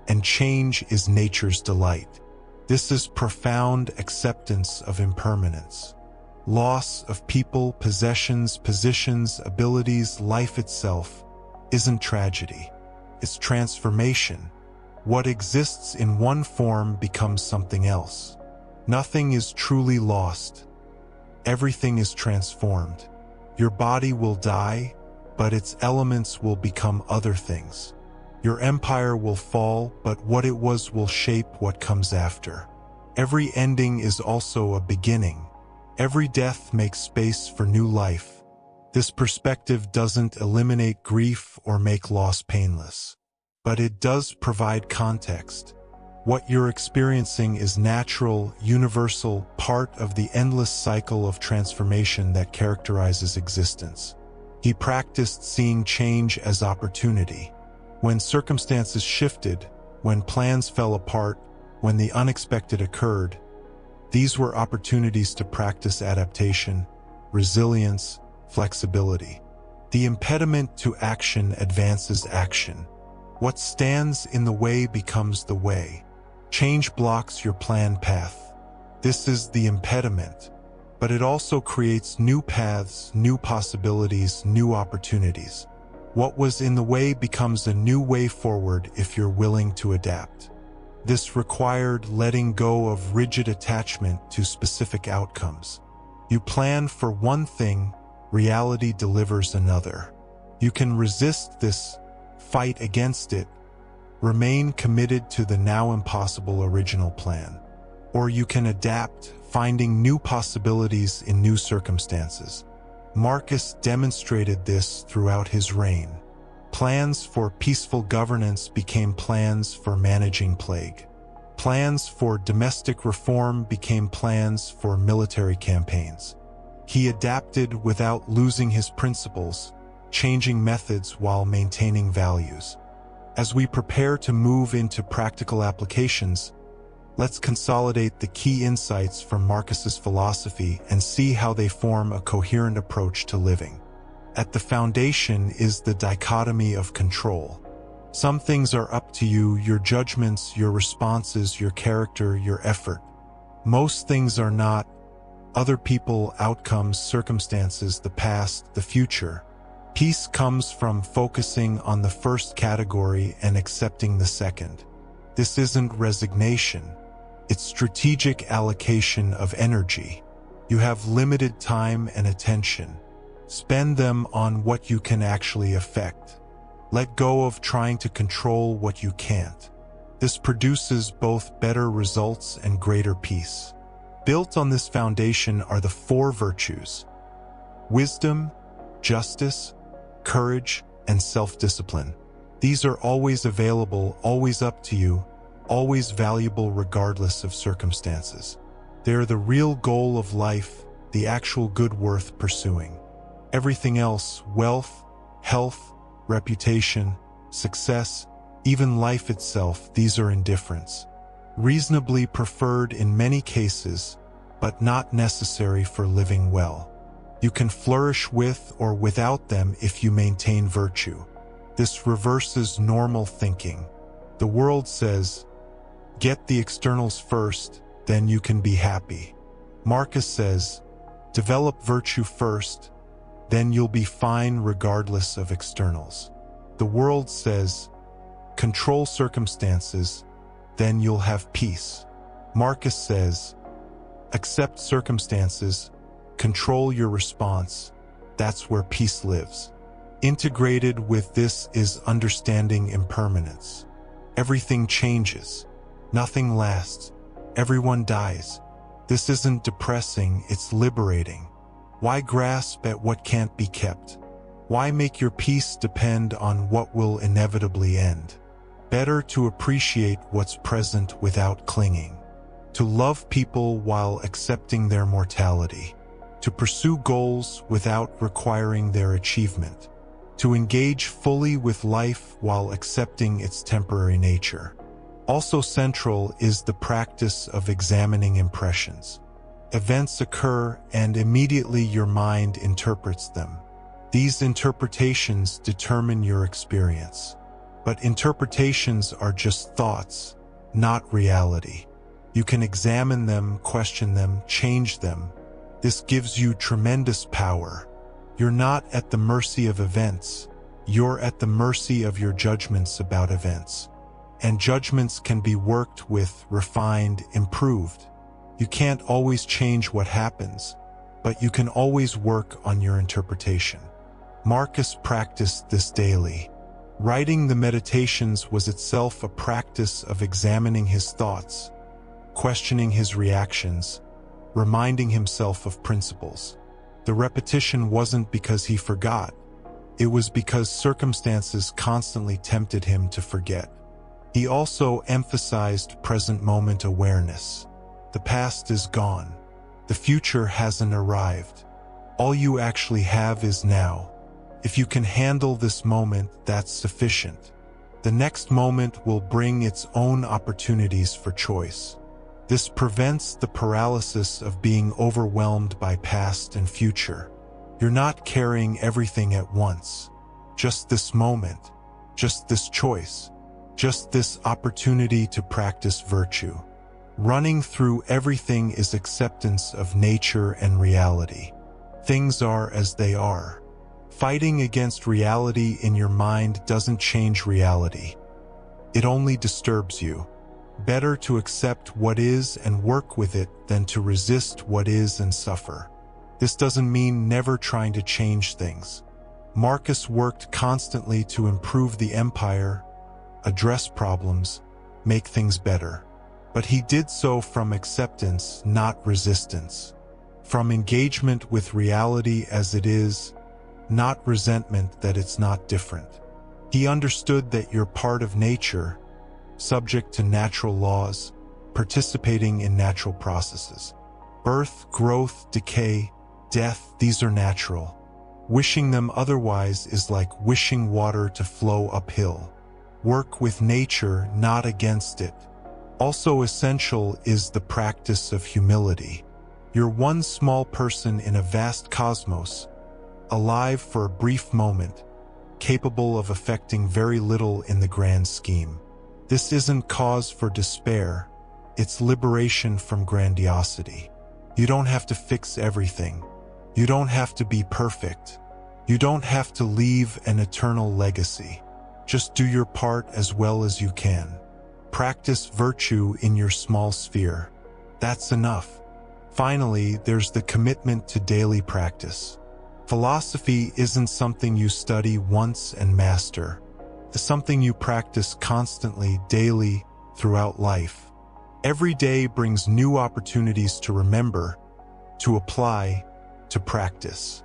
and change is nature's delight. This is profound acceptance of impermanence. Loss of people, possessions, positions, abilities, life itself isn't tragedy. It's transformation. What exists in one form becomes something else. Nothing is truly lost. Everything is transformed. Your body will die, but its elements will become other things. Your empire will fall, but what it was will shape what comes after. Every ending is also a beginning. Every death makes space for new life. This perspective doesn't eliminate grief or make loss painless, but it does provide context. What you're experiencing is natural, universal, part of the endless cycle of transformation that characterizes existence. He practiced seeing change as opportunity. When circumstances shifted, when plans fell apart, when the unexpected occurred, these were opportunities to practice adaptation, resilience, flexibility. The impediment to action advances action. What stands in the way becomes the way. Change blocks your planned path. This is the impediment, but it also creates new paths, new possibilities, new opportunities. What was in the way becomes a new way forward if you're willing to adapt. This required letting go of rigid attachment to specific outcomes. You plan for one thing, reality delivers another. You can resist this, fight against it, remain committed to the now impossible original plan. Or you can adapt, finding new possibilities in new circumstances. Marcus demonstrated this throughout his reign. Plans for peaceful governance became plans for managing plague. Plans for domestic reform became plans for military campaigns. He adapted without losing his principles, changing methods while maintaining values. As we prepare to move into practical applications, let's consolidate the key insights from Marcus's philosophy and see how they form a coherent approach to living. At the foundation is the dichotomy of control. Some things are up to you, your judgments, your responses, your character, your effort. Most things are not. Other people, outcomes, circumstances, the past, the future. Peace comes from focusing on the first category and accepting the second. This isn't resignation. It's strategic allocation of energy. You have limited time and attention. Spend them on what you can actually affect. Let go of trying to control what you can't. This produces both better results and greater peace. Built on this foundation are the four virtues: wisdom, justice, courage, and self-discipline. These are always available, always up to you, always valuable regardless of circumstances. They are the real goal of life, the actual good worth pursuing. Everything else, wealth, health, reputation, success, even life itself, these are indifferents. Reasonably preferred in many cases, but not necessary for living well. You can flourish with or without them if you maintain virtue. This reverses normal thinking. The world says, get the externals first, then you can be happy. Marcus says, develop virtue first, then you'll be fine regardless of externals. The world says, control circumstances, then you'll have peace. Marcus says, accept circumstances, control your response, that's where peace lives. Integrated with this is understanding impermanence. Everything changes. Nothing lasts. Everyone dies. This isn't depressing, it's liberating. Why grasp at what can't be kept? Why make your peace depend on what will inevitably end? Better to appreciate what's present without clinging. To love people while accepting their mortality. To pursue goals without requiring their achievement. To engage fully with life while accepting its temporary nature. Also central is the practice of examining impressions. Events occur and immediately your mind interprets them. These interpretations determine your experience. But interpretations are just thoughts, not reality. You can examine them, question them, change them. This gives you tremendous power. You're not at the mercy of events. You're at the mercy of your judgments about events. And judgments can be worked with, refined, improved. You can't always change what happens, but you can always work on your interpretation. Marcus practiced this daily. Writing the Meditations was itself a practice of examining his thoughts, questioning his reactions, reminding himself of principles. The repetition wasn't because he forgot. It was because circumstances constantly tempted him to forget. He also emphasized present moment awareness. The past is gone. The future hasn't arrived. All you actually have is now. If you can handle this moment, that's sufficient. The next moment will bring its own opportunities for choice. This prevents the paralysis of being overwhelmed by past and future. You're not carrying everything at once. Just this moment, just this choice, just this opportunity to practice virtue. Running through everything is acceptance of nature and reality. Things are as they are. Fighting against reality in your mind doesn't change reality. It only disturbs you. Better to accept what is and work with it than to resist what is and suffer. This doesn't mean never trying to change things. Marcus worked constantly to improve the empire, address problems, make things better. But he did so from acceptance, not resistance. From engagement with reality as it is, not resentment that it's not different. He understood that you're part of nature, subject to natural laws, participating in natural processes. Birth, growth, decay, death, these are natural. Wishing them otherwise is like wishing water to flow uphill. Work with nature, not against it. Also essential is the practice of humility. You're one small person in a vast cosmos, alive for a brief moment, capable of affecting very little in the grand scheme. This isn't cause for despair, it's liberation from grandiosity. You don't have to fix everything. You don't have to be perfect. You don't have to leave an eternal legacy. Just do your part as well as you can. Practice virtue in your small sphere. That's enough. Finally, there's the commitment to daily practice. Philosophy isn't something you study once and master. It's something you practice constantly, daily, throughout life. Every day brings new opportunities to remember, to apply, to practice.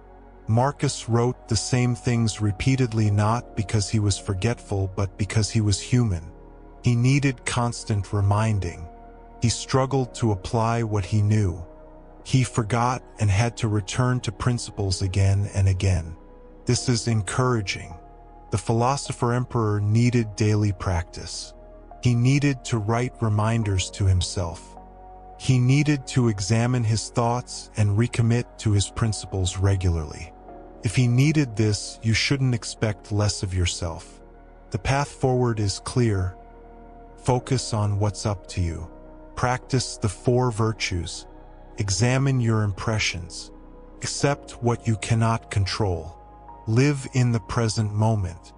Marcus wrote the same things repeatedly not because he was forgetful but because he was human. He needed constant reminding. He struggled to apply what he knew. He forgot and had to return to principles again and again. This is encouraging. The philosopher emperor needed daily practice. He needed to write reminders to himself. He needed to examine his thoughts and recommit to his principles regularly. If he needed this, you shouldn't expect less of yourself. The path forward is clear. Focus on what's up to you. Practice the 4 virtues. Examine your impressions. Accept what you cannot control. Live in the present moment.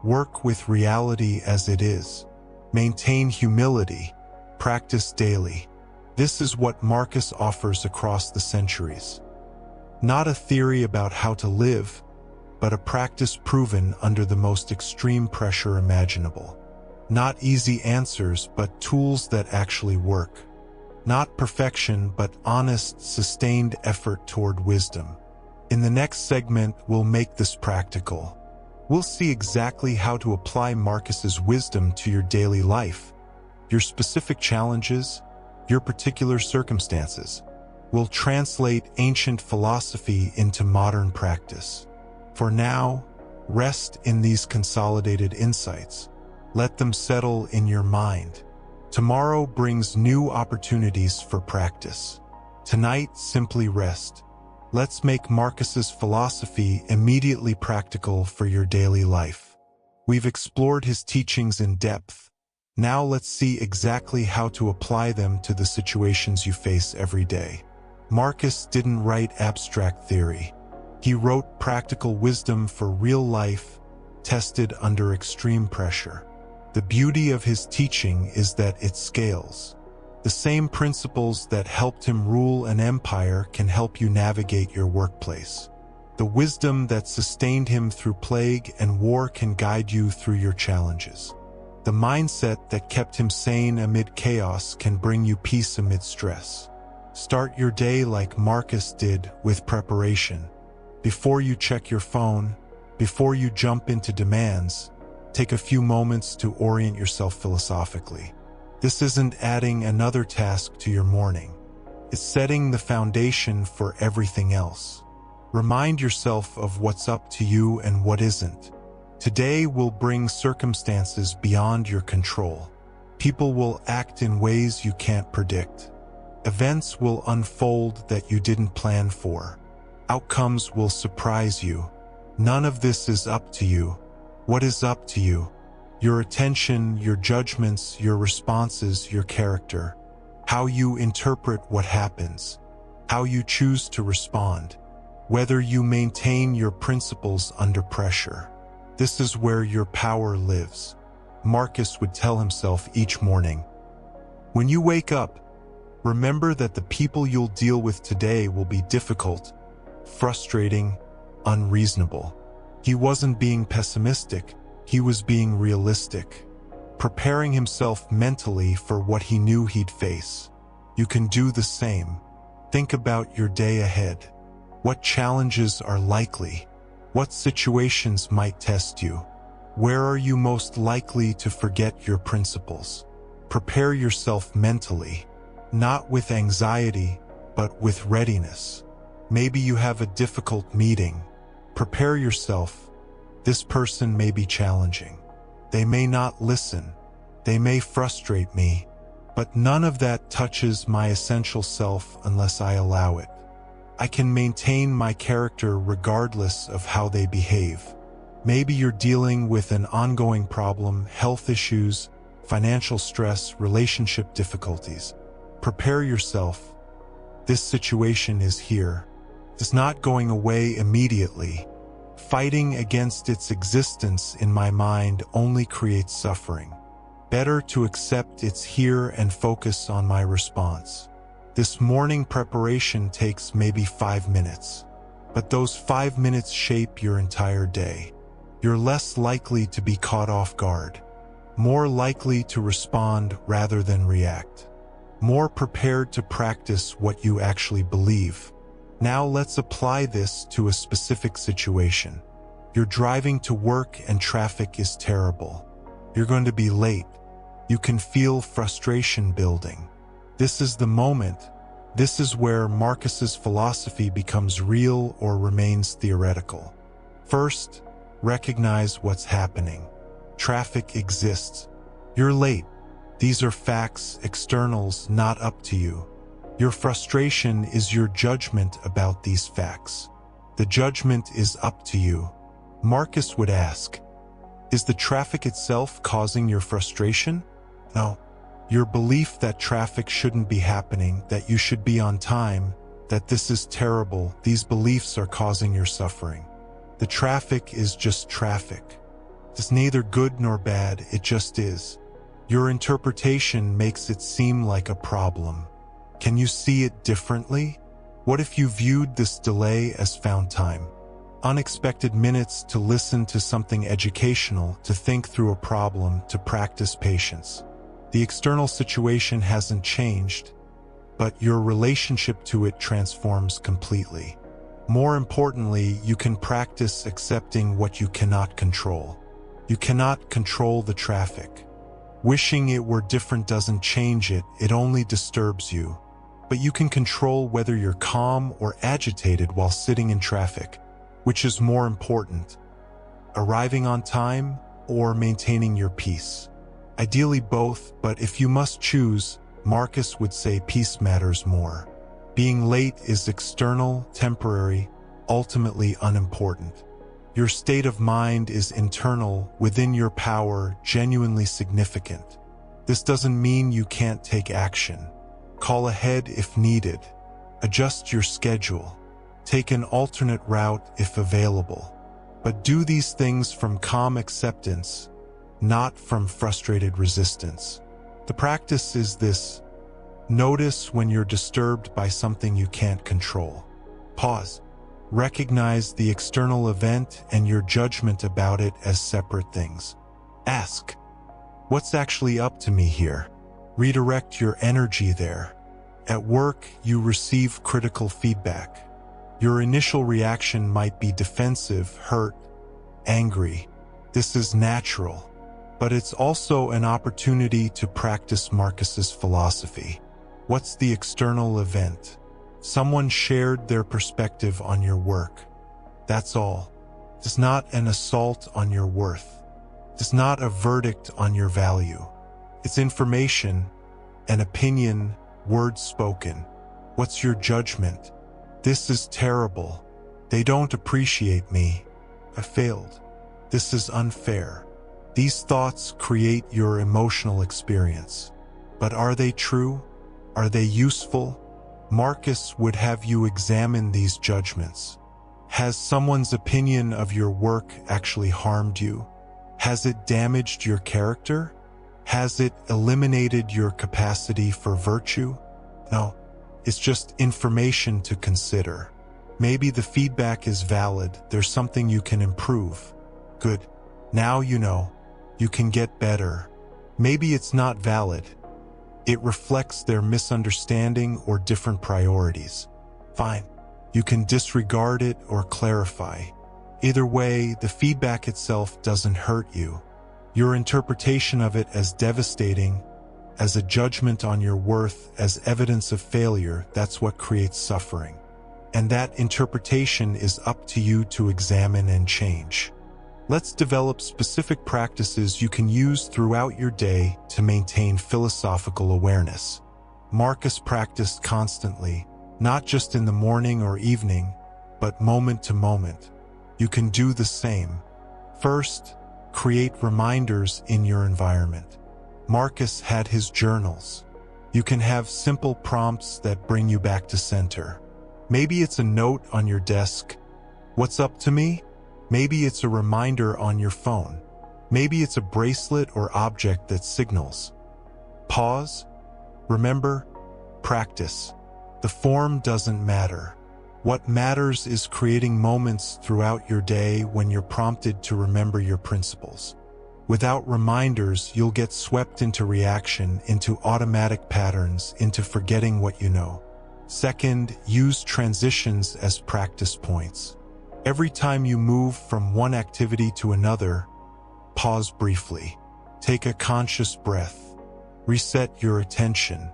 Work with reality as it is. Maintain humility. Practice daily. This is what Marcus offers across the centuries. Not a theory about how to live, but a practice proven under the most extreme pressure imaginable. Not easy answers, but tools that actually work. Not perfection, but honest, sustained effort toward wisdom. In the next segment, we'll make this practical. We'll see exactly how to apply Marcus's wisdom to your daily life, your specific challenges, your particular circumstances. We'll translate ancient philosophy into modern practice. For now, rest in these consolidated insights. Let them settle in your mind. Tomorrow brings new opportunities for practice. Tonight, simply rest. Let's make Marcus's philosophy immediately practical for your daily life. We've explored his teachings in depth. Now let's see exactly how to apply them to the situations you face every day. Marcus didn't write abstract theory. He wrote practical wisdom for real life, tested under extreme pressure. The beauty of his teaching is that it scales. The same principles that helped him rule an empire can help you navigate your workplace. The wisdom that sustained him through plague and war can guide you through your challenges. The mindset that kept him sane amid chaos can bring you peace amid stress. Start your day like Marcus did, with preparation. Before you check your phone, before you jump into demands, take a few moments to orient yourself philosophically. This isn't adding another task to your morning. It's setting the foundation for everything else. Remind yourself of what's up to you and what isn't. Today will bring circumstances beyond your control. People will act in ways you can't predict. Events will unfold that you didn't plan for. Outcomes will surprise you. None of this is up to you. What is up to you? Your attention, your judgments, your responses, your character. How you interpret what happens. How you choose to respond. Whether you maintain your principles under pressure. This is where your power lives. Marcus would tell himself each morning. When you wake up, remember that the people you'll deal with today will be difficult, frustrating, unreasonable. He wasn't being pessimistic, he was being realistic, preparing himself mentally for what he knew he'd face. You can do the same. Think about your day ahead. What challenges are likely? What situations might test you? Where are you most likely to forget your principles? Prepare yourself mentally, not with anxiety, but with readiness. Maybe you have a difficult meeting. Prepare yourself. This person may be challenging. They may not listen. They may frustrate me. But none of that touches my essential self unless I allow it. I can maintain my character regardless of how they behave. Maybe you're dealing with an ongoing problem, health issues, financial stress, relationship difficulties. Prepare yourself. This situation is here. It's not going away immediately. Fighting against its existence in my mind only creates suffering. Better to accept it's here and focus on my response. This morning preparation takes maybe 5 minutes, but those 5 minutes shape your entire day. You're less likely to be caught off guard, more likely to respond rather than react, more prepared to practice what you actually believe. Now let's apply this to a specific situation. You're driving to work and traffic is terrible. You're going to be late. You can feel frustration building. This is the moment. This is where Marcus's philosophy becomes real or remains theoretical. First, recognize what's happening. Traffic exists. You're late. These are facts, externals, not up to you. Your frustration is your judgment about these facts. The judgment is up to you. Marcus would ask, is the traffic itself causing your frustration? No. Your belief that traffic shouldn't be happening, that you should be on time, that this is terrible, these beliefs are causing your suffering. The traffic is just traffic. It's neither good nor bad, it just is. Your interpretation makes it seem like a problem. Can you see it differently? What if you viewed this delay as found time? Unexpected minutes to listen to something educational, to think through a problem, to practice patience. The external situation hasn't changed, but your relationship to it transforms completely. More importantly, you can practice accepting what you cannot control. You cannot control the traffic. Wishing it were different doesn't change it, it only disturbs you. But you can control whether you're calm or agitated while sitting in traffic. Which is more important, arriving on time or maintaining your peace? Ideally both, but if you must choose, Marcus would say peace matters more. Being late is external, temporary, ultimately unimportant. Your state of mind is internal, within your power, genuinely significant. This doesn't mean you can't take action. Call ahead if needed. Adjust your schedule. Take an alternate route if available. But do these things from calm acceptance, not from frustrated resistance. The practice is this: notice when you're disturbed by something you can't control. Pause. Recognize the external event and your judgment about it as separate things. Ask, what's actually up to me here? Redirect your energy there. At work, you receive critical feedback. Your initial reaction might be defensive, hurt, angry. This is natural, but it's also an opportunity to practice Marcus's philosophy. What's the external event? Someone shared their perspective on your work. That's all. It's not an assault on your worth. It's not a verdict on your value. It's information, an opinion, words spoken. What's your judgment? This is terrible. They don't appreciate me. I failed. This is unfair. These thoughts create your emotional experience. But are they true? Are they useful? Marcus would have you examine these judgments. Has someone's opinion of your work actually harmed you? Has it damaged your character? Has it eliminated your capacity for virtue? No, it's just information to consider. Maybe the feedback is valid, there's something you can improve. Good. Now you know. You can get better. Maybe it's not valid. It reflects their misunderstanding or different priorities. Fine. You can disregard it or clarify. Either way, the feedback itself doesn't hurt you. Your interpretation of it as devastating, as a judgment on your worth, as evidence of failure, that's what creates suffering. And that interpretation is up to you to examine and change. Let's develop specific practices you can use throughout your day to maintain philosophical awareness. Marcus practiced constantly, not just in the morning or evening, but moment to moment. You can do the same. First, create reminders in your environment. Marcus had his journals. You can have simple prompts that bring you back to center. Maybe it's a note on your desk. What's up to me? Maybe it's a reminder on your phone. Maybe it's a bracelet or object that signals. Pause. Remember. Practice. The form doesn't matter. What matters is creating moments throughout your day when you're prompted to remember your principles. Without reminders, you'll get swept into reaction, into automatic patterns, into forgetting what you know. Second, use transitions as practice points. Every time you move from one activity to another, pause briefly. Take a conscious breath. Reset your attention.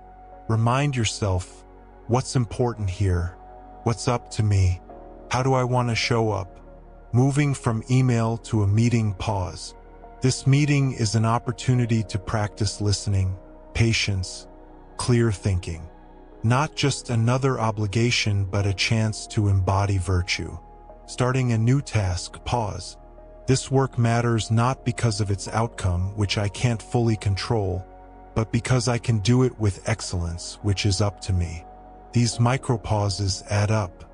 Remind yourself, what's important here? What's up to me? How do I want to show up? Moving from email to a meeting, pause. This meeting is an opportunity to practice listening, patience, clear thinking. Not just another obligation, but a chance to embody virtue. Starting a new task, pause. This work matters not because of its outcome, which I can't fully control, but because I can do it with excellence, which is up to me. These micropauses add up.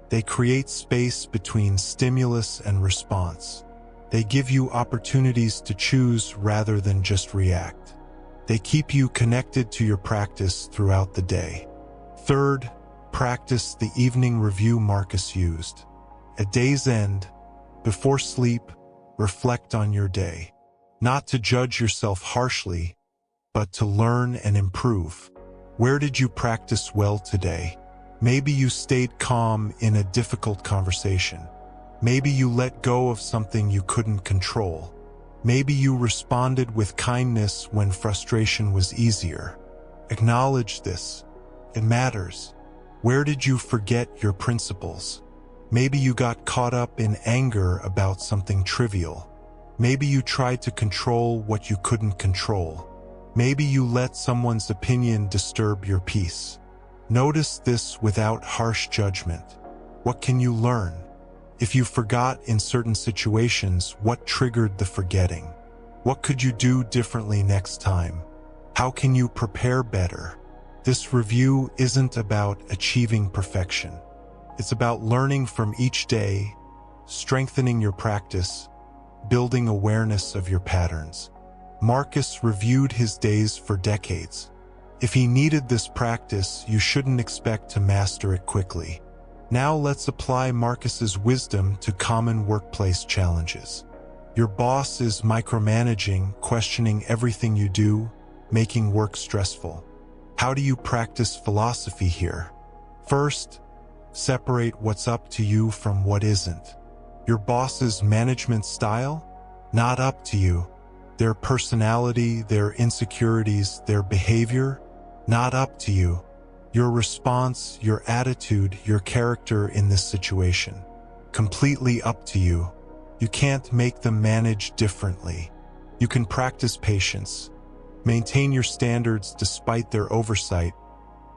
They create space between stimulus and response. They give you opportunities to choose rather than just react. They keep you connected to your practice throughout the day. Third, practice the evening review Marcus used. At day's end, before sleep, reflect on your day. Not to judge yourself harshly, but to learn and improve. Where did you practice well today? Maybe you stayed calm in a difficult conversation. Maybe you let go of something you couldn't control. Maybe you responded with kindness when frustration was easier. Acknowledge this. It matters. Where did you forget your principles? Maybe you got caught up in anger about something trivial. Maybe you tried to control what you couldn't control. Maybe you let someone's opinion disturb your peace. Notice this without harsh judgment. What can you learn? If you forgot in certain situations, what triggered the forgetting? What could you do differently next time? How can you prepare better? This review isn't about achieving perfection. It's about learning from each day, strengthening your practice, building awareness of your patterns. Marcus reviewed his days for decades. If he needed this practice, you shouldn't expect to master it quickly. Now let's apply Marcus's wisdom to common workplace challenges. Your boss is micromanaging, questioning everything you do, making work stressful. How do you practice philosophy here? First, separate what's up to you from what isn't. Your boss's management style? Not up to you. Their personality, their insecurities, their behavior? Not up to you. Your response, your attitude, your character in this situation. Completely up to you. You can't make them manage differently. You can practice patience. Maintain your standards despite their oversight.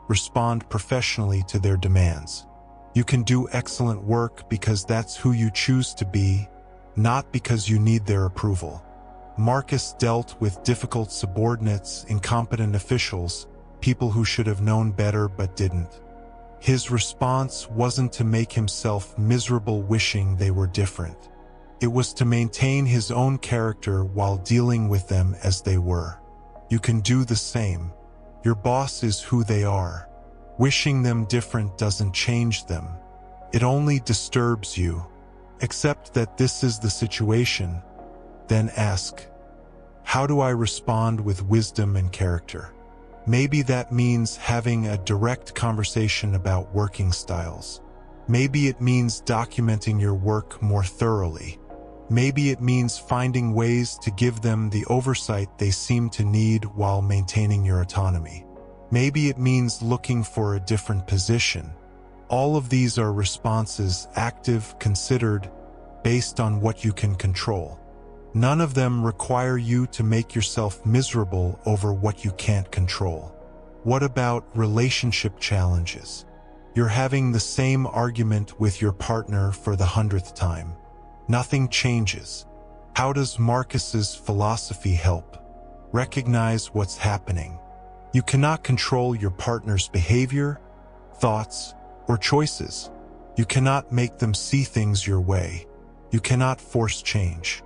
Respond professionally to their demands. You can do excellent work because that's who you choose to be, not because you need their approval. Marcus dealt with difficult subordinates, incompetent officials, people who should have known better but didn't. His response wasn't to make himself miserable wishing they were different. It was to maintain his own character while dealing with them as they were. You can do the same. Your boss is who they are. Wishing them different doesn't change them. It only disturbs you. Accept that this is the situation, then ask, how do I respond with wisdom and character? Maybe that means having a direct conversation about working styles. Maybe it means documenting your work more thoroughly. Maybe it means finding ways to give them the oversight they seem to need while maintaining your autonomy. Maybe it means looking for a different position. All of these are responses, active, considered, based on what you can control. None of them require you to make yourself miserable over what you can't control. What about relationship challenges? You're having the same argument with your partner for the 100th time. Nothing changes. How does Marcus's philosophy help? Recognize what's happening. You cannot control your partner's behavior, thoughts, or choices. You cannot make them see things your way. You cannot force change.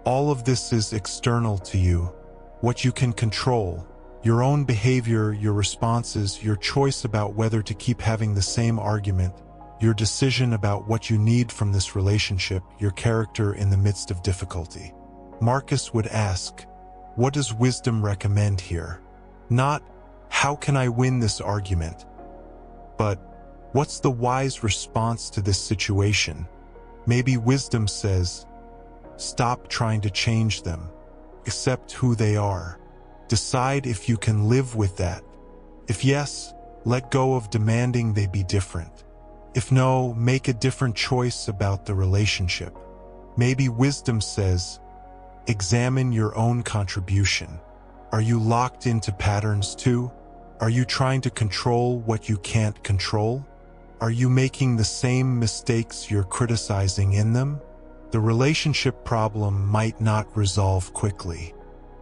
All of this is external to you. What you can control, your own behavior, your responses, your choice about whether to keep having the same argument, your decision about what you need from this relationship, your character in the midst of difficulty. Marcus would ask, what does wisdom recommend here? Not, how can I win this argument? But, what's the wise response to this situation? Maybe wisdom says, stop trying to change them. Accept who they are. Decide if you can live with that. If yes, let go of demanding they be different. If no, make a different choice about the relationship. Maybe wisdom says, examine your own contribution. Are you locked into patterns too? Are you trying to control what you can't control? Are you making the same mistakes you're criticizing in them? The relationship problem might not resolve quickly,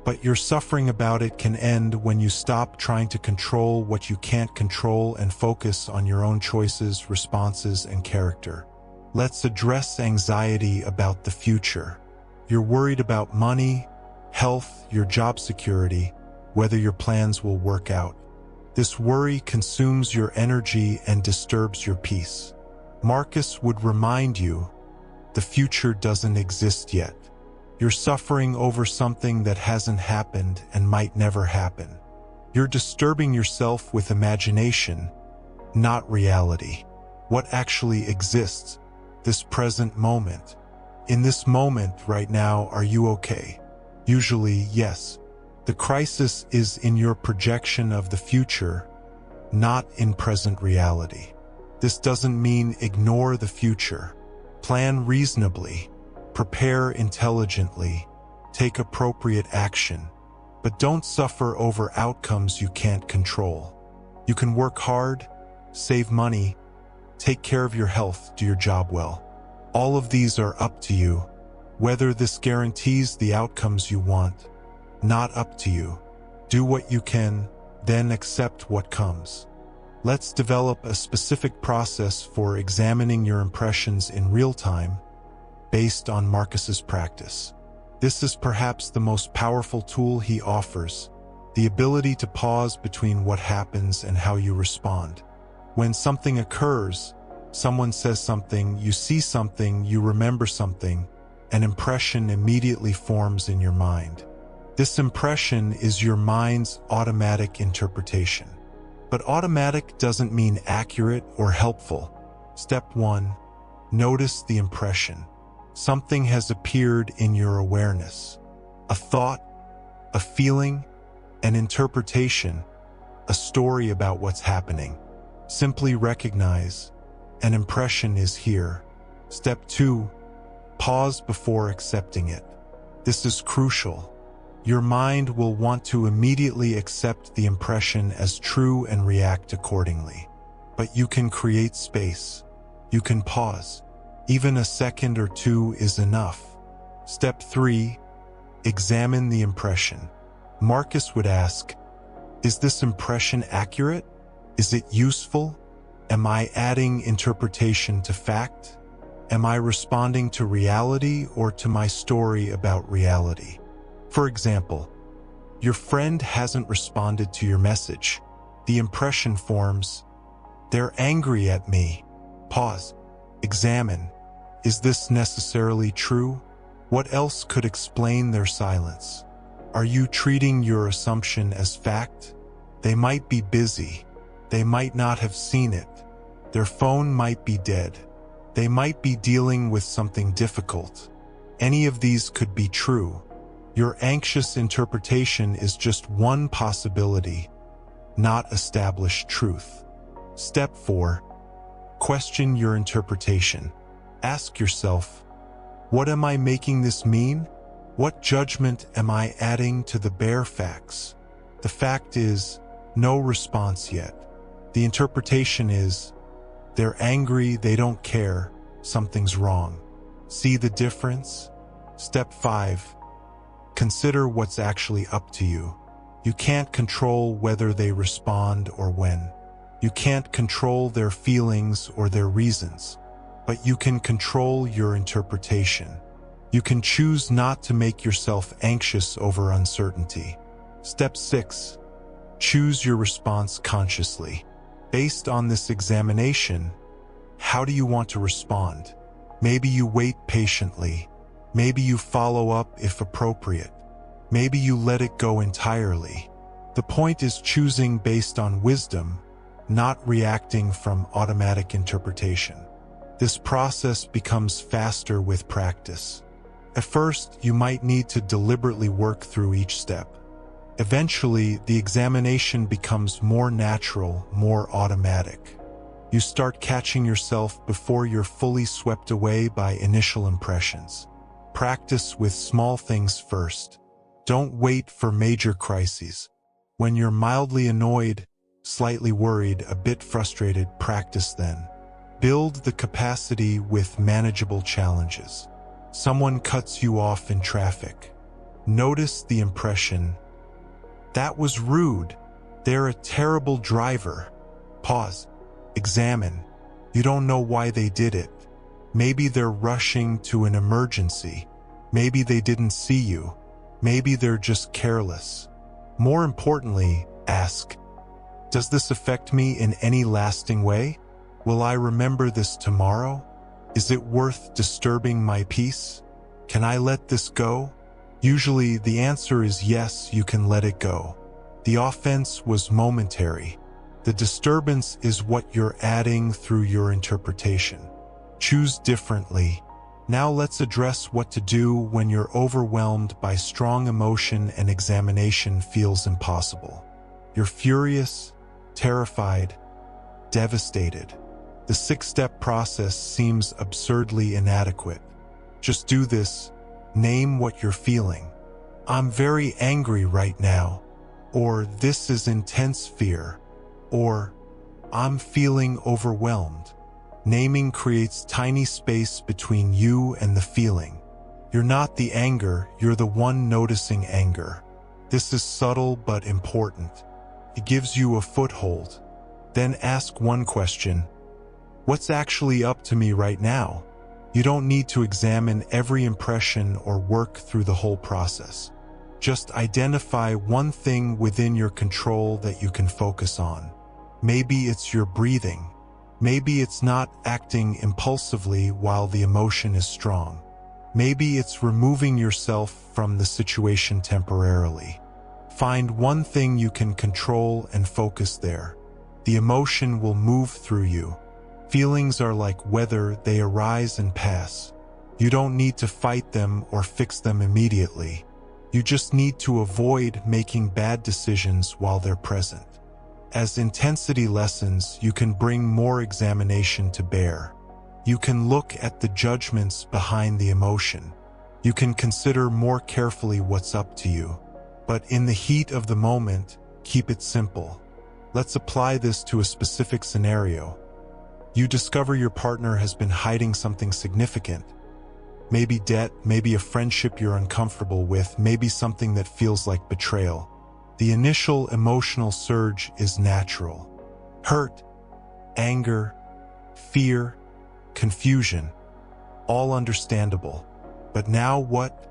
but your suffering about it can end when you stop trying to control what you can't control and focus on your own choices, responses, and character. Let's address anxiety about the future. You're worried about money, health, your job security, whether your plans will work out. This worry consumes your energy and disturbs your peace. Marcus would remind you, the future doesn't exist yet. You're suffering over something that hasn't happened and might never happen. You're disturbing yourself with imagination, not reality. What actually exists? This present moment. In this moment right now, are you okay? Usually, yes. The crisis is in your projection of the future, not in present reality. This doesn't mean ignore the future. Plan reasonably, prepare intelligently, take appropriate action, but don't suffer over outcomes you can't control. You can work hard, save money, take care of your health, do your job well. All of these are up to you. Whether this guarantees the outcomes you want, not up to you. Do what you can, then accept what comes. Let's develop a specific process for examining your impressions in real time based on Marcus's practice. This is perhaps the most powerful tool he offers, the ability to pause between what happens and how you respond. When something occurs, someone says something, you see something, you remember something, an impression immediately forms in your mind. This impression is your mind's automatic interpretation. But automatic doesn't mean accurate or helpful. Step 1. Notice the impression. Something has appeared in your awareness. A thought, a feeling, an interpretation, a story about what's happening. Simply recognize an impression is here. Step 2. Pause before accepting it. This is crucial. Your mind will want to immediately accept the impression as true and react accordingly. But you can create space. You can pause. Even a second or two is enough. Step 3. Examine the impression. Marcus would ask, is this impression accurate? Is it useful? Am I adding interpretation to fact? Am I responding to reality or to my story about reality? For example, your friend hasn't responded to your message. The impression forms, they're angry at me. Pause. Examine. Is this necessarily true? What else could explain their silence? Are you treating your assumption as fact? They might be busy. They might not have seen it. Their phone might be dead. They might be dealing with something difficult. Any of these could be true. Your anxious interpretation is just one possibility, not established truth. Step 4. Question your interpretation. Ask yourself, what am I making this mean? What judgment am I adding to the bare facts? The fact is, no response yet. The interpretation is, they're angry, they don't care, something's wrong. See the difference? Step 5. Consider what's actually up to you. You can't control whether they respond or when. You can't control their feelings or their reasons, but you can control your interpretation. You can choose not to make yourself anxious over uncertainty. Step 6. Choose your response consciously. Based on this examination, how do you want to respond? Maybe you wait patiently. Maybe you follow up if appropriate. Maybe you let it go entirely. The point is choosing based on wisdom, not reacting from automatic interpretation. This process becomes faster with practice. At first, you might need to deliberately work through each step. Eventually, the examination becomes more natural, more automatic. You start catching yourself before you're fully swept away by initial impressions. Practice with small things first. Don't wait for major crises. When you're mildly annoyed, slightly worried, a bit frustrated, practice then. Build the capacity with manageable challenges. Someone cuts you off in traffic. Notice the impression. That was rude. They're a terrible driver. Pause. Examine. You don't know why they did it. Maybe they're rushing to an emergency. Maybe they didn't see you. Maybe they're just careless. More importantly, ask, does this affect me in any lasting way? Will I remember this tomorrow? Is it worth disturbing my peace? Can I let this go? Usually the answer is yes, you can let it go. The offense was momentary. The disturbance is what you're adding through your interpretation. Choose differently. Now let's address what to do when you're overwhelmed by strong emotion and examination feels impossible. You're furious, terrified, devastated. The 6-step process seems absurdly inadequate. Just do this. Name what you're feeling. I'm very angry right now. Or this is intense fear. Or I'm feeling overwhelmed. Naming creates tiny space between you and the feeling. You're not the anger, you're the one noticing anger. This is subtle but important. It gives you a foothold. Then ask one question: what's actually up to me right now? You don't need to examine every impression or work through the whole process. Just identify one thing within your control that you can focus on. Maybe it's your breathing. Maybe it's not acting impulsively while the emotion is strong. Maybe it's removing yourself from the situation temporarily. Find one thing you can control and focus there. The emotion will move through you. Feelings are like weather, they arise and pass. You don't need to fight them or fix them immediately. You just need to avoid making bad decisions while they're present. As intensity lessens, you can bring more examination to bear. You can look at the judgments behind the emotion. You can consider more carefully what's up to you. But in the heat of the moment, keep it simple. Let's apply this to a specific scenario. You discover your partner has been hiding something significant. Maybe debt, maybe a friendship you're uncomfortable with, maybe something that feels like betrayal. The initial emotional surge is natural. Hurt, anger, fear, confusion, all understandable. But now what?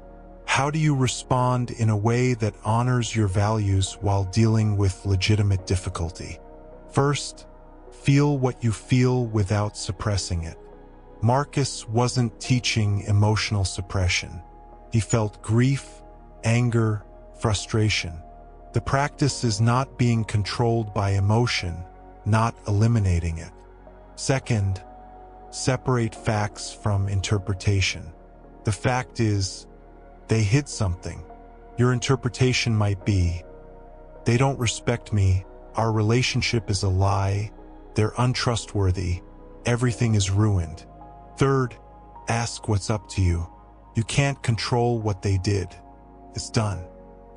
How do you respond in a way that honors your values while dealing with legitimate difficulty? First, feel what you feel without suppressing it. Marcus wasn't teaching emotional suppression. He felt grief, anger, frustration. The practice is not being controlled by emotion, not eliminating it. Second, separate facts from interpretation. The fact is, they hid something. Your interpretation might be, they don't respect me, our relationship is a lie, they're untrustworthy, everything is ruined. Third, ask what's up to you. You can't control what they did. It's done.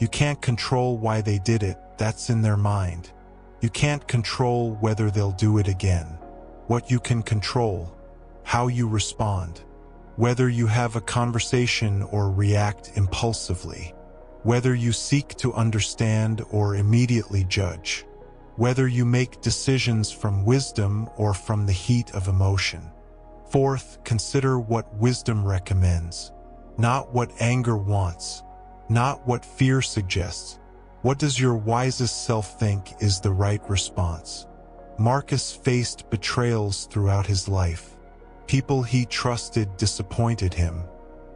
You can't control why they did it, that's in their mind. You can't control whether they'll do it again. What you can control, how you respond. Whether you have a conversation or react impulsively. Whether you seek to understand or immediately judge. Whether you make decisions from wisdom or from the heat of emotion. Fourth, consider what wisdom recommends, not what anger wants, not what fear suggests. What does your wisest self think is the right response? Marcus faced betrayals throughout his life. People he trusted disappointed him.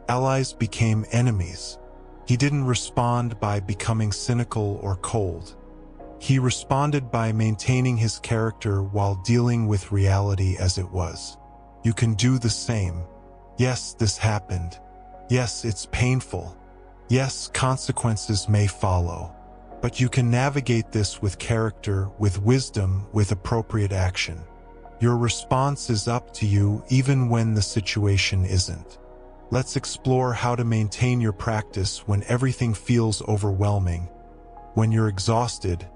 Allies became enemies. He didn't respond by becoming cynical or cold. He responded by maintaining his character while dealing with reality as it was. You can do the same. Yes, this happened. Yes, it's painful. Yes, consequences may follow. But you can navigate this with character, with wisdom, with appropriate action. Your response is up to you even when the situation isn't. Let's explore how to maintain your practice when everything feels overwhelming, when you're exhausted,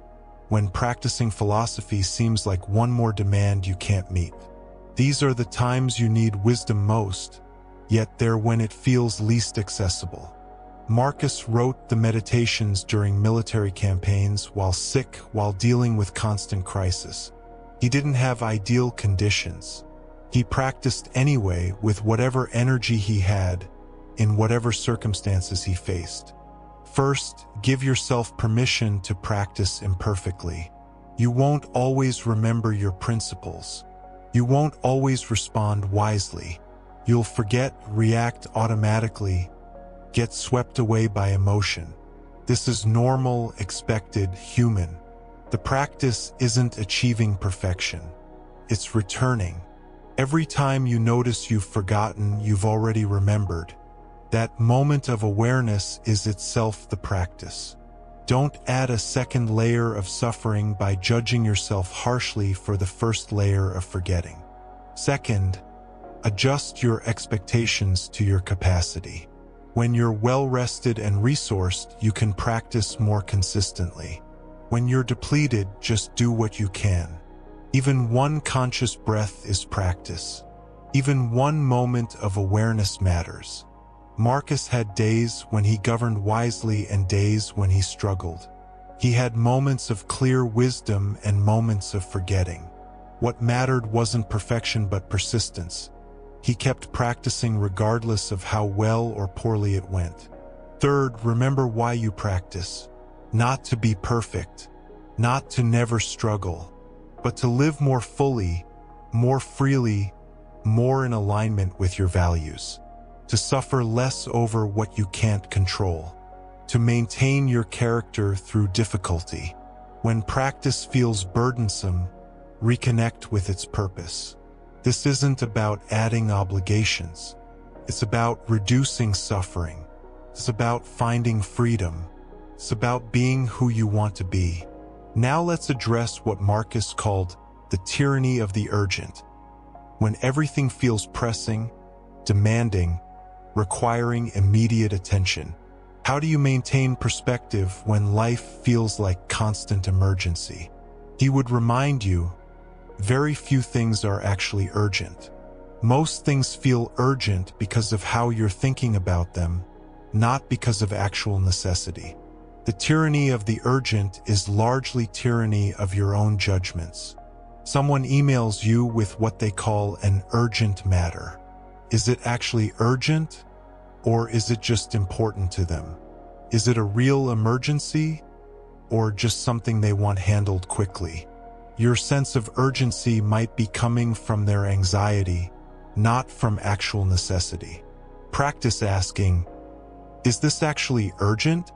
when practicing philosophy seems like one more demand you can't meet. These are the times you need wisdom most, yet they're when it feels least accessible. Marcus wrote the meditations during military campaigns while sick, while dealing with constant crisis. He didn't have ideal conditions. He practiced anyway with whatever energy he had, in whatever circumstances he faced. First, give yourself permission to practice imperfectly. You won't always remember your principles. You won't always respond wisely. You'll forget, react automatically, get swept away by emotion. This is normal, expected, human. The practice isn't achieving perfection. It's returning. Every time you notice you've forgotten, you've already remembered. That moment of awareness is itself the practice. Don't add a second layer of suffering by judging yourself harshly for the first layer of forgetting. Second, adjust your expectations to your capacity. When you're well-rested and resourced, you can practice more consistently. When you're depleted, just do what you can. Even one conscious breath is practice. Even one moment of awareness matters. Marcus had days when he governed wisely and days when he struggled. He had moments of clear wisdom and moments of forgetting. What mattered wasn't perfection but persistence. He kept practicing regardless of how well or poorly it went. Third, remember why you practice. Not to be perfect, not to never struggle, but to live more fully, more freely, more in alignment with your values. To suffer less over what you can't control. To maintain your character through difficulty. When practice feels burdensome, reconnect with its purpose. This isn't about adding obligations. It's about reducing suffering. It's about finding freedom. It's about being who you want to be. Now let's address what Marcus called the tyranny of the urgent. When everything feels pressing, demanding, requiring immediate attention. How do you maintain perspective when life feels like constant emergency? He would remind you, very few things are actually urgent. Most things feel urgent because of how you're thinking about them, not because of actual necessity. The tyranny of the urgent is largely tyranny of your own judgments. Someone emails you with what they call an urgent matter. Is it actually urgent, or is it just important to them? Is it a real emergency, or just something they want handled quickly? Your sense of urgency might be coming from their anxiety, not from actual necessity. Practice asking, is this actually urgent,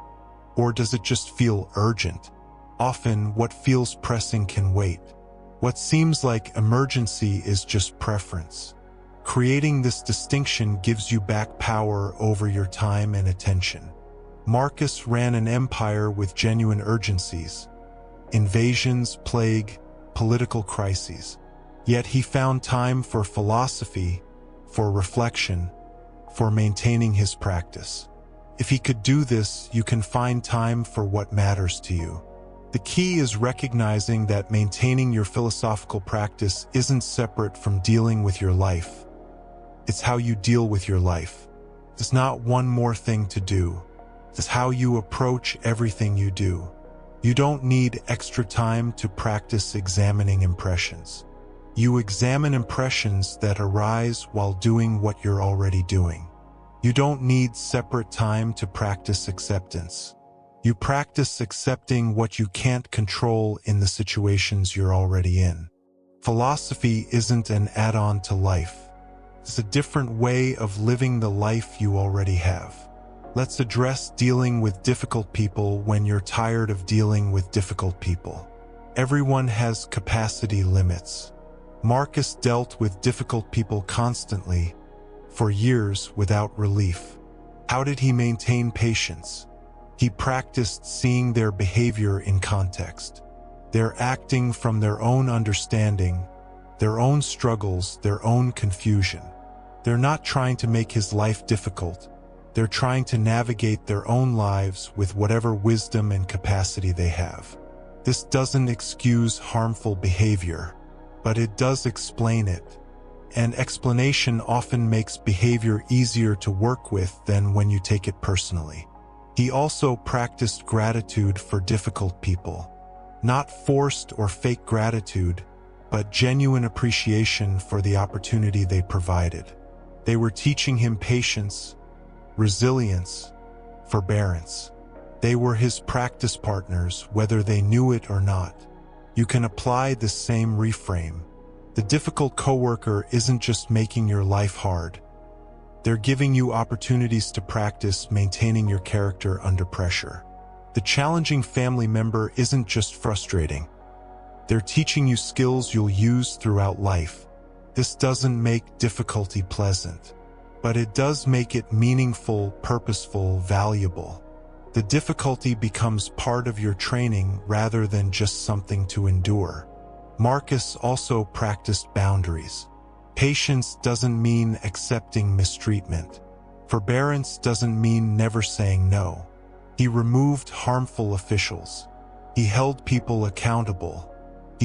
or does it just feel urgent? Often, what feels pressing can wait. What seems like emergency is just preference. Creating this distinction gives you back power over your time and attention. Marcus ran an empire with genuine urgencies. Invasions, plague, political crises. Yet he found time for philosophy, for reflection, for maintaining his practice. If he could do this, you can find time for what matters to you. The key is recognizing that maintaining your philosophical practice isn't separate from dealing with your life. It's how you deal with your life. It's not one more thing to do. It's how you approach everything you do. You don't need extra time to practice examining impressions. You examine impressions that arise while doing what you're already doing. You don't need separate time to practice acceptance. You practice accepting what you can't control in the situations you're already in. Philosophy isn't an add-on to life. It's a different way of living the life you already have. Let's address dealing with difficult people when you're tired of dealing with difficult people. Everyone has capacity limits. Marcus dealt with difficult people constantly, for years without relief. How did he maintain patience? He practiced seeing their behavior in context. They're acting from their own understanding, their own struggles, their own confusion. They're not trying to make his life difficult. They're trying to navigate their own lives with whatever wisdom and capacity they have. This doesn't excuse harmful behavior, but it does explain it. And explanation often makes behavior easier to work with than when you take it personally. He also practiced gratitude for difficult people. Not forced or fake gratitude, but genuine appreciation for the opportunity they provided. They were teaching him patience, resilience, forbearance. They were his practice partners, whether they knew it or not. You can apply the same reframe. The difficult coworker isn't just making your life hard. They're giving you opportunities to practice maintaining your character under pressure. The challenging family member isn't just frustrating. They're teaching you skills you'll use throughout life. This doesn't make difficulty pleasant, but it does make it meaningful, purposeful, valuable. The difficulty becomes part of your training rather than just something to endure. Marcus also practiced boundaries. Patience doesn't mean accepting mistreatment. Forbearance doesn't mean never saying no. He removed harmful officials. He held people accountable.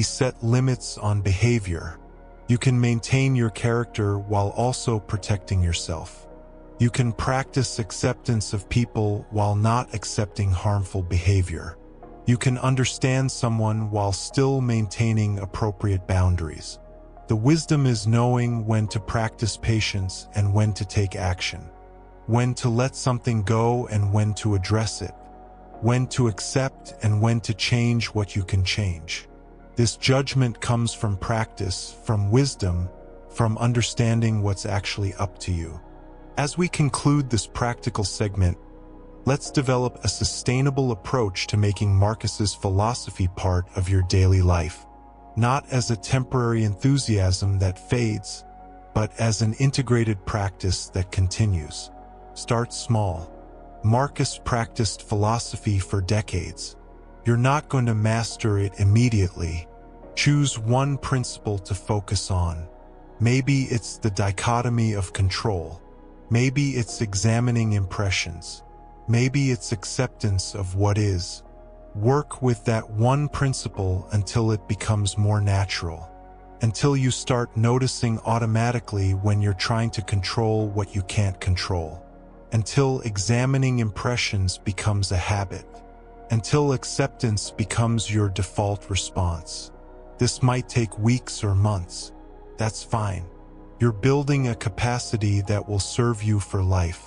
He set limits on behavior. You can maintain your character while also protecting yourself. You can practice acceptance of people while not accepting harmful behavior. You can understand someone while still maintaining appropriate boundaries. The wisdom is knowing when to practice patience and when to take action, when to let something go and when to address it, when to accept and when to change what you can change. This judgment comes from practice, from wisdom, from understanding what's actually up to you. As we conclude this practical segment, let's develop a sustainable approach to making Marcus's philosophy part of your daily life, not as a temporary enthusiasm that fades, but as an integrated practice that continues. Start small. Marcus practiced philosophy for decades. You're not going to master it immediately. Choose one principle to focus on. Maybe it's the dichotomy of control. Maybe it's examining impressions. Maybe it's acceptance of what is. Work with that one principle until it becomes more natural, until you start noticing automatically when you're trying to control what you can't control, until examining impressions becomes a habit, until acceptance becomes your default response. This might take weeks or months. That's fine. You're building a capacity that will serve you for life.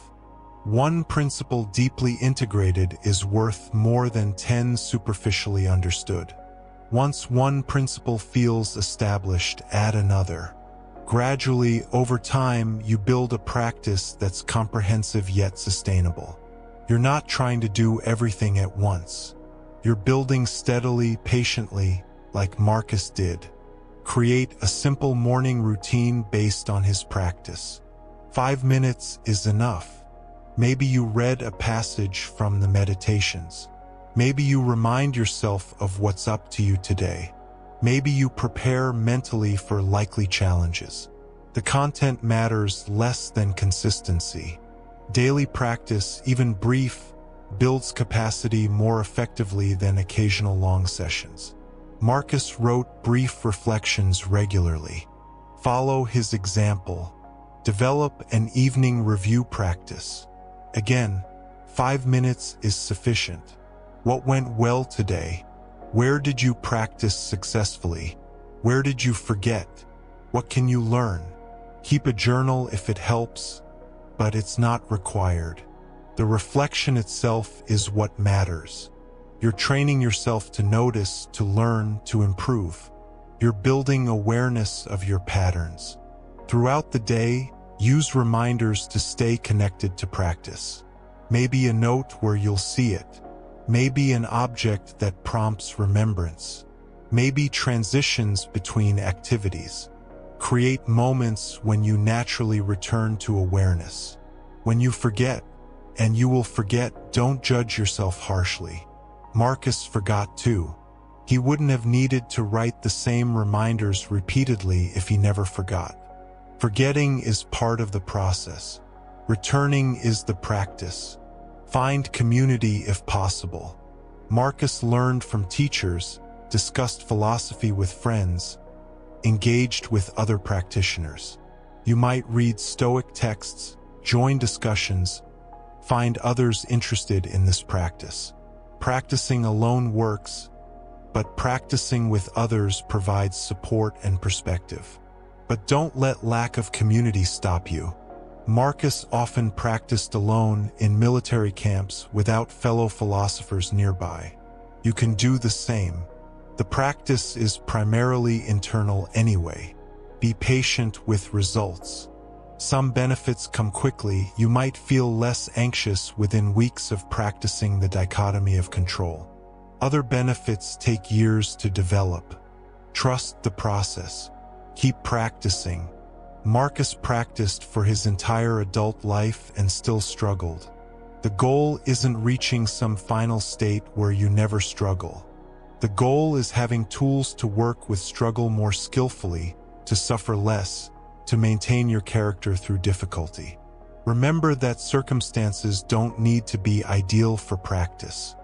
One principle deeply integrated is worth more than 10 superficially understood. Once one principle feels established, add another. Gradually, over time, you build a practice that's comprehensive yet sustainable. You're not trying to do everything at once. You're building steadily, patiently, like Marcus did. Create a simple morning routine based on his practice. 5 minutes is enough. Maybe you read a passage from the Meditations. Maybe you remind yourself of what's up to you today. Maybe you prepare mentally for likely challenges. The content matters less than consistency. Daily practice, even brief, builds capacity more effectively than occasional long sessions. Marcus wrote brief reflections regularly. Follow his example. Develop an evening review practice. Again, 5 minutes is sufficient. What went well today? Where did you practice successfully? Where did you forget? What can you learn? Keep a journal if it helps, but it's not required. The reflection itself is what matters. You're training yourself to notice, to learn, to improve. You're building awareness of your patterns. Throughout the day, use reminders to stay connected to practice. Maybe a note where you'll see it. Maybe an object that prompts remembrance. Maybe transitions between activities. Create moments when you naturally return to awareness. When you forget, and you will forget, don't judge yourself harshly. Marcus forgot too. He wouldn't have needed to write the same reminders repeatedly if he never forgot. Forgetting is part of the process. Returning is the practice. Find community if possible. Marcus learned from teachers, discussed philosophy with friends, engaged with other practitioners. You might read Stoic texts, join discussions, find others interested in this practice. Practicing alone works, but practicing with others provides support and perspective. But don't let lack of community stop you. Marcus often practiced alone in military camps without fellow philosophers nearby. You can do the same. The practice is primarily internal anyway. Be patient with results. Some benefits come quickly. You might feel less anxious within weeks of practicing the dichotomy of control. Other benefits take years to develop. Trust the process. Keep practicing. Marcus practiced for his entire adult life and still struggled. The goal isn't reaching some final state where you never struggle. The goal is having tools to work with struggle more skillfully, to suffer less, to maintain your character through difficulty. Remember that circumstances don't need to be ideal for practice.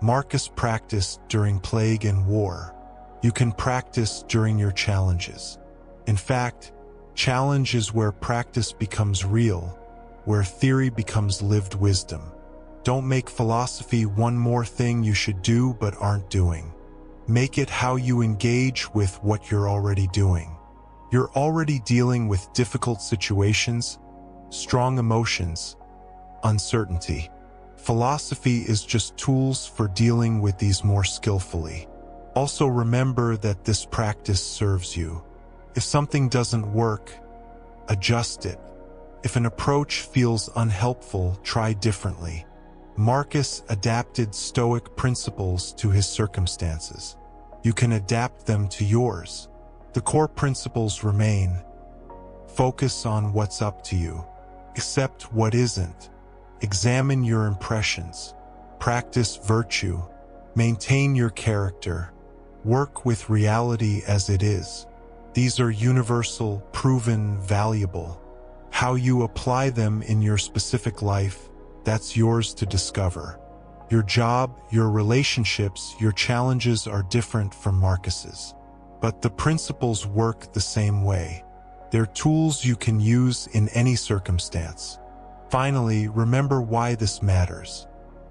Marcus practiced during plague and war. You can practice during your challenges. In fact, challenge is where practice becomes real, where theory becomes lived wisdom. Don't make philosophy one more thing you should do but aren't doing. Make it how you engage with what you're already doing. You're already dealing with difficult situations, strong emotions, uncertainty. Philosophy is just tools for dealing with these more skillfully. Also remember that this practice serves you. If something doesn't work, adjust it. If an approach feels unhelpful, try differently. Marcus adapted Stoic principles to his circumstances. You can adapt them to yours. The core principles remain. Focus on what's up to you. Accept what isn't. Examine your impressions. Practice virtue. Maintain your character. Work with reality as it is. These are universal, proven, valuable. How you apply them in your specific life, that's yours to discover. Your job, your relationships, your challenges are different from Marcus's. But the principles work the same way. They're tools you can use in any circumstance. Finally, remember why this matters.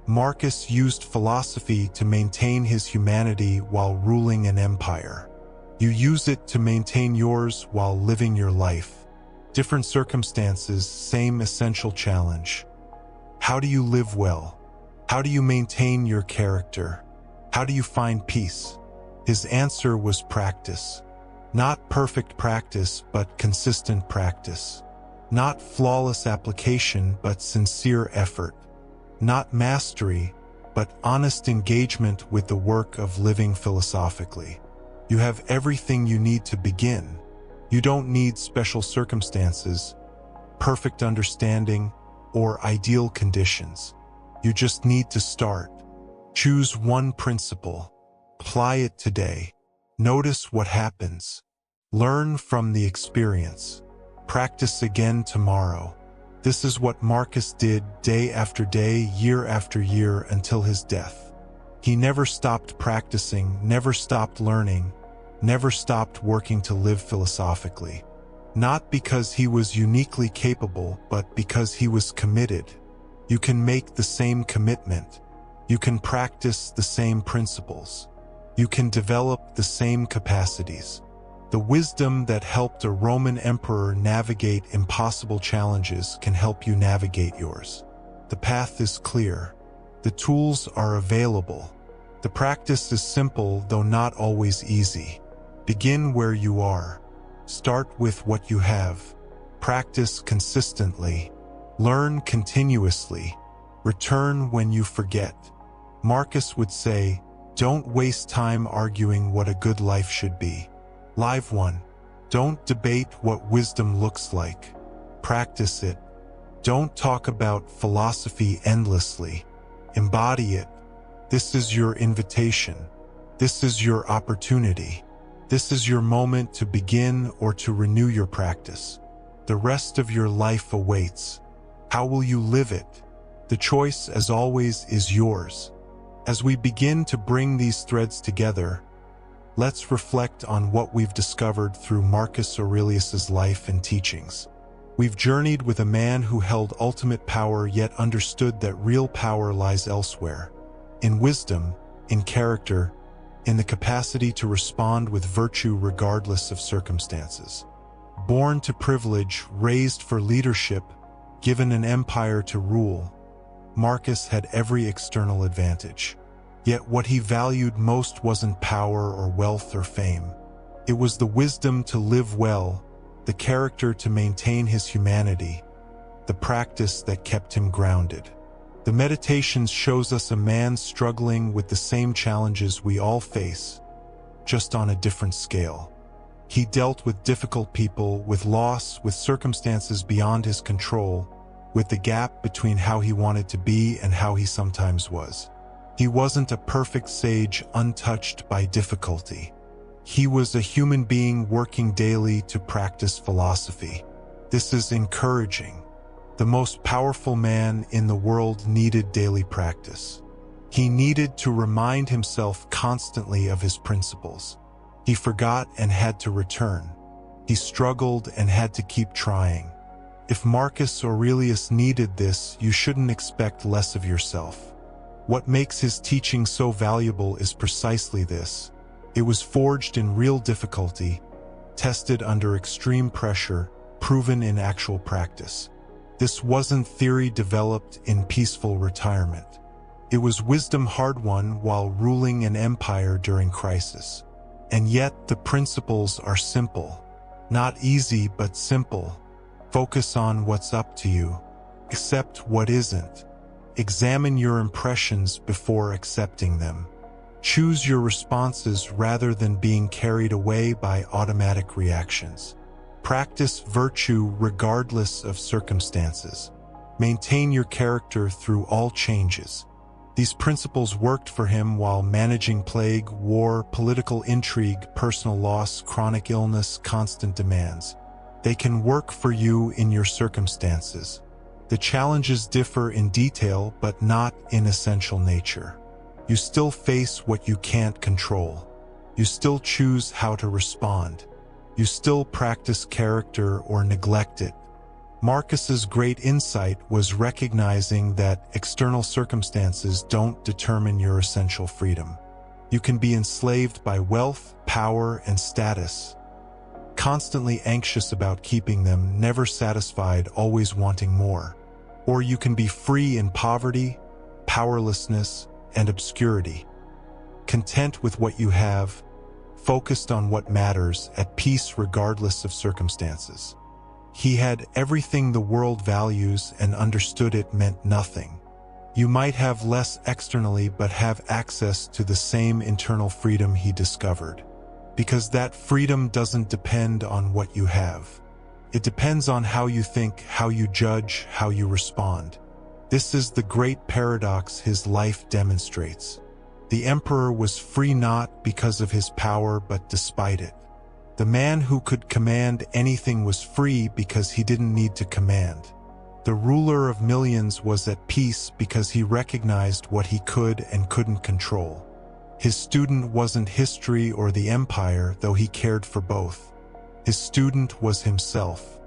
Marcus used philosophy to maintain his humanity while ruling an empire. You use it to maintain yours while living your life. Different circumstances, same essential challenge. How do you live well? How do you maintain your character? How do you find peace? His answer was practice. Not perfect practice, but consistent practice. Not flawless application, but sincere effort. Not mastery, but honest engagement with the work of living philosophically. You have everything you need to begin. You don't need special circumstances, perfect understanding, or ideal conditions. You just need to start. Choose one principle. Apply it today. Notice what happens. Learn from the experience. Practice again tomorrow. This is what Marcus did day after day, year after year until his death. He never stopped practicing, never stopped learning, never stopped working to live philosophically. Not because he was uniquely capable, but because he was committed. You can make the same commitment. You can practice the same principles. You can develop the same capacities. The wisdom that helped a Roman emperor navigate impossible challenges can help you navigate yours. The path is clear. The tools are available. The practice is simple, though not always easy. Begin where you are. Start with what you have. Practice consistently. Learn continuously. Return when you forget. Marcus would say, don't waste time arguing what a good life should be. Live one. Don't debate what wisdom looks like. Practice it. Don't talk about philosophy endlessly. Embody it. This is your invitation. This is your opportunity. This is your moment to begin or to renew your practice. The rest of your life awaits. How will you live it? The choice, as always, is yours. As we begin to bring these threads together, let's reflect on what we've discovered through Marcus Aurelius's life and teachings. We've journeyed with a man who held ultimate power yet understood that real power lies elsewhere. In wisdom, in character, in the capacity to respond with virtue regardless of circumstances. Born to privilege, raised for leadership, given an empire to rule, Marcus had every external advantage. Yet what he valued most wasn't power or wealth or fame. It was the wisdom to live well, the character to maintain his humanity, the practice that kept him grounded. The Meditations shows us a man struggling with the same challenges we all face, just on a different scale. He dealt with difficult people, with loss, with circumstances beyond his control, with the gap between how he wanted to be and how he sometimes was. He wasn't a perfect sage untouched by difficulty. He was a human being working daily to practice philosophy. This is encouraging. The most powerful man in the world needed daily practice. He needed to remind himself constantly of his principles. He forgot and had to return. He struggled and had to keep trying. If Marcus Aurelius needed this, you shouldn't expect less of yourself. What makes his teaching so valuable is precisely this. It was forged in real difficulty, tested under extreme pressure, proven in actual practice. This wasn't theory developed in peaceful retirement. It was wisdom hard-won while ruling an empire during crisis. And yet the principles are simple. Not easy, but simple. Focus on what's up to you. Accept what isn't. Examine your impressions before accepting them. Choose your responses rather than being carried away by automatic reactions. Practice virtue regardless of circumstances. Maintain your character through all changes. These principles worked for him while managing plague, war, political intrigue, personal loss, chronic illness, constant demands. They can work for you in your circumstances. The challenges differ in detail, but not in essential nature. You still face what you can't control. You still choose how to respond. You still practice character or neglect it. Marcus's great insight was recognizing that external circumstances don't determine your essential freedom. You can be enslaved by wealth, power, and status, constantly anxious about keeping them, never satisfied, always wanting more. Or you can be free in poverty, powerlessness, and obscurity, content with what you have, focused on what matters, at peace regardless of circumstances. He had everything the world values and understood it meant nothing. You might have less externally but have access to the same internal freedom he discovered. Because that freedom doesn't depend on what you have. It depends on how you think, how you judge, how you respond. This is the great paradox his life demonstrates. The emperor was free not because of his power but despite it. The man who could command anything was free because he didn't need to command. The ruler of millions was at peace because he recognized what he could and couldn't control. His student wasn't history or the empire, though he cared for both. His student was himself.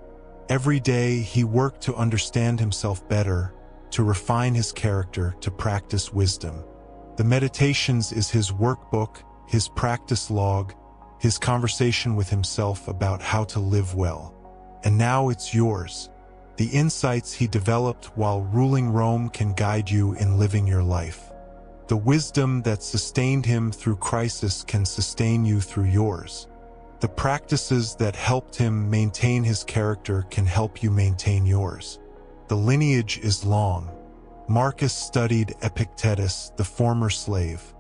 Every day he worked to understand himself better, to refine his character, to practice wisdom. The Meditations is his workbook, his practice log, his conversation with himself about how to live well. And now it's yours. The insights he developed while ruling Rome can guide you in living your life. The wisdom that sustained him through crisis can sustain you through yours. The practices that helped him maintain his character can help you maintain yours. The lineage is long. Marcus studied Epictetus, the former slave.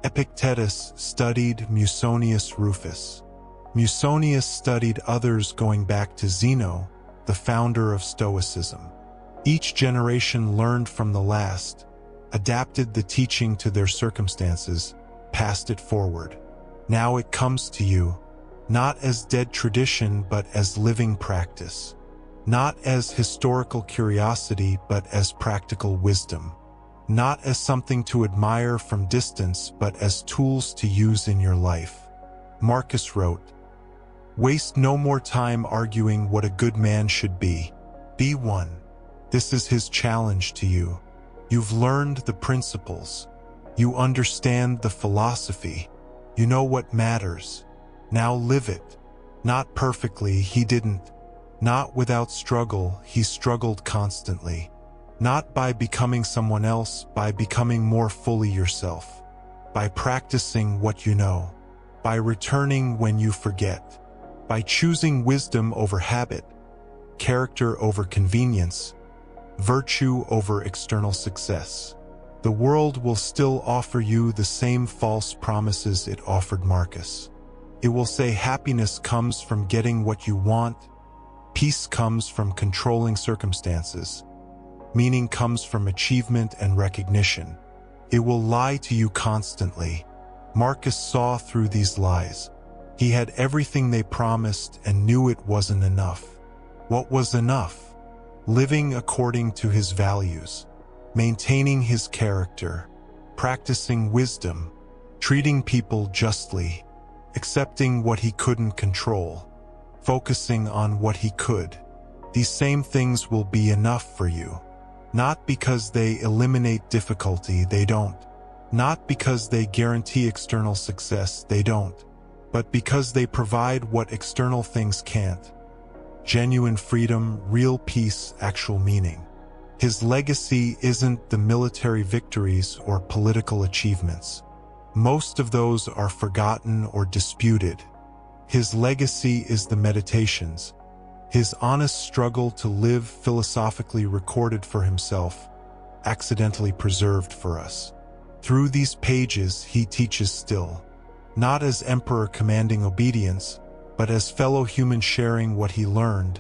Epictetus studied Musonius Rufus. Musonius studied others going back to Zeno, the founder of Stoicism. Each generation learned from the last, adapted the teaching to their circumstances, passed it forward. Now it comes to you, not as dead tradition but as living practice. Not as historical curiosity but as practical wisdom. Not as something to admire from distance but as tools to use in your life. Marcus wrote, "Waste no more time arguing what a good man should be. Be one." This is his challenge to you. You've learned the principles. You understand the philosophy. You know what matters. Now live it. Not perfectly, he didn't. Not without struggle, he struggled constantly. Not by becoming someone else, by becoming more fully yourself. By practicing what you know. By returning when you forget. By choosing wisdom over habit. Character over convenience. Virtue over external success. The world will still offer you the same false promises it offered Marcus. It will say happiness comes from getting what you want, peace comes from controlling circumstances, meaning comes from achievement and recognition. It will lie to you constantly. Marcus saw through these lies. He had everything they promised and knew it wasn't enough. What was enough? Living according to his values, maintaining his character, practicing wisdom, treating people justly, accepting what he couldn't control, focusing on what he could. These same things will be enough for you. Not because they eliminate difficulty, they don't. Not because they guarantee external success, they don't. But because they provide what external things can't. Genuine freedom, real peace, actual meaning. His legacy isn't the military victories or political achievements. Most of those are forgotten or disputed. His legacy is the meditations, his honest struggle to live philosophically recorded for himself, accidentally preserved for us. Through these pages he teaches still, not as emperor commanding obedience, but as fellow human sharing what he learned,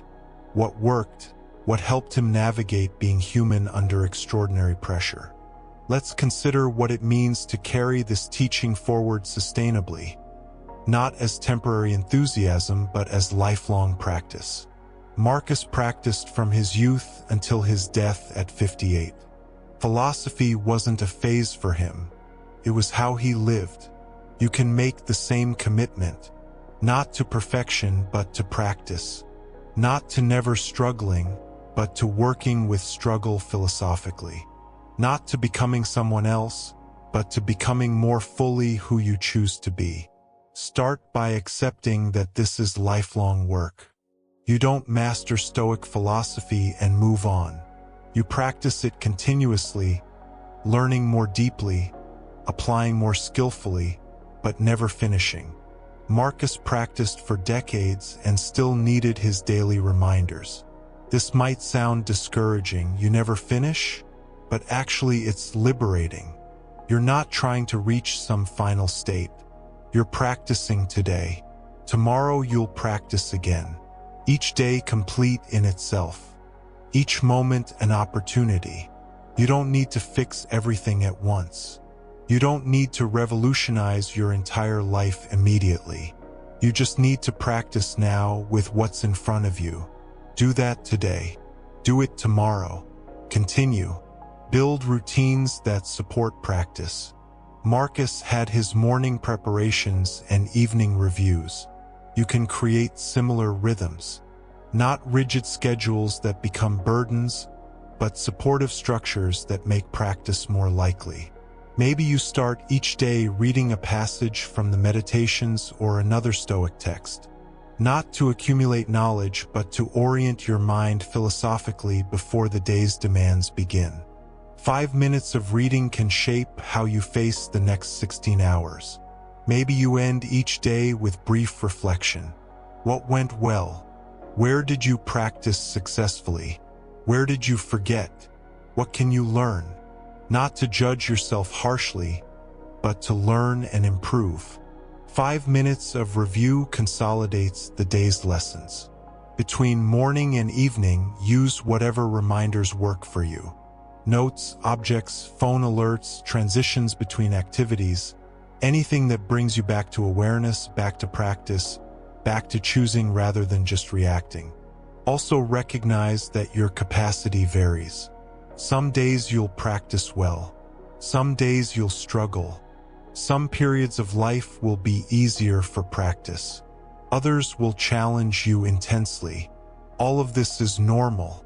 what worked, what helped him navigate being human under extraordinary pressure. Let's consider what it means to carry this teaching forward sustainably, not as temporary enthusiasm, but as lifelong practice. Marcus practiced from his youth until his death at 58. Philosophy wasn't a phase for him. It was how he lived. You can make the same commitment, not to perfection, but to practice. Not to never struggling, but to working with struggle philosophically. Not to becoming someone else, but to becoming more fully who you choose to be. Start by accepting that this is lifelong work. You don't master Stoic philosophy and move on. You practice it continuously, learning more deeply, applying more skillfully, but never finishing. Marcus practiced for decades and still needed his daily reminders. This might sound discouraging, you never finish, but actually it's liberating. You're not trying to reach some final state. You're practicing today. Tomorrow you'll practice again. Each day complete in itself. Each moment an opportunity. You don't need to fix everything at once. You don't need to revolutionize your entire life immediately. You just need to practice now with what's in front of you. Do that today. Do it tomorrow. Continue. Build routines that support practice. Marcus had his morning preparations and evening reviews. You can create similar rhythms. Not rigid schedules that become burdens, but supportive structures that make practice more likely. Maybe you start each day reading a passage from the Meditations or another Stoic text. Not to accumulate knowledge, but to orient your mind philosophically before the day's demands begin. 5 minutes of reading can shape how you face the next 16 hours. Maybe you end each day with brief reflection. What went well? Where did you practice successfully? Where did you forget? What can you learn? Not to judge yourself harshly, but to learn and improve. 5 minutes of review consolidates the day's lessons. Between morning and evening, use whatever reminders work for you. Notes, objects, phone alerts, transitions between activities, anything that brings you back to awareness, back to practice, back to choosing rather than just reacting. Also recognize that your capacity varies. Some days you'll practice well. Some days you'll struggle. Some periods of life will be easier for practice. Others will challenge you intensely. All of this is normal.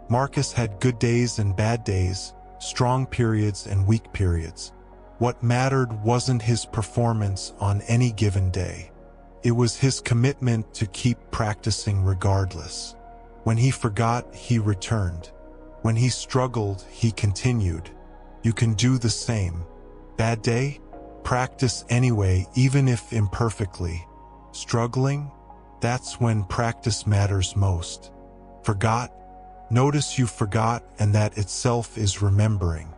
Marcus had good days and bad days, strong periods and weak periods. What mattered wasn't his performance on any given day. It was his commitment to keep practicing regardless. When he forgot, he returned. When he struggled, he continued. You can do the same. Bad day? Practice anyway, even if imperfectly. Struggling? That's when practice matters most. Forgot? Notice you forgot, and that itself is remembering.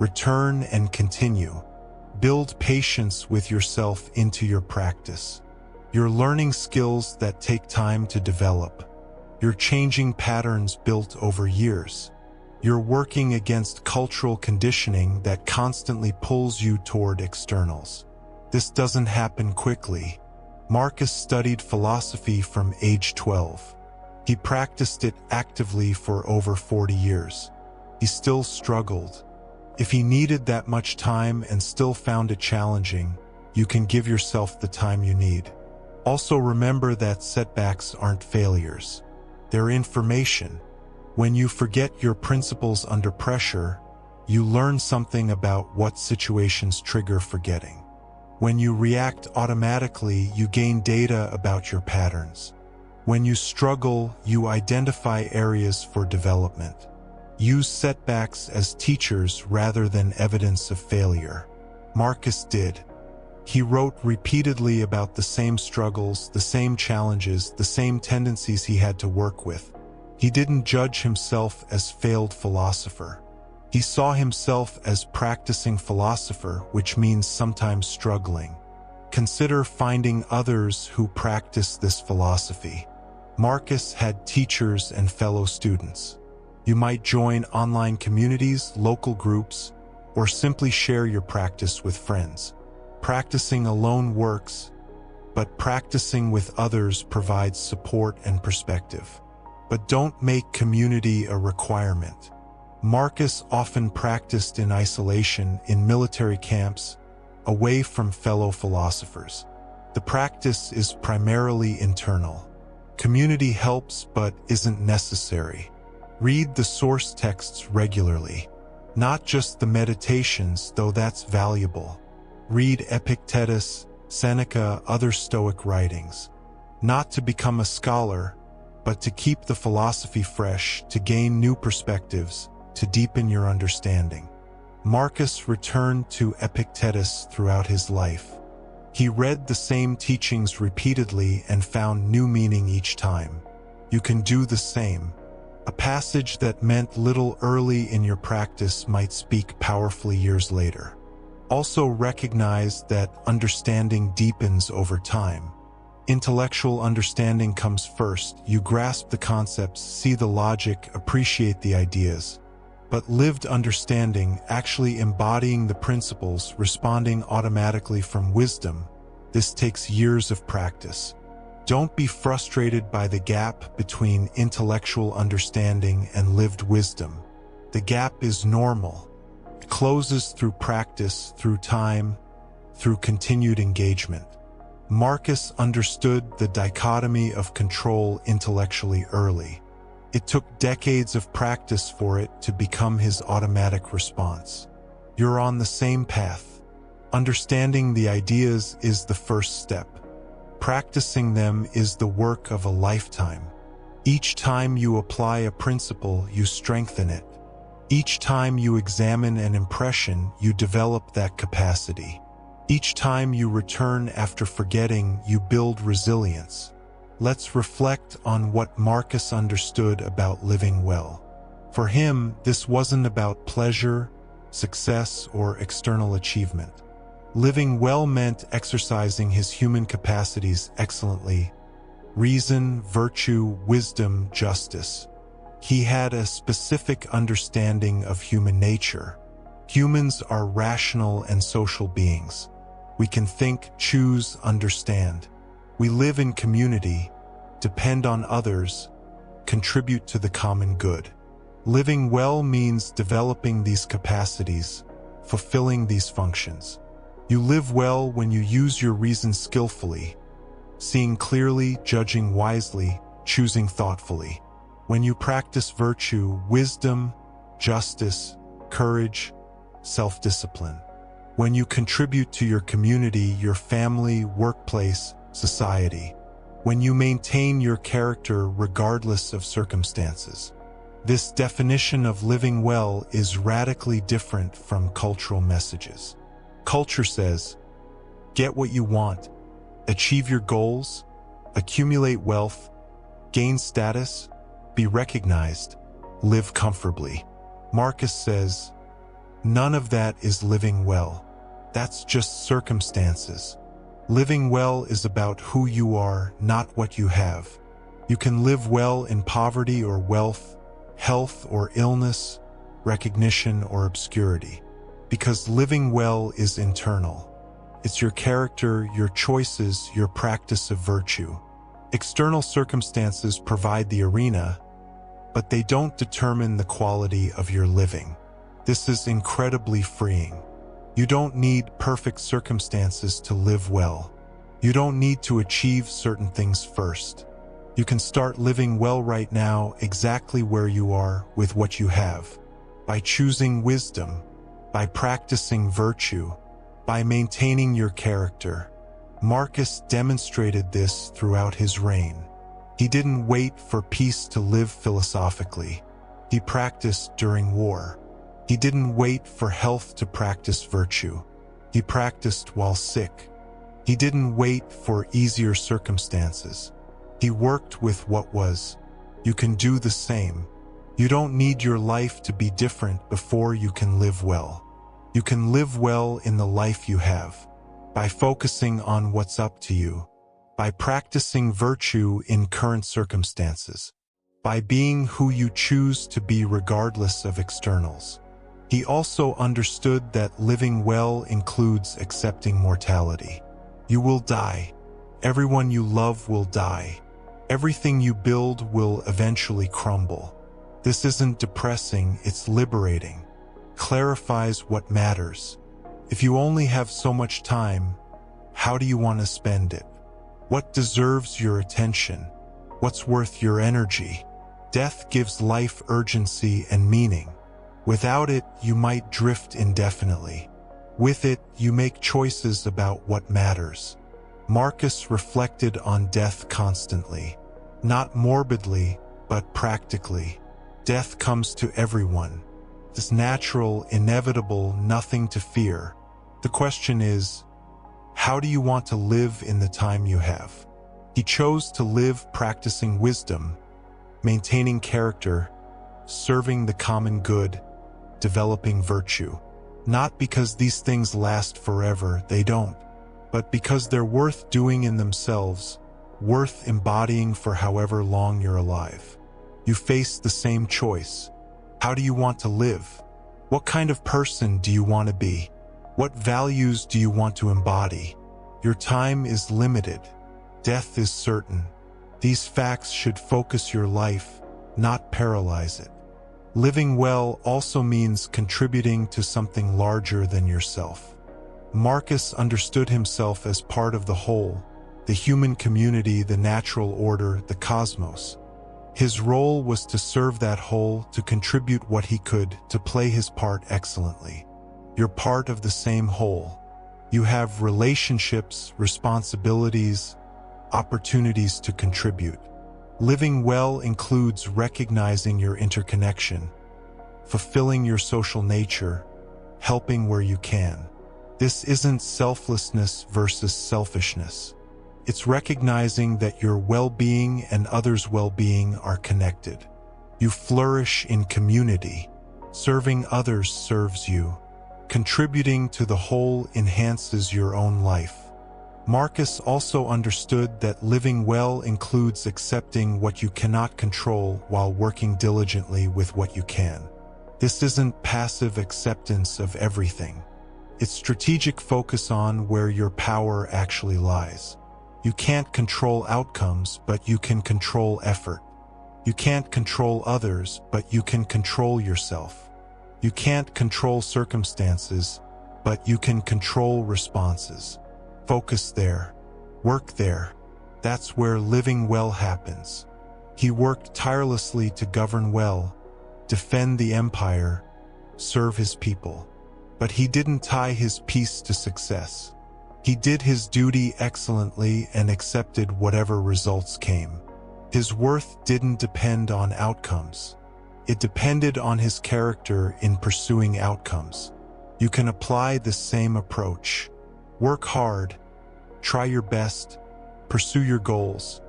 Return and continue. Build patience with yourself into your practice. You're learning skills that take time to develop. You're changing patterns built over years. You're working against cultural conditioning that constantly pulls you toward externals. This doesn't happen quickly. Marcus studied philosophy from age 12. He practiced it actively for over 40 years. He still struggled. If he needed that much time and still found it challenging, you can give yourself the time you need. Also remember that setbacks aren't failures. They're information. When you forget your principles under pressure, you learn something about what situations trigger forgetting. When you react automatically, you gain data about your patterns. When you struggle, you identify areas for development. Use setbacks as teachers rather than evidence of failure. Marcus did. He wrote repeatedly about the same struggles, the same challenges, the same tendencies he had to work with. He didn't judge himself as failed philosopher. He saw himself as practicing philosopher, which means sometimes struggling. Consider finding others who practice this philosophy. Marcus had teachers and fellow students. You might join online communities, local groups, or simply share your practice with friends. Practicing alone works, but practicing with others provides support and perspective. But don't make community a requirement. Marcus often practiced in isolation in military camps, away from fellow philosophers. The practice is primarily internal. Community helps but isn't necessary. Read the source texts regularly. Not just the meditations, though that's valuable. Read Epictetus, Seneca, other Stoic writings. Not to become a scholar, but to keep the philosophy fresh, to gain new perspectives, to deepen your understanding. Marcus returned to Epictetus throughout his life. He read the same teachings repeatedly and found new meaning each time. You can do the same. A passage that meant little early in your practice might speak powerfully years later. Also recognize that understanding deepens over time. Intellectual understanding comes first. You grasp the concepts, see the logic, appreciate the ideas. But lived understanding, actually embodying the principles, responding automatically from wisdom, this takes years of practice. Don't be frustrated by the gap between intellectual understanding and lived wisdom. The gap is normal. It closes through practice, through time, through continued engagement. Marcus understood the dichotomy of control intellectually early. It took decades of practice for it to become his automatic response. You're on the same path. Understanding the ideas is the first step. Practicing them is the work of a lifetime. Each time you apply a principle, you strengthen it. Each time you examine an impression, you develop that capacity. Each time you return after forgetting, you build resilience. Let's reflect on what Marcus understood about living well. For him, this wasn't about pleasure, success, or external achievement. Living well meant exercising his human capacities excellently: reason, virtue, wisdom, justice. He had a specific understanding of human nature. Humans are rational and social beings. We can think, choose, understand. We live in community, depend on others, contribute to the common good. Living well means developing these capacities, fulfilling these functions. You live well when you use your reason skillfully, seeing clearly, judging wisely, choosing thoughtfully. When you practice virtue, wisdom, justice, courage, self-discipline. When you contribute to your community, your family, workplace, society. When you maintain your character regardless of circumstances. This definition of living well is radically different from cultural messages. Culture says, get what you want, achieve your goals, accumulate wealth, gain status, be recognized, live comfortably. Marcus says, none of that is living well. That's just circumstances. Living well is about who you are, not what you have. You can live well in poverty or wealth, health or illness, recognition or obscurity. Because living well is internal. It's your character, your choices, your practice of virtue. External circumstances provide the arena, but they don't determine the quality of your living. This is incredibly freeing. You don't need perfect circumstances to live well. You don't need to achieve certain things first. You can start living well right now exactly where you are with what you have. By choosing wisdom, by practicing virtue, by maintaining your character. Marcus demonstrated this throughout his reign. He didn't wait for peace to live philosophically. He practiced during war. He didn't wait for health to practice virtue. He practiced while sick. He didn't wait for easier circumstances. He worked with what was. You can do the same. You don't need your life to be different before you can live well. You can live well in the life you have, by focusing on what's up to you, by practicing virtue in current circumstances, by being who you choose to be regardless of externals. He also understood that living well includes accepting mortality. You will die. Everyone you love will die. Everything you build will eventually crumble. This isn't depressing, it's liberating. Clarifies what matters. If you only have so much time, how do you want to spend it? What deserves your attention? What's worth your energy? Death gives life urgency and meaning. Without it, you might drift indefinitely. With it, you make choices about what matters. Marcus reflected on death constantly. Not morbidly, but practically. Death comes to everyone. It's natural, inevitable, nothing to fear. The question is, how do you want to live in the time you have? He chose to live practicing wisdom, maintaining character, serving the common good, developing virtue. Not because these things last forever, they don't, but because they're worth doing in themselves, worth embodying for however long you're alive. You face the same choice. How do you want to live? What kind of person do you want to be? What values do you want to embody? Your time is limited. Death is certain. These facts should focus your life, not paralyze it. Living well also means contributing to something larger than yourself. Marcus understood himself as part of the whole, the human community, the natural order, the cosmos. His role was to serve that whole, to contribute what he could, to play his part excellently. You're part of the same whole. You have relationships, responsibilities, opportunities to contribute. Living well includes recognizing your interconnection, fulfilling your social nature, helping where you can. This isn't selflessness versus selfishness. It's recognizing that your well-being and others' well-being are connected. You flourish in community. Serving others serves you. Contributing to the whole enhances your own life. Marcus also understood that living well includes accepting what you cannot control while working diligently with what you can. This isn't passive acceptance of everything. It's strategic focus on where your power actually lies. You can't control outcomes, but you can control effort. You can't control others, but you can control yourself. You can't control circumstances, but you can control responses. Focus there. Work there. That's where living well happens. He worked tirelessly to govern well, defend the empire, serve his people. But he didn't tie his peace to success. He did his duty excellently and accepted whatever results came. His worth didn't depend on outcomes. It depended on his character in pursuing outcomes. You can apply the same approach. Work hard, try your best, pursue your goals,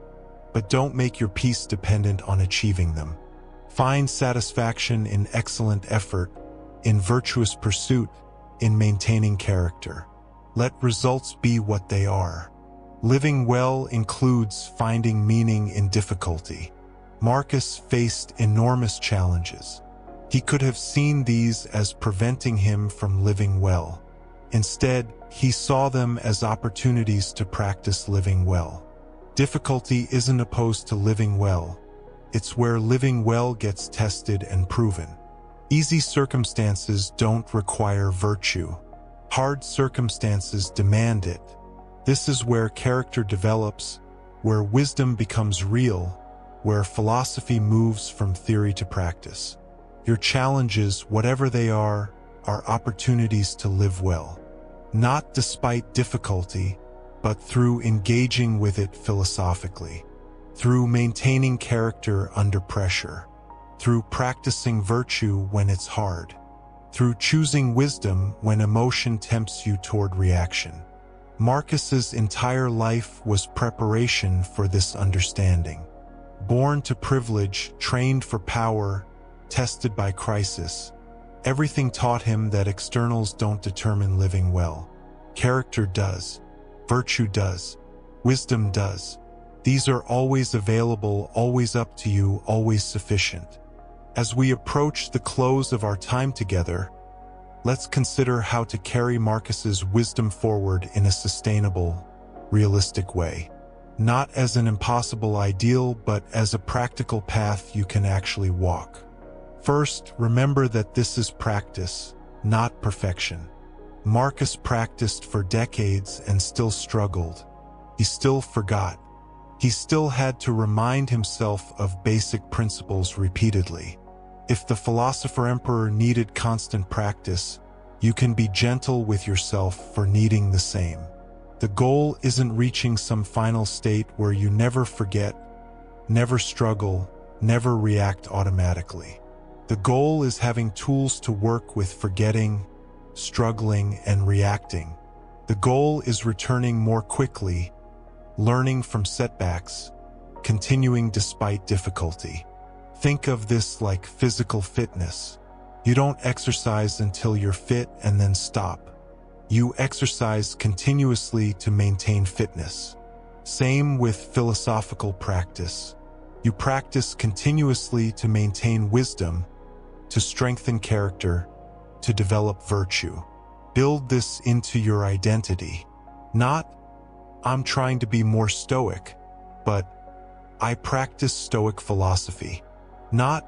but don't make your peace dependent on achieving them. Find satisfaction in excellent effort, in virtuous pursuit, in maintaining character. Let results be what they are. Living well includes finding meaning in difficulty. Marcus faced enormous challenges. He could have seen these as preventing him from living well. Instead, he saw them as opportunities to practice living well. Difficulty isn't opposed to living well. It's where living well gets tested and proven. Easy circumstances don't require virtue. Hard circumstances demand it. This is where character develops, where wisdom becomes real, where philosophy moves from theory to practice. Your challenges, whatever they are opportunities to live well. Not despite difficulty, but through engaging with it philosophically. Through maintaining character under pressure. Through practicing virtue when it's hard. Through choosing wisdom when emotion tempts you toward reaction. Marcus's entire life was preparation for this understanding. Born to privilege, trained for power, tested by crisis, everything taught him that externals don't determine living well. Character does. Virtue does. Wisdom does. These are always available, always up to you, always sufficient. As we approach the close of our time together, let's consider how to carry Marcus's wisdom forward in a sustainable, realistic way. Not as an impossible ideal, but as a practical path you can actually walk. First, remember that this is practice, not perfection. Marcus practiced for decades and still struggled. He still forgot. He still had to remind himself of basic principles repeatedly. If the philosopher emperor needed constant practice, you can be gentle with yourself for needing the same. The goal isn't reaching some final state where you never forget, never struggle, never react automatically. The goal is having tools to work with forgetting, struggling, and reacting. The goal is returning more quickly, learning from setbacks, continuing despite difficulty. Think of this like physical fitness. You don't exercise until you're fit and then stop. You exercise continuously to maintain fitness. Same with philosophical practice. You practice continuously to maintain wisdom, to strengthen character, to develop virtue. Build this into your identity. Not, I'm trying to be more stoic, but I practice Stoic philosophy. Not,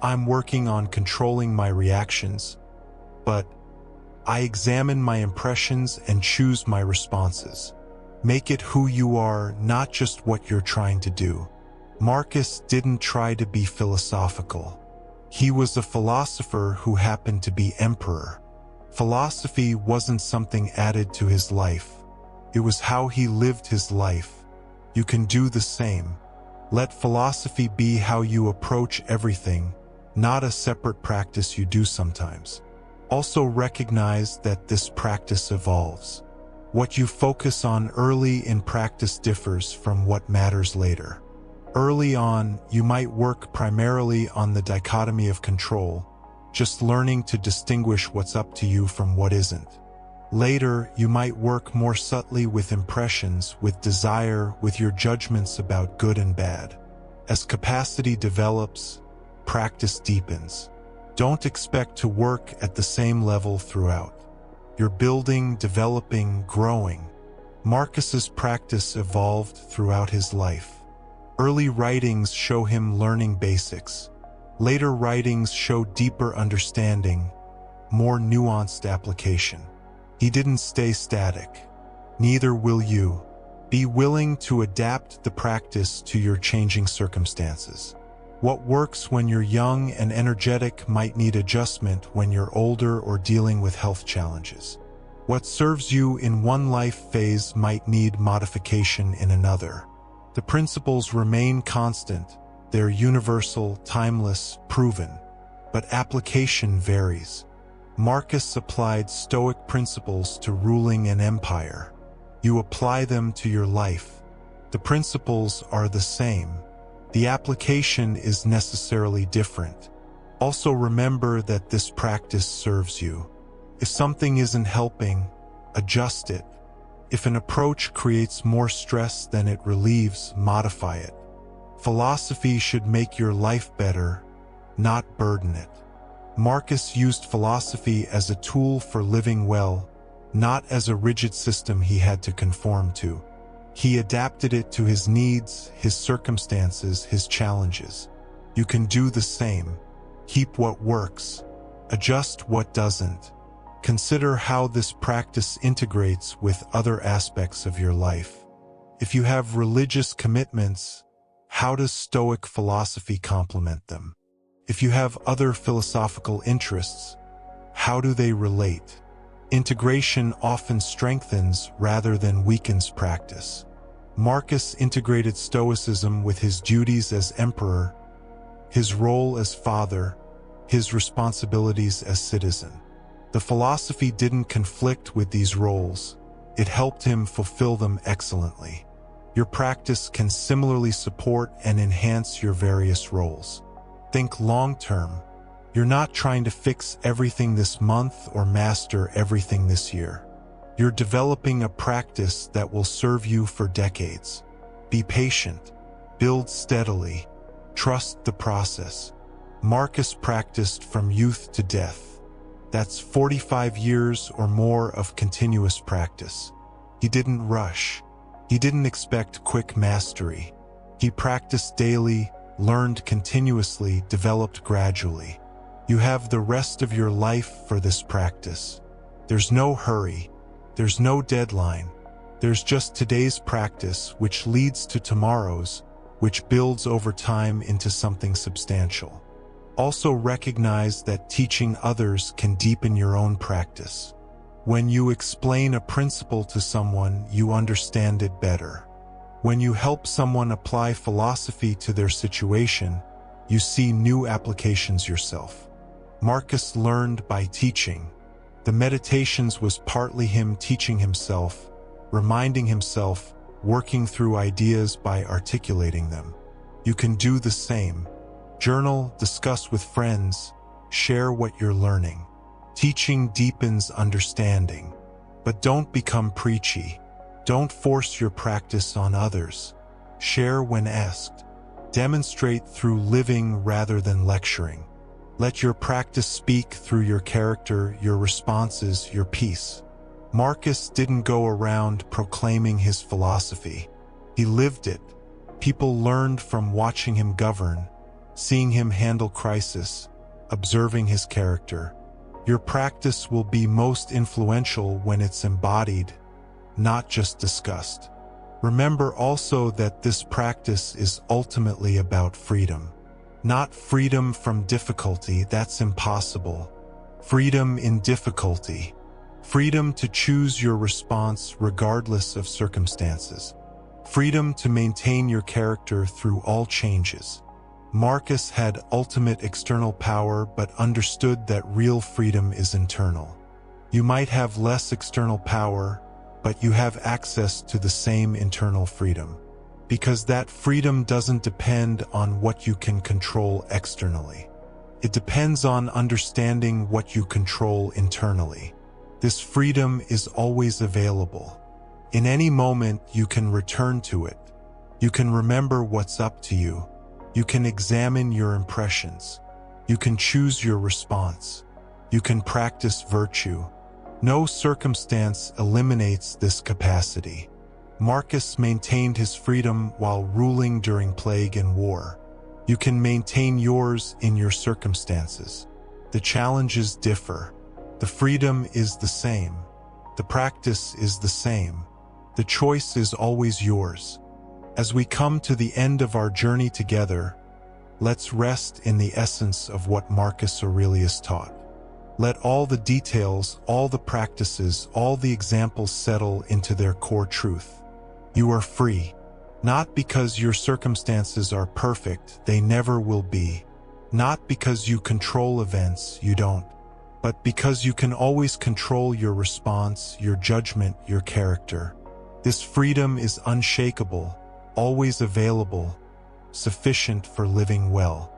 I'm working on controlling my reactions, but I examine my impressions and choose my responses. Make it who you are, not just what you're trying to do. Marcus didn't try to be philosophical. He was a philosopher who happened to be emperor. Philosophy wasn't something added to his life. It was how he lived his life. You can do the same. Let philosophy be how you approach everything, not a separate practice you do sometimes. Also recognize that this practice evolves. What you focus on early in practice differs from what matters later. Early on, you might work primarily on the dichotomy of control, just learning to distinguish what's up to you from what isn't. Later, you might work more subtly with impressions, with desire, with your judgments about good and bad. As capacity develops, practice deepens. Don't expect to work at the same level throughout. You're building, developing, growing. Marcus's practice evolved throughout his life. Early writings show him learning basics. Later writings show deeper understanding, more nuanced application. He didn't stay static. Neither will you. Be willing to adapt the practice to your changing circumstances. What works when you're young and energetic might need adjustment when you're older or dealing with health challenges. What serves you in one life phase might need modification in another. The principles remain constant. They're universal, timeless, proven. But application varies. Marcus applied Stoic principles to ruling an empire. You apply them to your life. The principles are the same. The application is necessarily different. Also remember that this practice serves you. If something isn't helping, adjust it. If an approach creates more stress than it relieves, modify it. Philosophy should make your life better, not burden it. Marcus used philosophy as a tool for living well, not as a rigid system he had to conform to. He adapted it to his needs, his circumstances, his challenges. You can do the same. Keep what works. Adjust what doesn't. Consider how this practice integrates with other aspects of your life. If you have religious commitments, how does Stoic philosophy complement them? If you have other philosophical interests, how do they relate? Integration often strengthens rather than weakens practice. Marcus integrated Stoicism with his duties as emperor, his role as father, his responsibilities as citizen. The philosophy didn't conflict with these roles. It helped him fulfill them excellently. Your practice can similarly support and enhance your various roles. Think long-term. You're not trying to fix everything this month or master everything this year. You're developing a practice that will serve you for decades. Be patient. Build steadily. Trust the process. Marcus practiced from youth to death. That's 45 years or more of continuous practice. He didn't rush. He didn't expect quick mastery. He practiced daily, learned continuously, developed gradually. You have the rest of your life for this practice. There's no hurry. There's no deadline. There's just today's practice, which leads to tomorrow's, which builds over time into something substantial. Also recognize that teaching others can deepen your own practice. When you explain a principle to someone, you understand it better. When you help someone apply philosophy to their situation, you see new applications yourself. Marcus learned by teaching. The Meditations was partly him teaching himself, reminding himself, working through ideas by articulating them. You can do the same. Journal, discuss with friends, share what you're learning. Teaching deepens understanding. But don't become preachy. Don't force your practice on others. Share when asked. Demonstrate through living rather than lecturing. Let your practice speak through your character, your responses, your peace. Marcus didn't go around proclaiming his philosophy. He lived it. People learned from watching him govern, seeing him handle crisis, observing his character. Your practice will be most influential when it's embodied, not just discussed. Remember also that this practice is ultimately about freedom. Not freedom from difficulty, that's impossible. Freedom in difficulty. Freedom to choose your response regardless of circumstances. Freedom to maintain your character through all changes. Marcus had ultimate external power but understood that real freedom is internal. You might have less external power, but you have access to the same internal freedom. Because that freedom doesn't depend on what you can control externally. It depends on understanding what you control internally. This freedom is always available. In any moment, you can return to it. You can remember what's up to you. You can examine your impressions. You can choose your response. You can practice virtue. No circumstance eliminates this capacity. Marcus maintained his freedom while ruling during plague and war. You can maintain yours in your circumstances. The challenges differ. The freedom is the same. The practice is the same. The choice is always yours. As we come to the end of our journey together, let's rest in the essence of what Marcus Aurelius taught. Let all the details, all the practices, all the examples settle into their core truth. You are free. Not because your circumstances are perfect, they never will be. Not because you control events, you don't. But because you can always control your response, your judgment, your character. This freedom is unshakable, always available, sufficient for living well.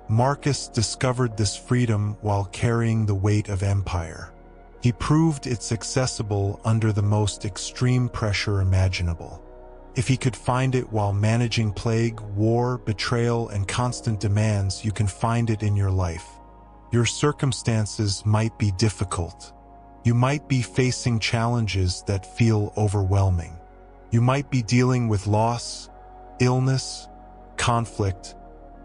Marcus discovered this freedom while carrying the weight of empire. He proved it's accessible under the most extreme pressure imaginable. If he could find it while managing plague, war, betrayal, and constant demands, you can find it in your life. Your circumstances might be difficult. You might be facing challenges that feel overwhelming. You might be dealing with loss, illness, conflict,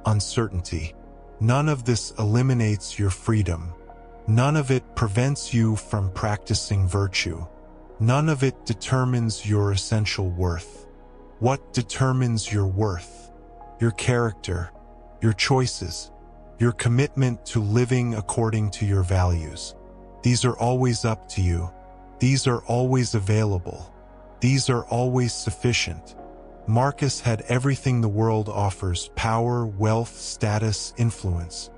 uncertainty. None of this eliminates your freedom. None of it prevents you from practicing virtue. None of it determines your essential worth. What determines your worth? Your character, your choices, your commitment to living according to your values. These are always up to you. These are always available. These are always sufficient. Marcus had everything the world offers: power, wealth, status, influence.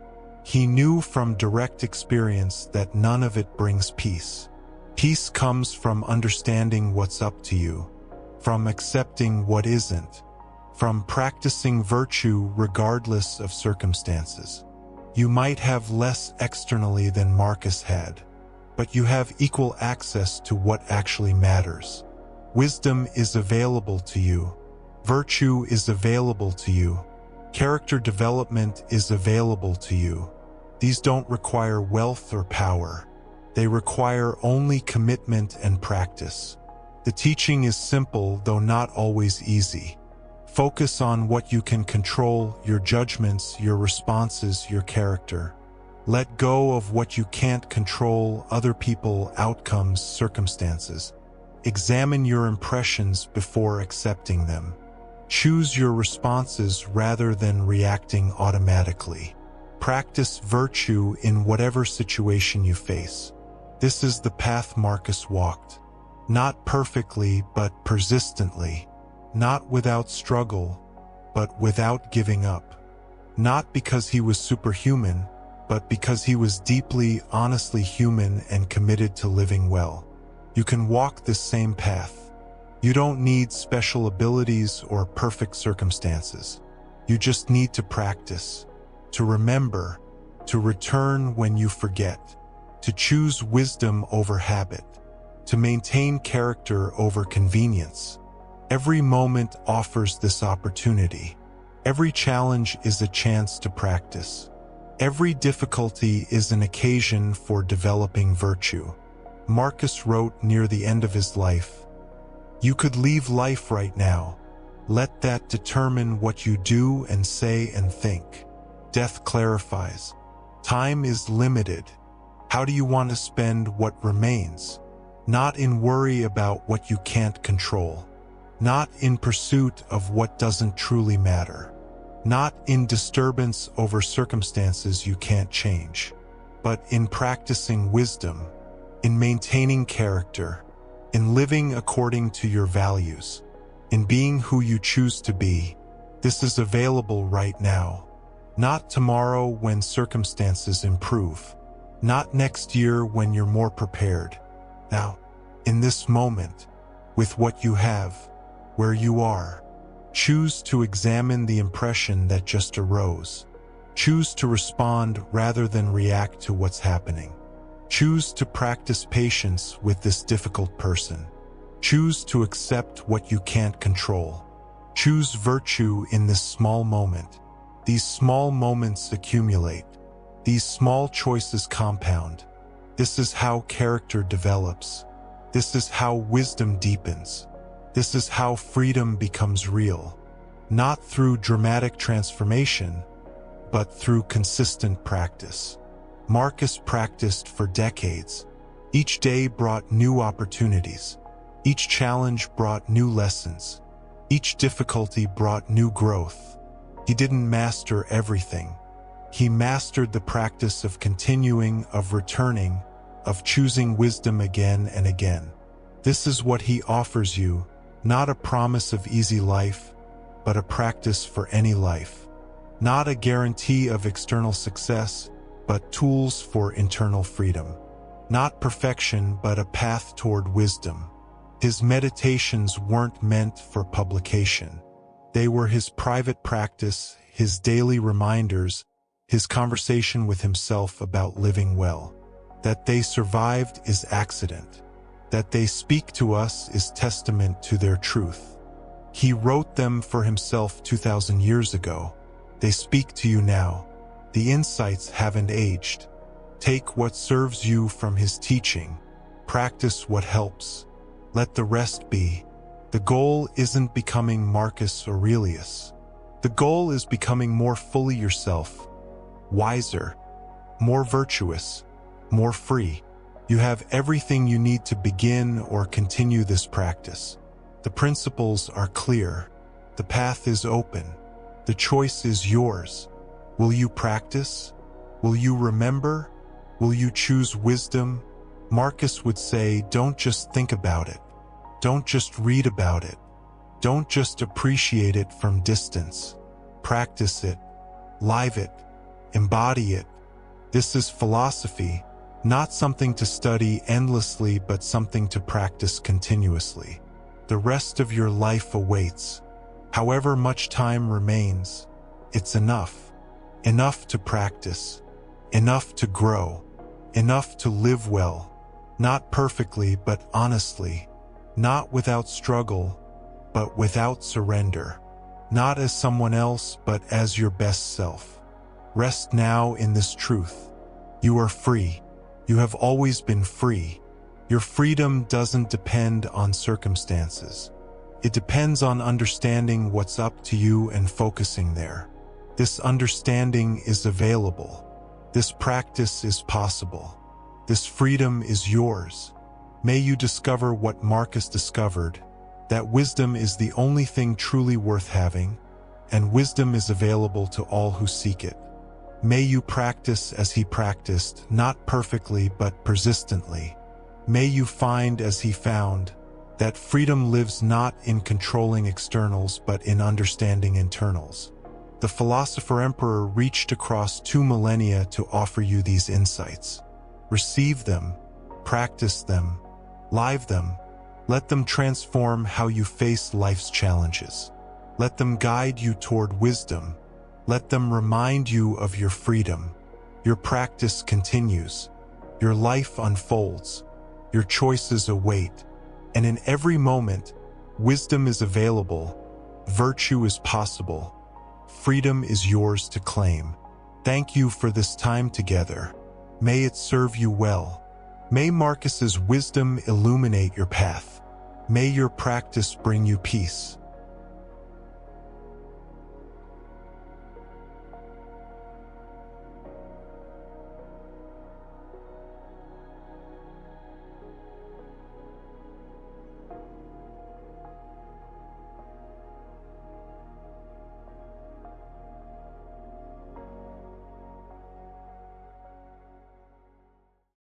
He knew from direct experience that none of it brings peace. Peace comes from understanding what's up to you, from accepting what isn't, from practicing virtue regardless of circumstances. You might have less externally than Marcus had, but you have equal access to what actually matters. Wisdom is available to you. Virtue is available to you. Character development is available to you. These don't require wealth or power. They require only commitment and practice. The teaching is simple, though not always easy. Focus on what you can control: your judgments, your responses, your character. Let go of what you can't control: other people, outcomes, circumstances. Examine your impressions before accepting them. Choose your responses rather than reacting automatically. Practice virtue in whatever situation you face. This is the path Marcus walked. Not perfectly, but persistently. Not without struggle, but without giving up. Not because he was superhuman, but because he was deeply, honestly human and committed to living well. You can walk this same path. You don't need special abilities or perfect circumstances. You just need to practice, to remember, to return when you forget, to choose wisdom over habit, to maintain character over convenience. Every moment offers this opportunity. Every challenge is a chance to practice. Every difficulty is an occasion for developing virtue. Marcus wrote near the end of his life, "You could leave life right now. Let that determine what you do and say and think. Death clarifies. Time is limited. How do you want to spend what remains? Not in worry about what you can't control. Not in pursuit of what doesn't truly matter. Not in disturbance over circumstances you can't change, but in practicing wisdom, in maintaining character, in living according to your values, in being who you choose to be. This is available right now. Not tomorrow when circumstances improve. Not next year when you're more prepared. Now, in this moment, with what you have, where you are, choose to examine the impression that just arose. Choose to respond rather than react to what's happening. Choose to practice patience with this difficult person. Choose to accept what you can't control. Choose virtue in this small moment. These small moments accumulate. These small choices compound. This is how character develops. This is how wisdom deepens. This is how freedom becomes real. Not through dramatic transformation, but through consistent practice. Marcus practiced for decades. Each day brought new opportunities. Each challenge brought new lessons. Each difficulty brought new growth. He didn't master everything. He mastered the practice of continuing, of returning, of choosing wisdom again and again. This is what he offers you, not a promise of easy life, but a practice for any life. Not a guarantee of external success, but tools for internal freedom. Not perfection, but a path toward wisdom. His meditations weren't meant for publication. They were his private practice, his daily reminders, his conversation with himself about living well. That they survived is accident. That they speak to us is testament to their truth. He wrote them for himself 2,000 years ago. They speak to you now. The insights haven't aged. Take what serves you from his teaching. Practice what helps. Let the rest be. The goal isn't becoming Marcus Aurelius. The goal is becoming more fully yourself, wiser, more virtuous, more free. You have everything you need to begin or continue this practice. The principles are clear. The path is open. The choice is yours. Will you practice? Will you remember? Will you choose wisdom? Marcus would say, don't just think about it. Don't just read about it. Don't just appreciate it from distance. Practice it. Live it. Embody it. This is philosophy, not something to study endlessly, but something to practice continuously. The rest of your life awaits. However much time remains, it's enough. Enough to practice. Enough to grow. Enough to live well. Not perfectly, but honestly. Not without struggle, but without surrender. Not as someone else, but as your best self. Rest now in this truth. You are free. You have always been free. Your freedom doesn't depend on circumstances. It depends on understanding what's up to you and focusing there. This understanding is available. This practice is possible. This freedom is yours. May you discover what Marcus discovered, that wisdom is the only thing truly worth having, and wisdom is available to all who seek it. May you practice as he practiced, not perfectly but persistently. May you find as he found, that freedom lives not in controlling externals but in understanding internals. The philosopher emperor reached across 2 millennia to offer you these insights. Receive them, practice them, live them. Let them transform how you face life's challenges. Let them guide you toward wisdom. Let them remind you of your freedom. Your practice continues. Your life unfolds. Your choices await. And in every moment, wisdom is available. Virtue is possible. Freedom is yours to claim. Thank you for this time together. May it serve you well. May Marcus's wisdom illuminate your path. May your practice bring you peace.